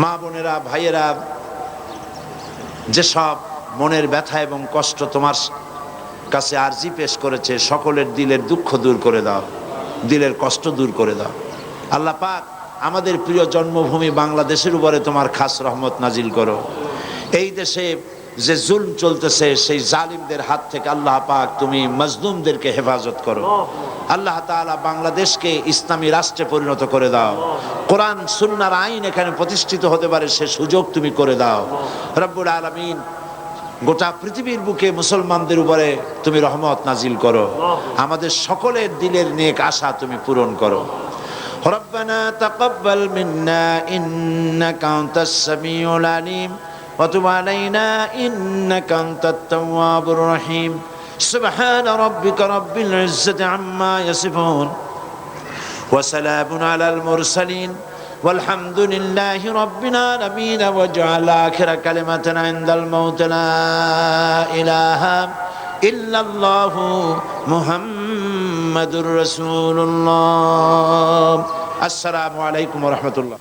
মা বোনেরা ভাইয়েরা যেসব মনের ব্যথা এবং কষ্ট তোমার কাছে আরজি পেশ করেছে, সকলের দিলের দুঃখ দূর করে দাও, দিলের কষ্ট দূর করে দাও। আল্লাহ পাক আমাদের প্রিয় জন্মভূমি বাংলাদেশের উপরে তোমার খাস রহমত নাজিল করো। এই দেশে যে জুলম চলতেছে সেই জালিমদের হাত থেকে আল্লাহ পাক তুমি মজলুমদেরকে হেফাজত করো। আল্লাহ তাআলা বাংলাদেশকে ইসলামী রাষ্ট্রে পরিণত করে দাও। কোরআন সুন্নাহর আইন এখানে প্রতিষ্ঠিত হতে পারে সে সুযোগ তুমি করে দাও। রব্বুল আলামিন গোটা পৃথিবীর বুকে মুসলমানদের উপরে তুমি রহমত নাজিল করো, আমাদের সকলের দিলের নেক আশা তুমি পূরণ করো। রব্বানা তাকাব্বাল মিন্না ইন্নাকা আনতাস সামিউল আলিম ওয়া তুব আলাইনা ইন্নাকা আনতাত তাওয়াবুর রহিম। সুবহান রাব্বিকা রাব্বিল ইজ্জাতি আম্মা ইয়াসিফুন ওয়া সালামুন আলাল মুরসালিন والحمد لله رب العالمين واجعل آخر كلمتنا عند الموت لا إله إلا الله محمد رسول الله. السلام عليكم ورحمة الله.